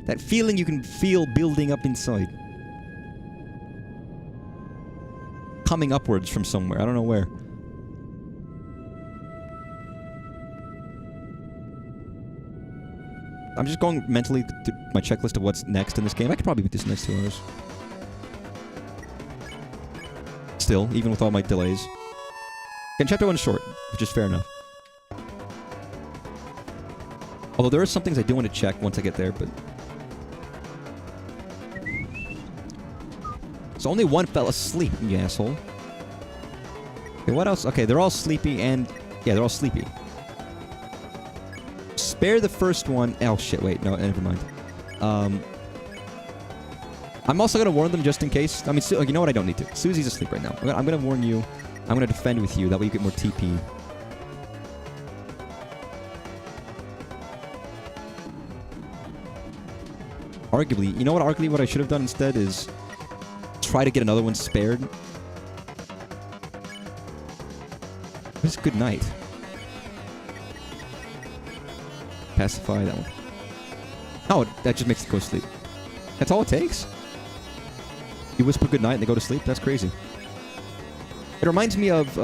that feeling you can feel building up inside. Coming upwards from somewhere. I don't know where. I'm just going mentally through my checklist of what's next in this game. I could probably beat this in the next 2 hours. Still, even with all my delays. And chapter 1 is short, which is fair enough. Although there are some things I do want to check once I get there, but... So only one fell asleep, you asshole. Okay, what else? Okay, they're all sleepy and... Yeah, they're all sleepy. Spare the first one. Oh, shit, wait. No, never mind. I'm also going to warn them just in case. I mean, you know what? I don't need to. Susie's asleep right now. I'm going to warn you. I'm going to defend with you. That way you get more TP. Arguably, you know what? Arguably, what I should have done instead is try to get another one spared. It's good night. Pacify that one. Oh, that just makes it go to sleep. That's all it takes? You whisper good night and they go to sleep? That's crazy. It reminds me of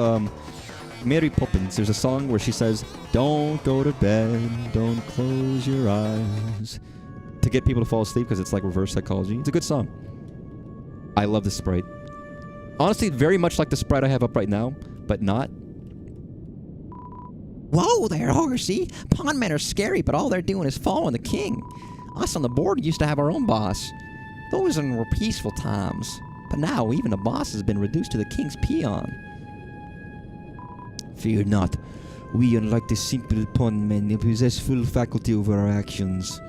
Mary Poppins. There's a song where she says, "Don't go to bed, don't close your eyes," to get people to fall asleep because it's like reverse psychology. It's a good song. I love this sprite. Honestly, very much like the sprite I have up right now, but not. Whoa there, horsey. Pawn men are scary, but all they're doing is following the king. Us on the board used to have our own boss. Those were peaceful times. But now, even the boss has been reduced to the king's peon. Fear not. We, unlike the simple pawn men, possess full faculty over our actions.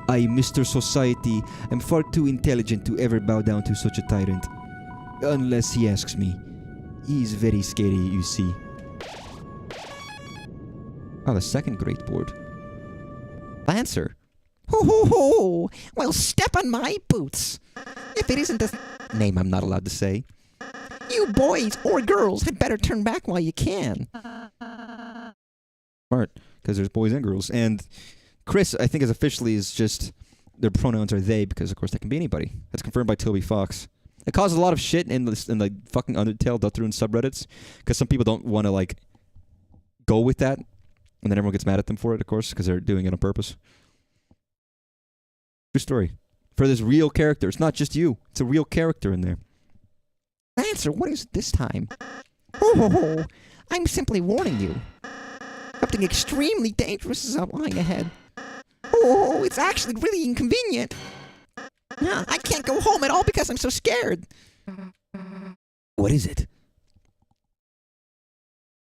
I, Mr. Society, am far too intelligent to ever bow down to such a tyrant. Unless he asks me. He is very scary, you see. Oh, the second great board. Lancer. Ho ho ho! Well, step on my boots. If it isn't the Name I'm not allowed to say. you boys or girls had better turn back while you can. Smart, because there's boys and girls. And Chris, I think, is just their pronouns are they, because of course that can be anybody. That's confirmed by Toby Fox. It causes a lot of shit in the fucking Undertale Deltarune subreddits, because some people don't want to like go with that, and then everyone gets mad at them for it, of course, because they're doing it on purpose. True story. For this real character. It's not just you. It's a real character in there. Lancer, what is it this time? Oh, I'm simply warning you. Something extremely dangerous is lying ahead. Oh, it's actually really inconvenient. I can't go home at all because I'm so scared. What is it?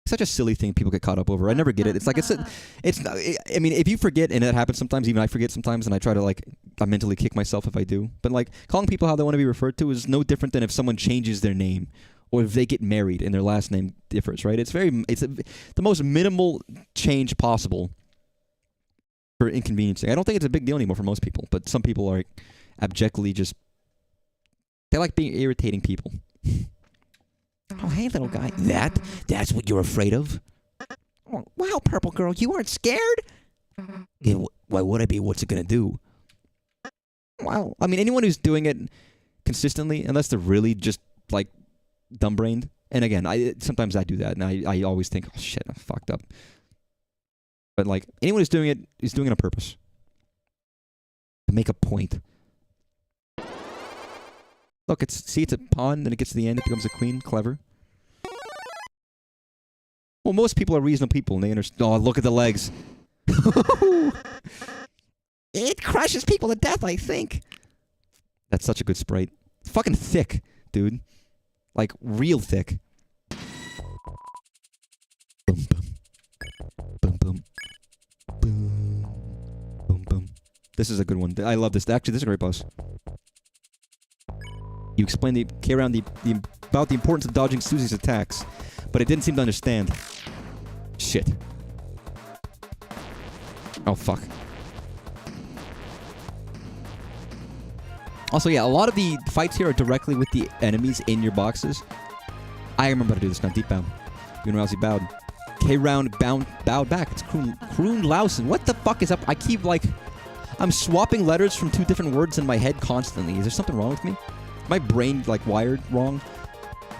Such a silly thing people get caught up over. I never get it. It's like I mean, if you forget, and that happens sometimes, even I forget sometimes, and I try to like, I mentally kick myself if I do. But like, calling people how they want to be referred to is no different than if someone changes their name, or if they get married and their last name differs, right? It's the most minimal change possible for inconveniencing. I don't think it's a big deal anymore for most people, but some people are abjectly just, they like being irritating people. Oh, hey, little guy. That's what you're afraid of? Oh, wow, Purple Girl, you aren't scared? Yeah, why would I be? What's it gonna do? Well, I mean, anyone who's doing it consistently, unless they're really just like dumb-brained, and again, sometimes I do that, and I always think, oh shit, I fucked up. But like, anyone who's doing it is doing it on purpose. To make a point. Look, it's a pawn, then it gets to the end, it becomes a queen. Clever. Well, most people are reasonable people, and they understand. Oh, look at the legs. it crushes people to death, I think. That's such a good sprite. It's fucking thick, dude. Like, real thick. Boom, boom. Boom, boom. Boom. Boom, boom. This is a good one. I love this. Actually, this is a great boss. You explained about the importance of dodging Susie's attacks, but it didn't seem to understand. Shit. Oh, fuck. Also, yeah, a lot of the fights here are directly with the enemies in your boxes. I remember how to do this now. Deep bound. Rousey bowed. K-round bowed back. It's Kroon Lausen. What the fuck is up? I keep, like... I'm swapping letters from two different words in my head constantly. Is there something wrong with me? My brain, like, wired wrong?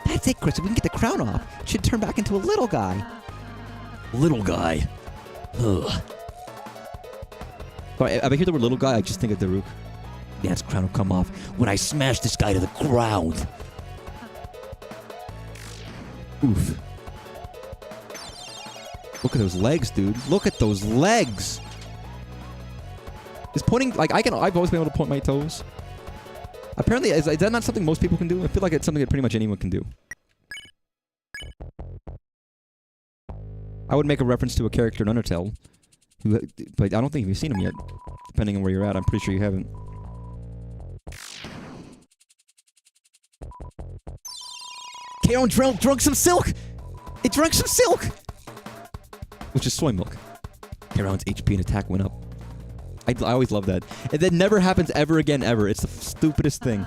That's it, Chris. If we can get the crown off, it should turn back into a little guy. Little guy. Ugh. Sorry, if I hear the word little guy, I just think of Daruk. That's crown will come off when I smash this guy to the ground. Oof. Look at those legs, dude. Look at those legs! Is pointing, like, I've always been able to point my toes. Apparently, is that not something most people can do? I feel like it's something that pretty much anyone can do. I would make a reference to a character in Undertale, but I don't think you've seen him yet. Depending on where you're at, I'm pretty sure you haven't. Kaon drunk some silk! It drank some silk! Which is soy milk. Karon's HP and attack went up. I always love that. And that never happens ever again, ever. It's the stupidest thing.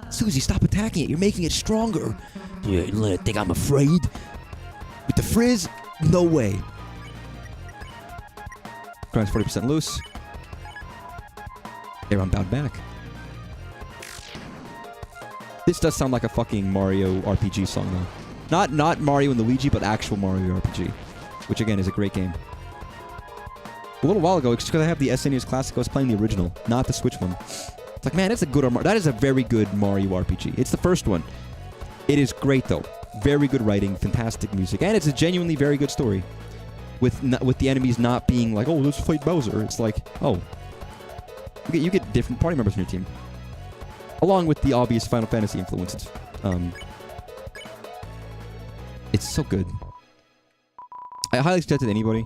Susie, stop attacking it. You're making it stronger. You let it think I'm afraid? With the frizz, no way. Karon's 40% loose. Karon bowed back. This does sound like a fucking Mario RPG song, though. Not Mario and Luigi, but actual Mario RPG. Which, again, is a great game. A little while ago, just because I have the SNES Classic, I was playing the original, not the Switch one. It's like, man, that's a good... That is a very good Mario RPG. It's the first one. It is great, though. Very good writing, fantastic music, and it's a genuinely very good story. With the enemies not being like, oh, let's fight Bowser. It's like, oh. You get different party members on your team. Along with the obvious Final Fantasy influences. It's so good. I highly suggest it to anybody.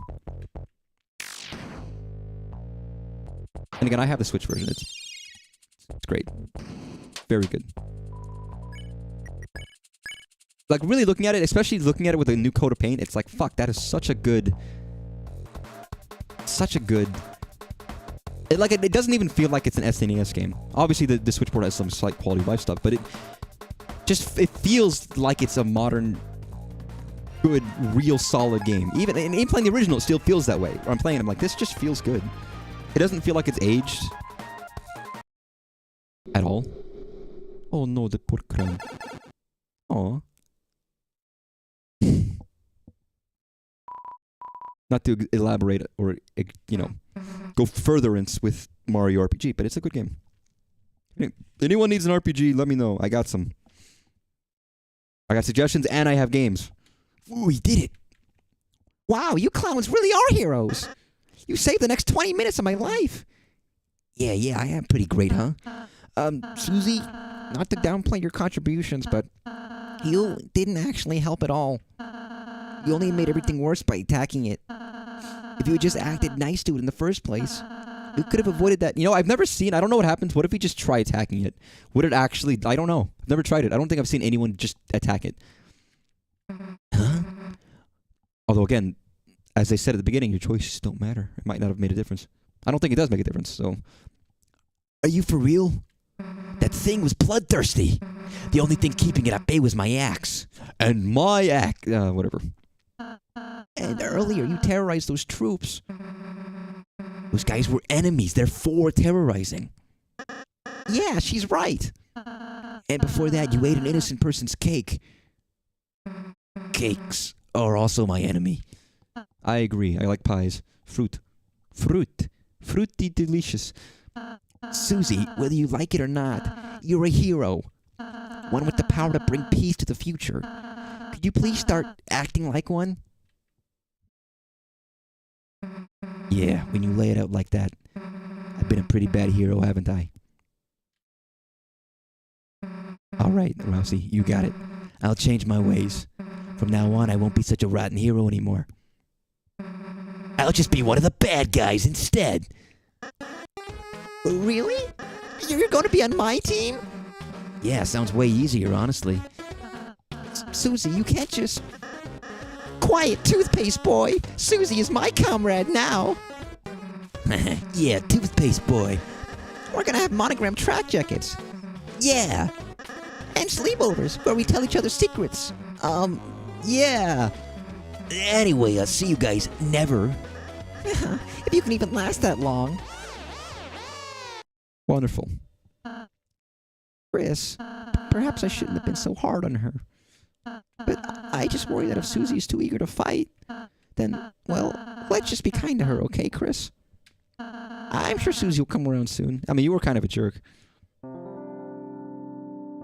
And again, I have the Switch version. It's great. Very good. Like, really looking at it, especially looking at it with a new coat of paint, it's like, fuck, that is such a good... It doesn't even feel like it's an SNES game. Obviously, the Switch port has some slight quality of life stuff, but it feels like it's a modern, good, real solid game. Even playing the original, it still feels that way. Or I'm playing it, I'm like, this just feels good. It doesn't feel like it's aged at all. Oh no, the poor crown. Aw. Not to elaborate or, you know, go furtherance with Mario RPG, but it's a good game. Anyone needs an RPG, let me know. I got some. I got suggestions and I have games. Ooh, we did it. Wow, you clowns really are heroes. You saved the next 20 minutes of my life. Yeah, I am pretty great, huh? Susie, not to downplay your contributions, but you didn't actually help at all. You only made everything worse by attacking it. If you had just acted nice to it in the first place, you could have avoided that. You know, I've never seen, I don't know what happens. What if we just try attacking it? Would it actually, I don't know. I've never tried it. I don't think I've seen anyone just attack it. Huh? Although, again, as I said at the beginning, your choices don't matter. It might not have made a difference. I don't think it does make a difference, so. Are you for real? That thing was bloodthirsty. The only thing keeping it at bay was my axe. And my axe, whatever. And earlier you terrorized those troops. Those guys were enemies. They're for terrorizing. Yeah, she's right. And before that, you ate an innocent person's cake. Cakes are also my enemy. I agree. I like pies. Fruit. Fruity delicious. Susie, whether you like it or not, you're a hero. One with the power to bring peace to the future. Could you please start acting like one? Yeah, when you lay it out like that, I've been a pretty bad hero, haven't I? All right, Rousey, you got it. I'll change my ways. From now on, I won't be such a rotten hero anymore. I'll just be one of the bad guys instead. Really? You're going to be on my team? Yeah, sounds way easier, honestly. Susie, you can't just... Quiet, toothpaste boy. Susie is my comrade now. Yeah, toothpaste boy. We're going to have monogram track jackets. Yeah. And sleepovers where we tell each other secrets. Yeah. Anyway, I'll see you guys never. If you can even last that long. Wonderful. Chris, perhaps I shouldn't have been so hard on her. But I just worry that if Susie is too eager to fight, then, well, let's just be kind to her, okay, Chris? I'm sure Susie will come around soon. I mean, you were kind of a jerk.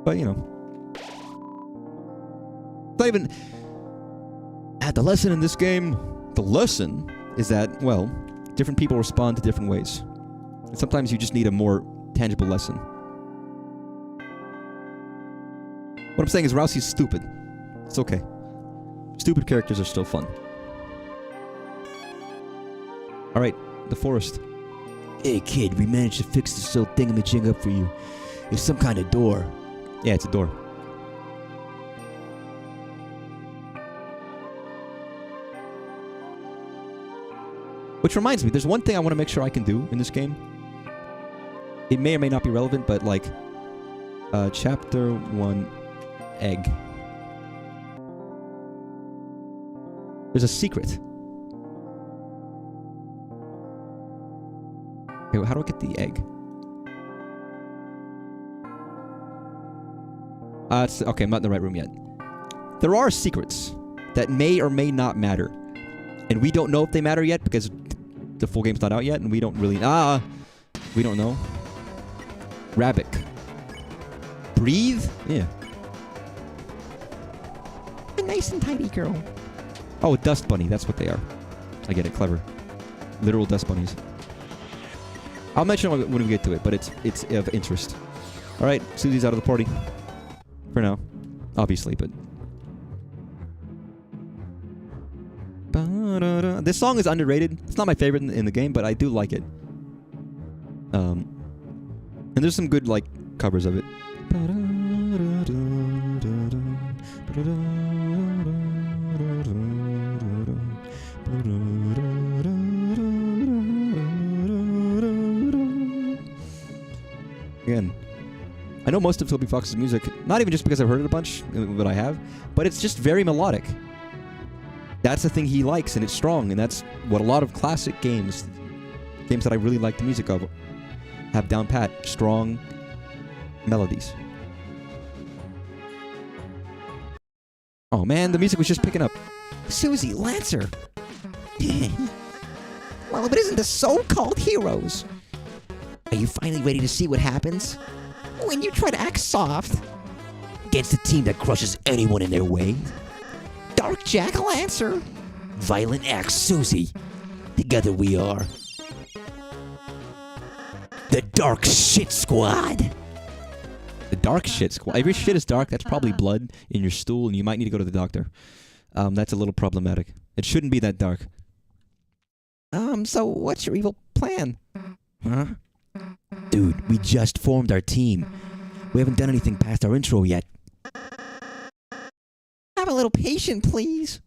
But, you know. Not even... The lesson in this game, the lesson is that, well, different people respond to different ways. And sometimes you just need a more tangible lesson. What I'm saying is Rousey's stupid. It's okay. Stupid characters are still fun. Alright, the forest. Hey kid, we managed to fix this little thingamajig up for you. It's some kind of door. Yeah, it's a door. Which reminds me, there's one thing I want to make sure I can do in this game. It may or may not be relevant, but like... Chapter 1... Egg. There's a secret. Okay, how do I get the egg? Okay, I'm not in the right room yet. There are secrets that may or may not matter. And we don't know if they matter yet because the full game's not out yet and we don't really... we don't know. Rabbit. Breathe? Yeah. A nice and tidy girl. Oh, a dust bunny. That's what they are. I get it. Clever. Literal dust bunnies. I'll mention it when we get to it, but it's of interest. All right, Susie's out of the party. For now. Obviously, but... This song is underrated. It's not my favorite in the game, but I do like it. And there's some good, like, covers of it. Again, I know most of Toby Fox's music, not even just because I've heard it a bunch, but I have, but it's just very melodic. That's the thing he likes, and it's strong, and that's what a lot of classic games that I really like the music of, have down pat, strong melodies. Oh man, the music was just picking up. Susie, Lancer. Well, if it isn't the so-called heroes. Are you finally ready to see what happens? When you try to act soft, Against a team that crushes anyone in their way? Dark Jack-o'-lantern. Violent Axe Susie. Together we are the Dark Shit Squad. The dark shit squad. If your shit is dark, that's probably blood in your stool, and you might need to go to the doctor. That's a little problematic. It shouldn't be that dark. So what's your evil plan? Huh? Dude, we just formed our team. We haven't done anything past our intro yet. Have a little patience, please.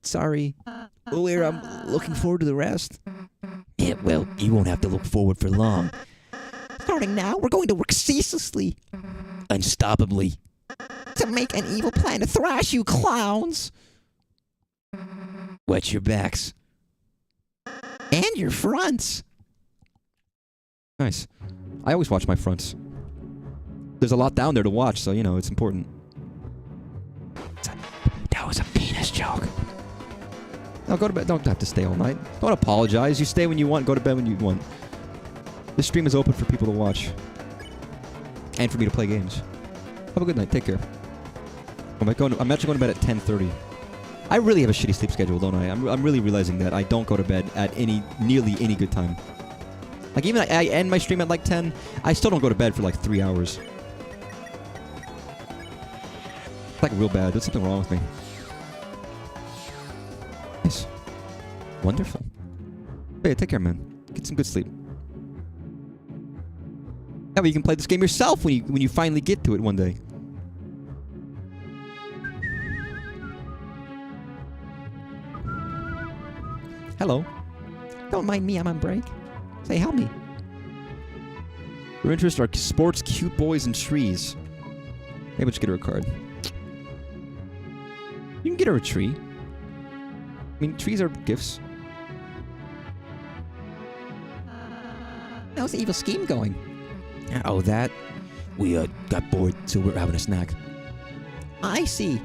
Sorry. I'm looking forward to the rest. Yeah, well, you won't have to look forward for long. Starting now, we're going to work ceaselessly Unstoppably. to make an evil plan to thrash you clowns Wet your backs. and your fronts. Nice. I always watch my fronts. There's a lot down there to watch, so, you know, it's important. That was a penis joke. No, go to bed. Don't have to stay all night. Don't apologize. You stay when you want, go to bed when you want. This stream is open for people to watch. And for me to play games. Have a good night. Take care. I'm actually going to bed at 10:30. I really have a shitty sleep schedule, don't I? I'm really realizing that I don't go to bed at nearly any good time. Like, even I end my stream at like 10, I still don't go to bed for like 3 hours. It's like real bad. There's something wrong with me. Nice. Wonderful. Hey, take care, man. Get some good sleep. Yeah, but you can play this game yourself when you finally get to it one day. Hello. Don't mind me, I'm on break. Say, help me. Your interests are sports, cute boys, and trees. Maybe I'll just get her a card. You can get her a tree. I mean, trees are gifts. How's the evil scheme going? Oh, that? We got bored, so we're having a snack. I see.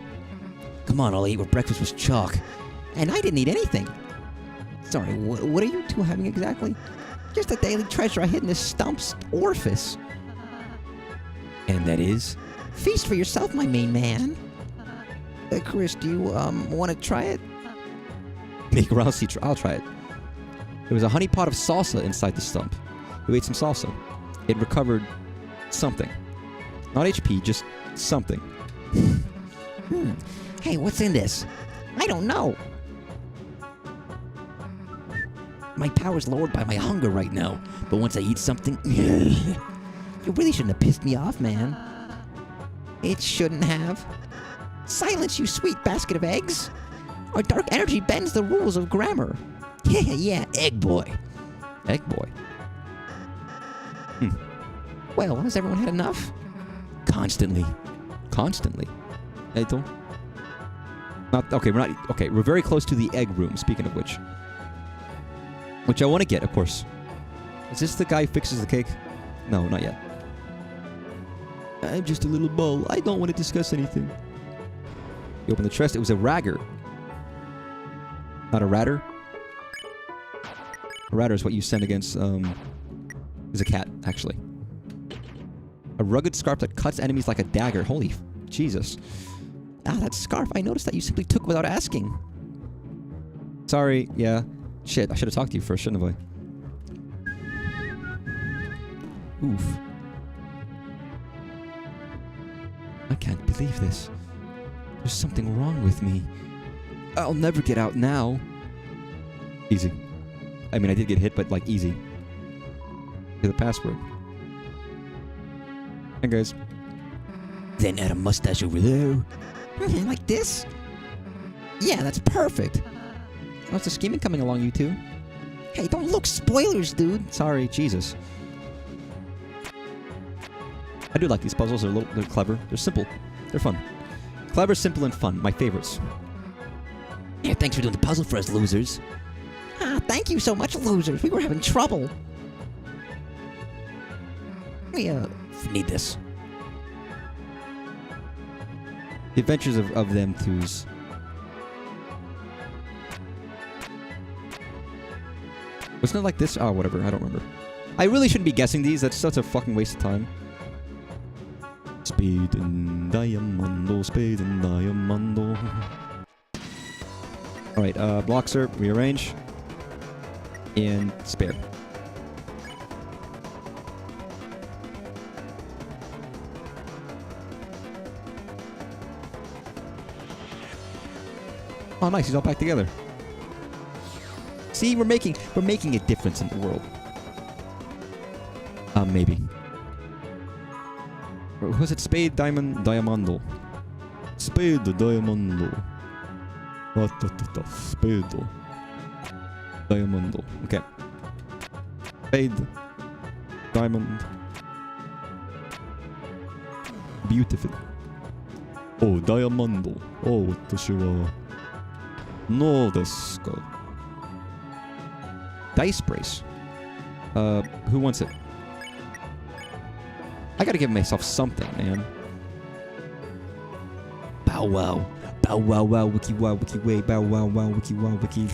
Come on, I'll eat where breakfast was chalk. And I didn't eat anything. Sorry, what are you two having exactly? Just a daily treasure I hid in this stump's orifice. And that is? Feast for yourself, my main man. Chris, do you want to try it? Make Rousey I'll try it. There was a honey pot of salsa inside the stump. We ate some salsa. It recovered something. Not HP, just something. Hey, what's in this? I don't know. My power's lowered by my hunger right now, but once I eat something... You really shouldn't have pissed me off, man. It shouldn't have. Silence, you sweet basket of eggs. Our dark energy bends the rules of grammar. Yeah, egg boy. Egg boy. Well, has everyone had enough? Constantly. Constantly. Eto. Not okay. We're not okay. We're very close to the egg room. Speaking of which I want to get, of course. Is this the guy who fixes the cake? No, not yet. I'm just a little bull. I don't want to discuss anything. You open the chest. It was a ragger. Not a ratter. A ratter is what you send against. Is a cat actually. A rugged scarf that cuts enemies like a dagger. Holy Jesus. Ah, that scarf. I noticed that you simply took without asking. Sorry, yeah. Shit, I should have talked to you first, shouldn't have I? Oof. I can't believe this. There's something wrong with me. I'll never get out now. Easy. I mean, I did get hit, but like easy. Get the password. Hey guys. Then add a mustache over there. Like this? Yeah, that's perfect. How's the scheming coming along, you two? Hey, don't look spoilers, dude. Sorry, Jesus. I do like these puzzles. They're clever. They're simple. They're fun. Clever, simple, and fun. My favorites. Yeah, thanks for doing the puzzle for us, losers. Ah, thank you so much, losers. We were having trouble. We, Need this. The Adventures of them twos. Wasn't it like this? Oh, whatever. I don't remember. I really shouldn't be guessing these. That's such a fucking waste of time. Speed and diamond, speed and diamond. Alright, block, sir. Rearrange. And spare. Oh, nice. He's all back together. See, we're making a difference in the world. Maybe. Or was it spade, diamond, diamondo? Spade, diamondo. What the spade? Diamondo. Okay. Spade. Diamond. Beautiful. Oh, diamondo. Oh, what the shit? No, this go. Dice brace. Who wants it? I gotta give myself something, man. Bow wow. Bow wow wow wiki wow wiki way. Bow wow wow wiki wow wiki.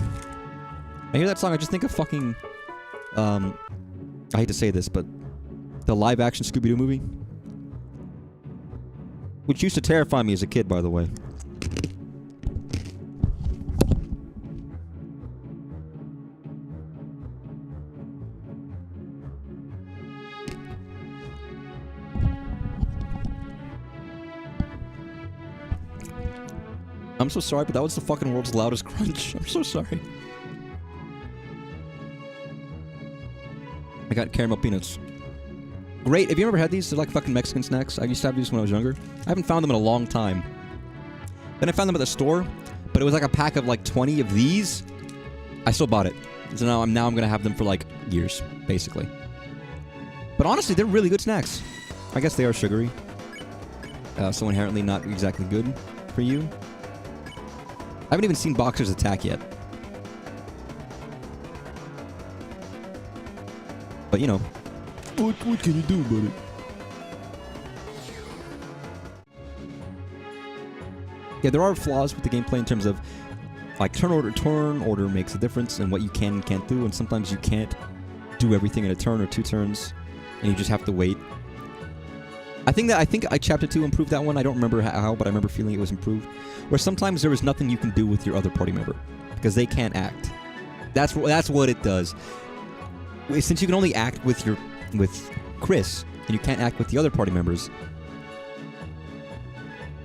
I hear that song, I just think of fucking... I hate to say this, but... the live-action Scooby-Doo movie? Which used to terrify me as a kid, by the way. I'm so sorry, but that was the fucking world's loudest crunch. I'm so sorry. I got caramel peanuts. Great. Have you ever had these? They're like fucking Mexican snacks. I used to have these when I was younger. I haven't found them in a long time. Then I found them at the store, but it was like a pack of like 20 of these. I still bought it. So now I'm gonna have them for like years, basically. But honestly, they're really good snacks. I guess they are sugary. So inherently not exactly good for you. I haven't even seen boxers attack yet. But you know. What can you do about it? Yeah, there are flaws with the gameplay in terms of like turn order makes a difference in what you can and can't do, and sometimes you can't do everything in a turn or 2 turns, and you just have to wait. I think Chapter 2 improved that one. I don't remember how, but I remember feeling it was improved. Where sometimes there was nothing you can do with your other party member because they can't act. That's what it does. Since you can only act with Chris and you can't act with the other party members,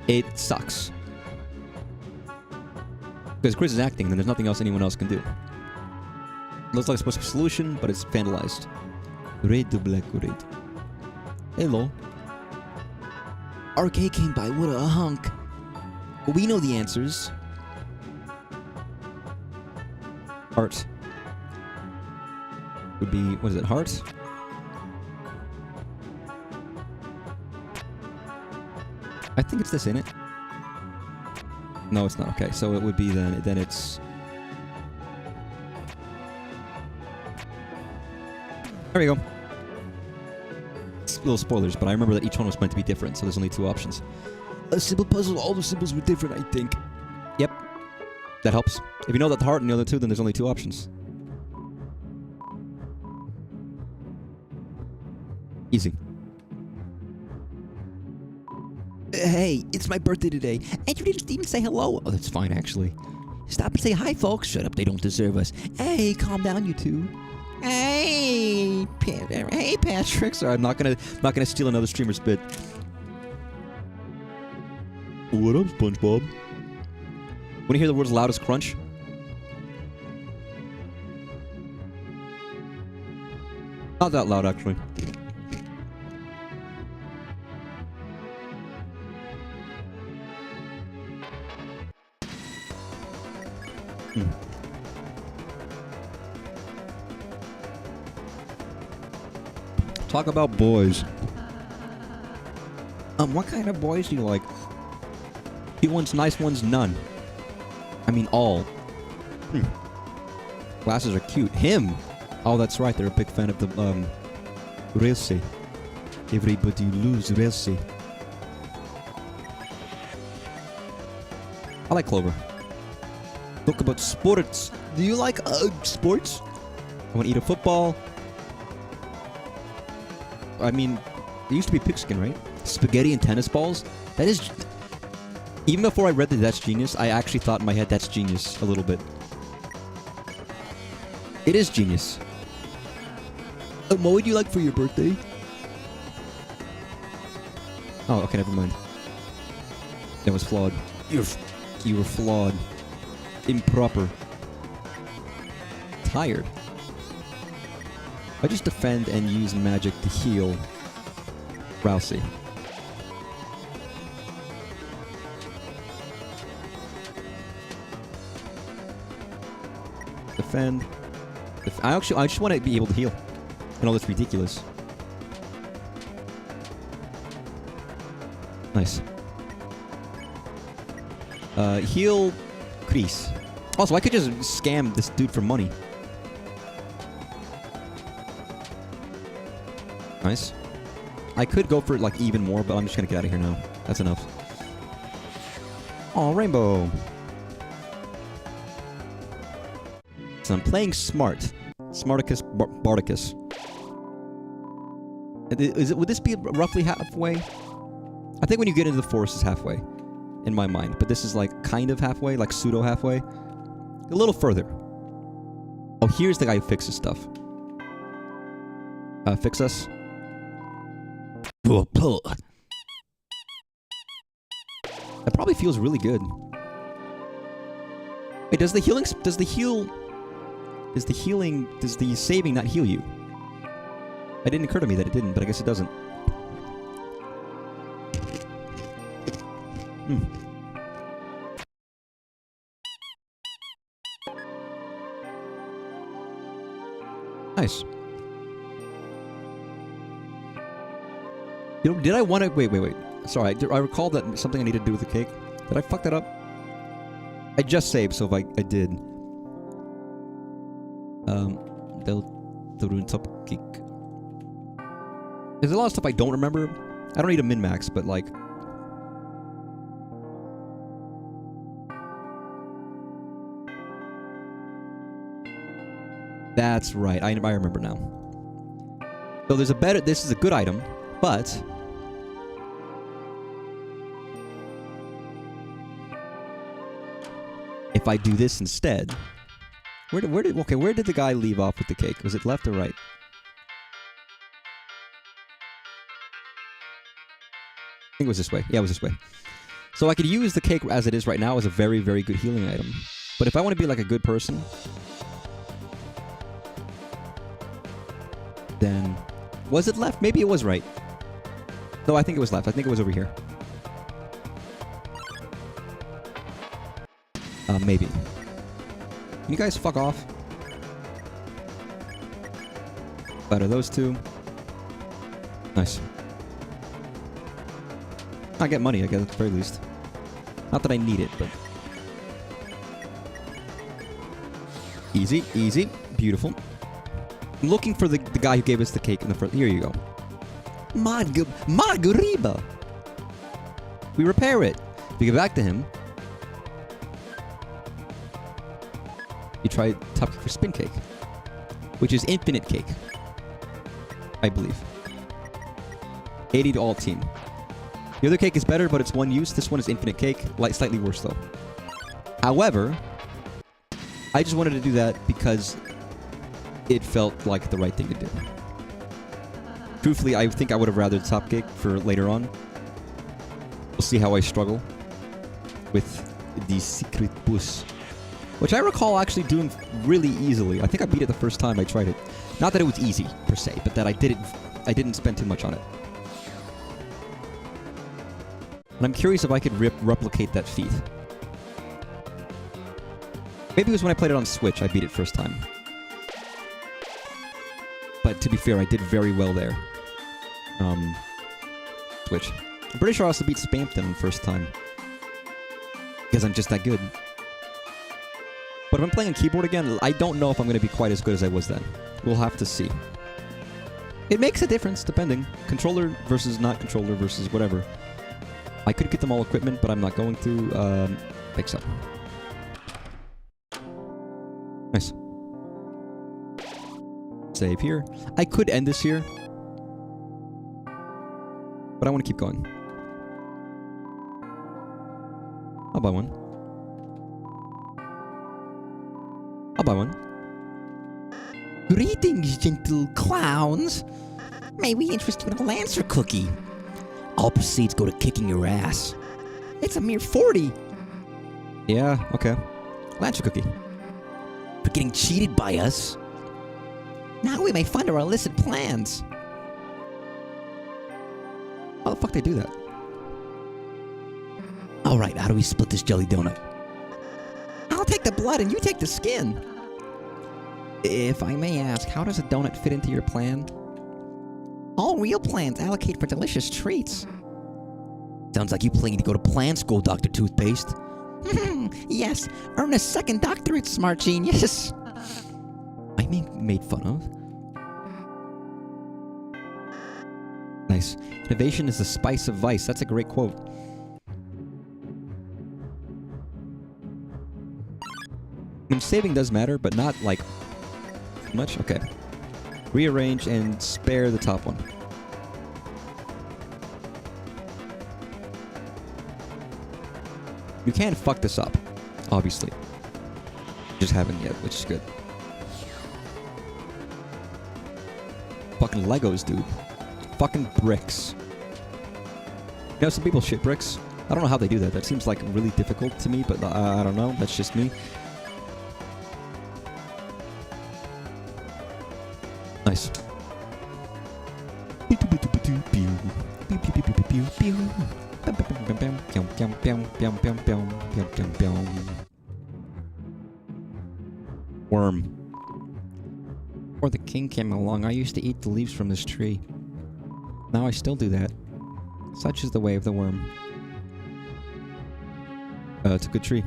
it sucks. Because Chris is acting, then there's nothing else anyone else can do. Looks like it's supposed to be a solution, but it's vandalized. Red to black red. Hello. RK came by, what a hunk. But we know the answers. Heart. Would be, what is it, heart? I think it's this, ain't it? No, it's not. Okay, so it would be then it's... There we go. Little spoilers, but I remember that each one was meant to be different, so there's only 2 options. A simple puzzle, all the symbols were different, I think. Yep. That helps. If you know that the heart and the other 2, then there's only 2 options. Easy. Hey, it's my birthday today, and you didn't even say hello. Oh, that's fine, actually. Stop and say hi, folks. Shut up, they don't deserve us. Hey, calm down, you two. Hey, Patrick. Sorry, I'm not gonna steal another streamer's bit. What up, SpongeBob? Want to hear the world's loudest crunch? Not that loud, actually. Talk about boys. What kind of boys do you like? Cute ones, nice ones, none. I mean, all. Glasses are cute. Him! Oh, that's right, they're a big fan of the, Relse. Everybody loves Relse. I like Clover. Talk about sports. Do you like, sports? I want to eat a football. I mean, it used to be pigskin, right? Spaghetti and tennis balls? That is... Even before I read that that's genius, I actually thought in my head that's genius a little bit. It is genius. What would you like for your birthday? Oh, okay, never mind. That was flawed. You were flawed. Improper. Tired. I just defend and use magic to heal Rousey. Defend. I just want to be able to heal. I know that's ridiculous. Nice. Heal Chris. Also, I could just scam this dude for money. Nice. I could go for like even more, but I'm just gonna get out of here now. That's enough. Oh, rainbow. So I'm playing smart. Smarticus Bardicus. Would this be roughly halfway? I think when you get into the forest is halfway. In my mind. But this is like kind of halfway, like pseudo halfway. A little further. Oh, here's the guy who fixes stuff. Fix us. That probably feels really good. Wait, does the saving not heal you? It didn't occur to me that it didn't, but I guess it doesn't. Nice. You know, did I want to... Wait. Sorry, I recall that something I needed to do with the cake. Did I fuck that up? I just saved, so if I did. Deltarune Chapter. There's a lot of stuff I don't remember. I don't need a min-max, but like... That's right, I remember now. So there's a better... This is a good item, but... If I do this instead... Where did the guy leave off with the cake? Was it left or right? I think it was this way. Yeah, it was this way. So I could use the cake as it is right now as a very, very good healing item. But if I want to be like a good person... Then... Was it left? Maybe it was right. No, I think it was left. I think it was over here. Maybe. Can you guys fuck off? Better those two. Nice. I get money, I guess, at the very least. Not that I need it, but... Easy, easy. Beautiful. I'm looking for the guy who gave us the cake in the first... Here you go. Margariba! We repair it. We get back to him. You try top cake for spin cake. Which is infinite cake. I believe. 80 to all team. The other cake is better, but it's one use. This one is infinite cake. Slightly worse, though. However, I just wanted to do that because it felt like the right thing to do. Truthfully, I think I would have rather top cake for later on. We'll see how I struggle with the secret bus. Which I recall actually doing really easily. I think I beat it the first time I tried it. Not that it was easy, per se, but that I didn't spend too much on it. And I'm curious if I could replicate that feat. Maybe it was when I played it on Switch, I beat it first time. But to be fair, I did very well there. Switch. I'm pretty sure I also beat Spampton on first time. Because I'm just that good. But if I'm playing on keyboard again, I don't know if I'm going to be quite as good as I was then. We'll have to see. It makes a difference, depending. Controller versus not controller versus whatever. I could get them all equipment, but I'm not going to. Think so. Nice. Save here. I could end this here. But I want to keep going. I'll buy one. I'll buy one. Greetings, gentle clowns. May we interest you in a Lancer cookie? All proceeds go to kicking your ass. It's a mere 40. Yeah, okay. Lancer cookie. For getting cheated by us. Now we may fund our illicit plans. How the fuck they do that? Alright, how do we split this jelly donut? I'll take the blood and you take the skin. If I may ask, how does a donut fit into your plan? All real plans allocate for delicious treats. Sounds like you planning to go to plan school, Dr. Toothpaste. Yes, earn a second doctorate, smart genius. I'm being made fun of. Nice. Innovation is the spice of vice. That's a great quote. I mean, saving does matter, but not like much. Okay. Rearrange and spare the top one. You can fuck this up, obviously. Just haven't yet, which is good. Fucking Legos, dude. Fucking bricks. You know, some people shit bricks. I don't know how they do that. That seems like really difficult to me, but I don't know. That's just me. Nice. Worm. Before the king came along, I used to eat the leaves from this tree. Now I still do that. Such is the way of the worm. It's a good tree.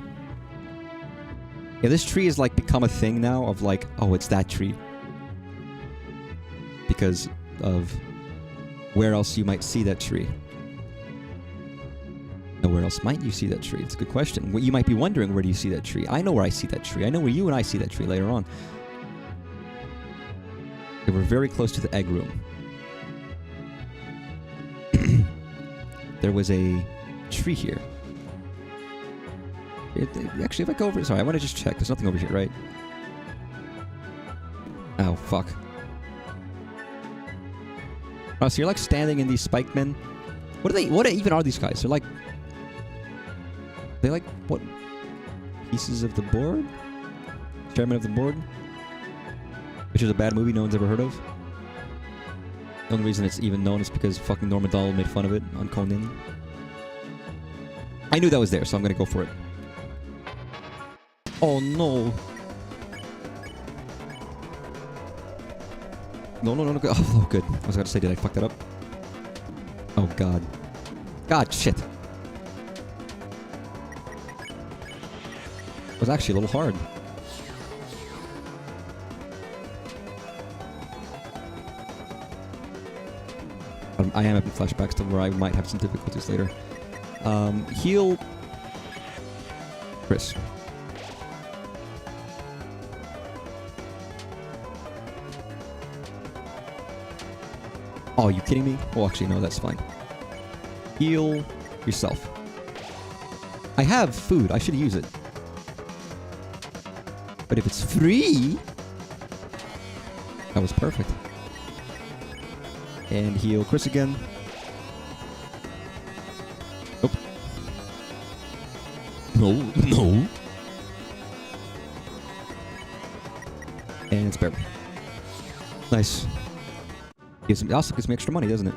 Yeah, this tree has like become a thing now of like, oh, it's that tree. Because of where else you might see that tree. Now, where else might you see that tree? It's a good question. You might be wondering, where do you see that tree? I know where I see that tree. I know where you and I see that tree later on. Okay, we're very close to the egg room. There was a tree here. Actually, if I go over... Sorry, I want to just check. There's nothing over here, right? Oh, fuck. Oh, so you're like standing in these spike men. What even are these guys? They're like... They like, what? Pieces of the board? Chairman of the board? Which is a bad movie no one's ever heard of. The only reason it's even known is because fucking Norm Macdonald made fun of it on Conan. I knew that was there, so I'm gonna go for it. Oh no. No. Oh, good. I was gonna say, did I fuck that up? Oh god. God, shit. It was actually a little hard. I am having flashbacks to where I might have some difficulties later. Heal... Chris. Oh, are you kidding me? Well, actually, no, that's fine. Heal yourself. I have food. I should use it. But if it's free... That was perfect. And heal Chris again. Nope. No. And it's better. Nice. It also gives me extra money, doesn't it?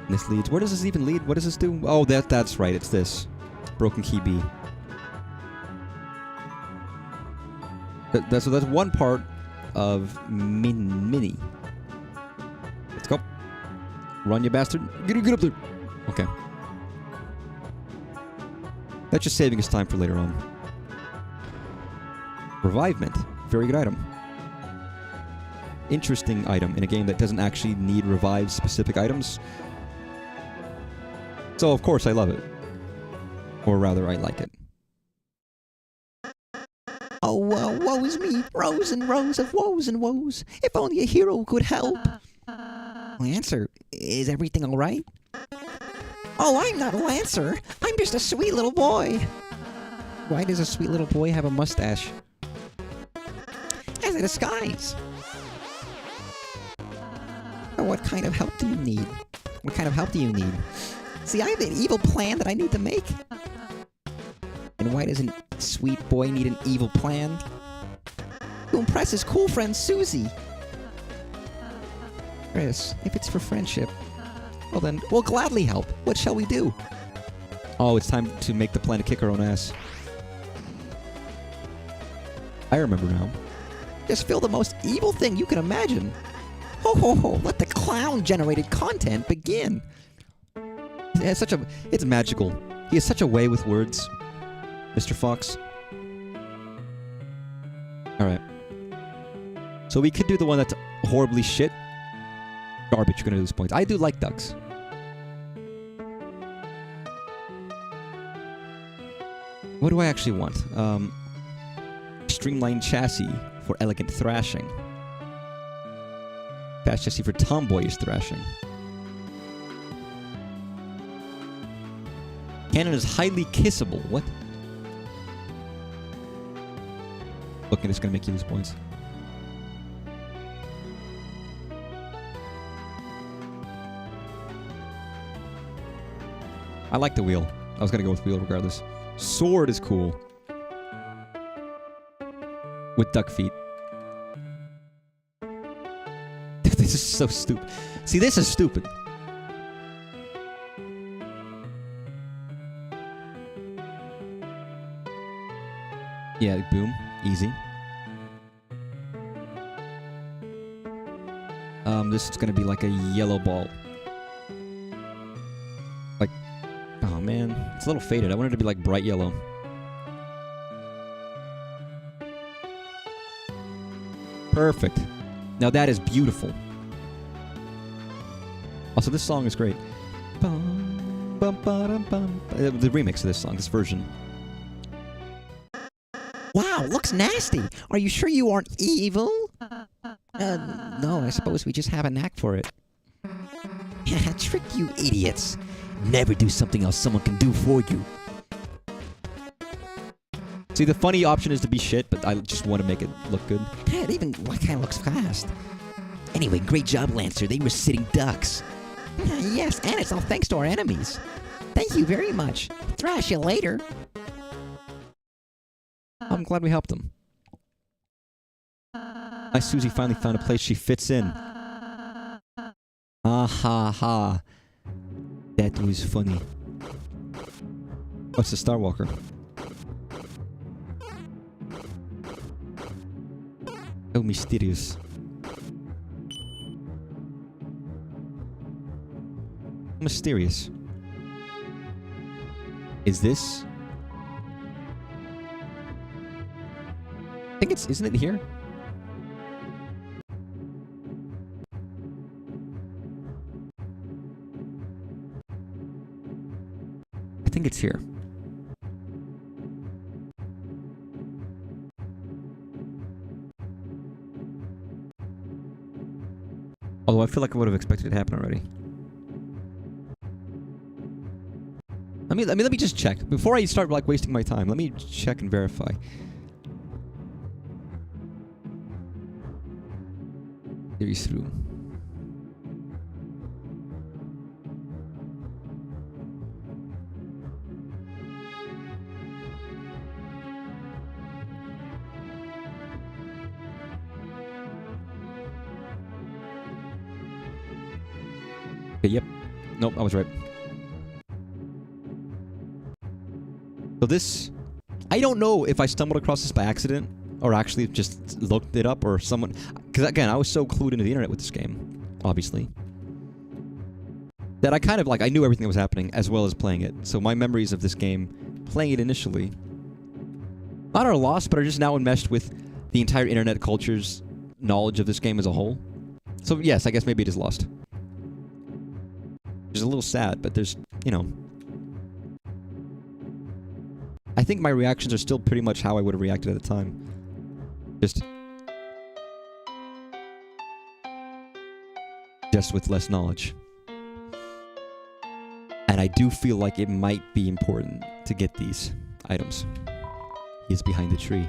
And this leads... Where does this even lead? What does this do? Oh, that's right. It's this. Broken Key B. So that's one part of Mini. Let's go. Run, you bastard. Get up there. Okay. That's just saving us time for later on. Revivement. Very good item. Interesting item in a game that doesn't actually need revive specific items. So, of course, I love it. Or rather, I like it. Oh, Oh, woe is me, rows and rows of woes and woes. If only a hero could help. Lancer, is everything all right? Oh, I'm not a Lancer. I'm just a sweet little boy. Why does a sweet little boy have a mustache? As a disguise. Oh, what kind of help do you need? What kind of help do you need? See, I have an evil plan that I need to make. And why doesn't sweet boy need an evil plan? To impress his cool friend Susie. Chris, if it's for friendship, well then, we'll gladly help. What shall we do? Oh, it's time to make the plan to kick her own ass. I remember now. Just feel the most evil thing you can imagine. Ho ho ho, let the clown-generated content begin. It's magical. He has such a way with words, Mr. Fox. Alright. So we could do the one that's horribly shit. Garbage, you're gonna lose points. I do like ducks. What do I actually want? Streamlined chassis for elegant thrashing. Fast chassis for tomboyish thrashing. Cannon is highly kissable. What? Looking, it's gonna make you lose points. I like the wheel. I was gonna go with wheel regardless. Sword is cool. With duck feet. This is so stupid. See, this is stupid. Yeah, boom. Easy. This is gonna be like a yellow ball. Like, oh man, it's a little faded. I wanted it to be like bright yellow. Perfect. Now that is beautiful. Also, this song is great. Bum, bum, ba-dum, bum. The remix of this song, this version. Wow, looks nasty. Are you sure you aren't evil? No, I suppose we just have a knack for it. Trick you idiots. Never do something else someone can do for you. See, the funny option is to be shit, but I just want to make it look good. It even kind of looks fast. Anyway, great job, Lancer. They were sitting ducks. Yes, and it's all thanks to our enemies. Thank you very much. Thrash you later. I'm glad we helped them. My Susie finally found a place she fits in. Ah ha ha. That was funny. What's the Star Walker? Oh, mysterious. Mysterious. Is this? I think it's... Isn't it here? I think it's here. Although I feel like I would have expected it to happen already. Let me just check before I start like wasting my time. Let me check and verify. Series through. Okay, yep. Nope, I was right. So this... I don't know if I stumbled across this by accident or actually just looked it up or someone... Because again, I was so clued into the internet with this game, obviously, that I kind of like... I knew everything that was happening as well as playing it. So my memories of this game, playing it initially, not are lost, but are just now enmeshed with the entire internet culture's knowledge of this game as a whole. So yes, I guess maybe it is lost. Which is a little sad, but there's, you know... I think my reactions are still pretty much how I would have reacted at the time. Just with less knowledge. And I do feel like it might be important to get these items. He's behind the tree.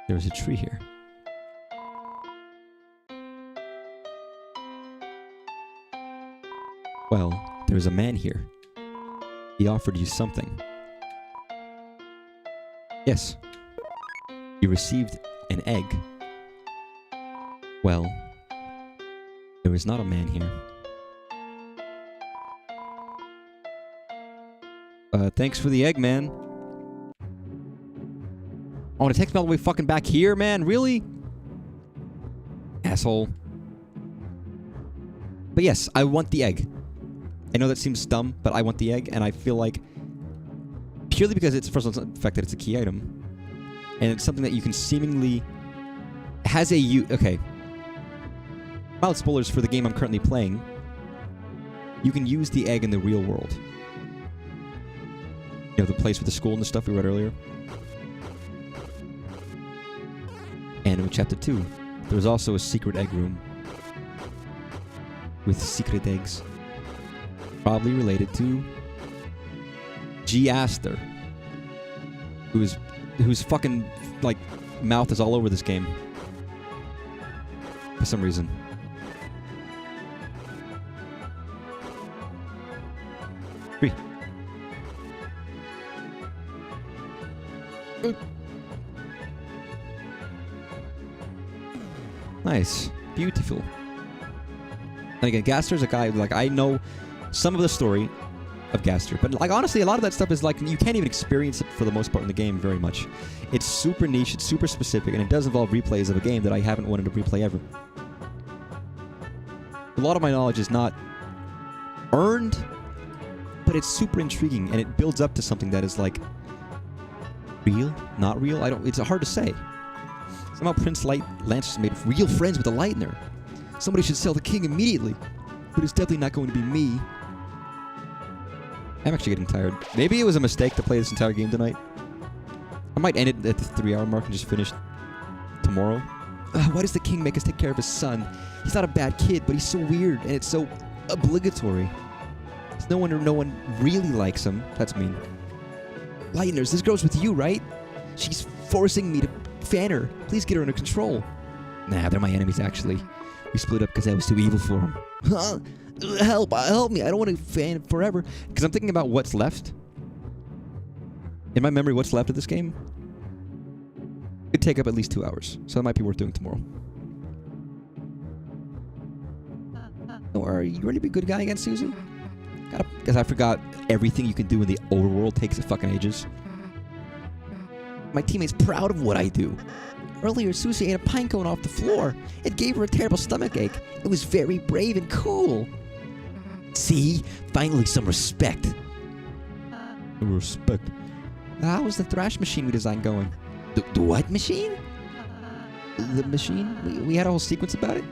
There's a tree here. Well, there's a man here. He offered you something. Yes. You received an egg. Well, there is not a man here. Thanks for the egg, man. Oh, and it takes me all the way fucking back here, man? Really? Asshole. But yes, I want the egg. I know that seems dumb, but I want the egg, and I feel like... Purely because it's, first of all, the fact that it's a key item. And it's something that you can seemingly... Has a okay. Mild spoilers for the game I'm currently playing. You can use the egg in the real world. You know, the place with the school and the stuff we read earlier. And in Chapter 2, there was also a secret egg room. With secret eggs. Probably related to... G. Aster. Whose fucking, like, mouth is all over this game. For some reason. Three. Nice. Beautiful. And again, Gaster's a guy, like, I know some of the story of Gaster, but, like, honestly, a lot of that stuff is, like, you can't even experience it for the most part in the game very much. It's super niche, it's super specific, and it does involve replays of a game that I haven't wanted to replay ever. A lot of my knowledge is not earned, but it's super intriguing, and it builds up to something that is, like, real? Not real? It's hard to say. Somehow Prince Lancer's made real friends with the Lightner. Somebody should sell the king immediately. But it's definitely not going to be me. I'm actually getting tired. Maybe it was a mistake to play this entire game tonight. I might end it at the 3-hour mark and just finish tomorrow. Why does the king make us take care of his son? He's not a bad kid, but he's so weird, and it's so obligatory. No one really likes him. That's mean. Lightners, this girl's with you, right? She's forcing me to fan her. Please get her under control. Nah, they're my enemies, actually. We split up because I was too evil for them. Huh? Help me. I don't want to fan forever. Because I'm thinking about what's left. In my memory, what's left of this game could take up at least 2 hours. So it might be worth doing tomorrow. Oh, are you ready to be a good guy again, Susan? Because I forgot everything you can do in the overworld takes fucking ages. My teammate's proud of what I do. Earlier, Susie ate a pine cone off the floor. It gave her a terrible stomachache. It was very brave and cool. See? Finally some respect. Respect. How was the thrash machine we designed going? The what machine? The machine? We had a whole sequence about it?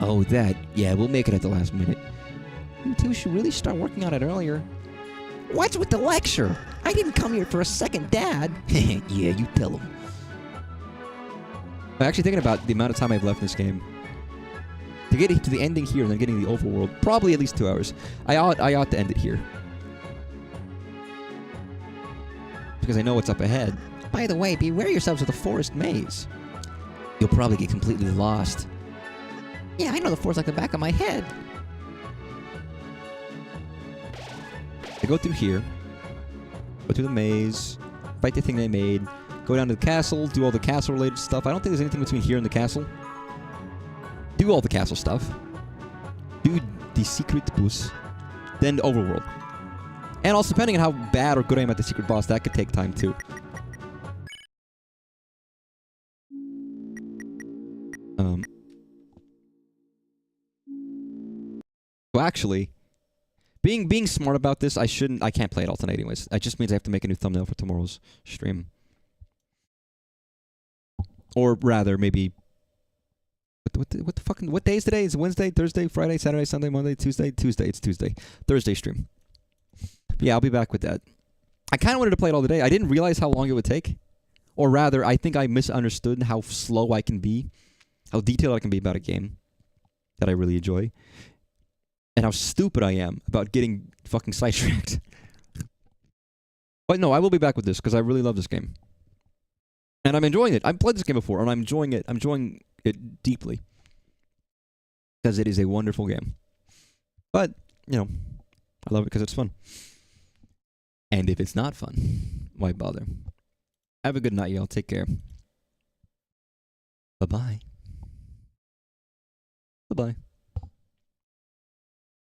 Oh, that. Yeah, we'll make it at the last minute. You two should really start working on it earlier. What's with the lecture? I didn't come here for a second dad. Yeah, you tell him. I'm actually thinking about the amount of time I've left in this game. To get to the ending here and then getting the overworld, probably at least 2 hours. I ought to end it here. Because I know what's up ahead. By the way, beware yourselves of the forest maze. You'll probably get completely lost. Yeah, I know the forest like the back of my head. I go through here. Go through the maze. Fight the thing they made. Go down to the castle. Do all the castle-related stuff. I don't think there's anything between here and the castle. Do all the castle stuff. Do the secret bus. Then overworld. And also, depending on how bad or good I am at the secret boss, that could take time too. Well, actually, being smart about this, I can't play it all tonight anyways. That just means I have to make a new thumbnail for tomorrow's stream. Or rather, maybe... What day is today? Is it Wednesday, Thursday, Friday, Saturday, Sunday, Monday, Tuesday? Tuesday. It's Tuesday. Thursday stream. But yeah, I'll be back with that. I kind of wanted to play it all today. I didn't realize how long it would take. Or rather, I think I misunderstood how slow I can be. How detailed I can be about a game that I really enjoy. And how stupid I am about getting fucking sidetracked. But no, I will be back with this because I really love this game. And I'm enjoying it. I've played this game before and I'm enjoying it. I'm enjoying it deeply. Because it is a wonderful game. But, you know, I love it because it's fun. And if it's not fun, why bother? Have a good night, y'all. Take care. Bye-bye. Bye-bye.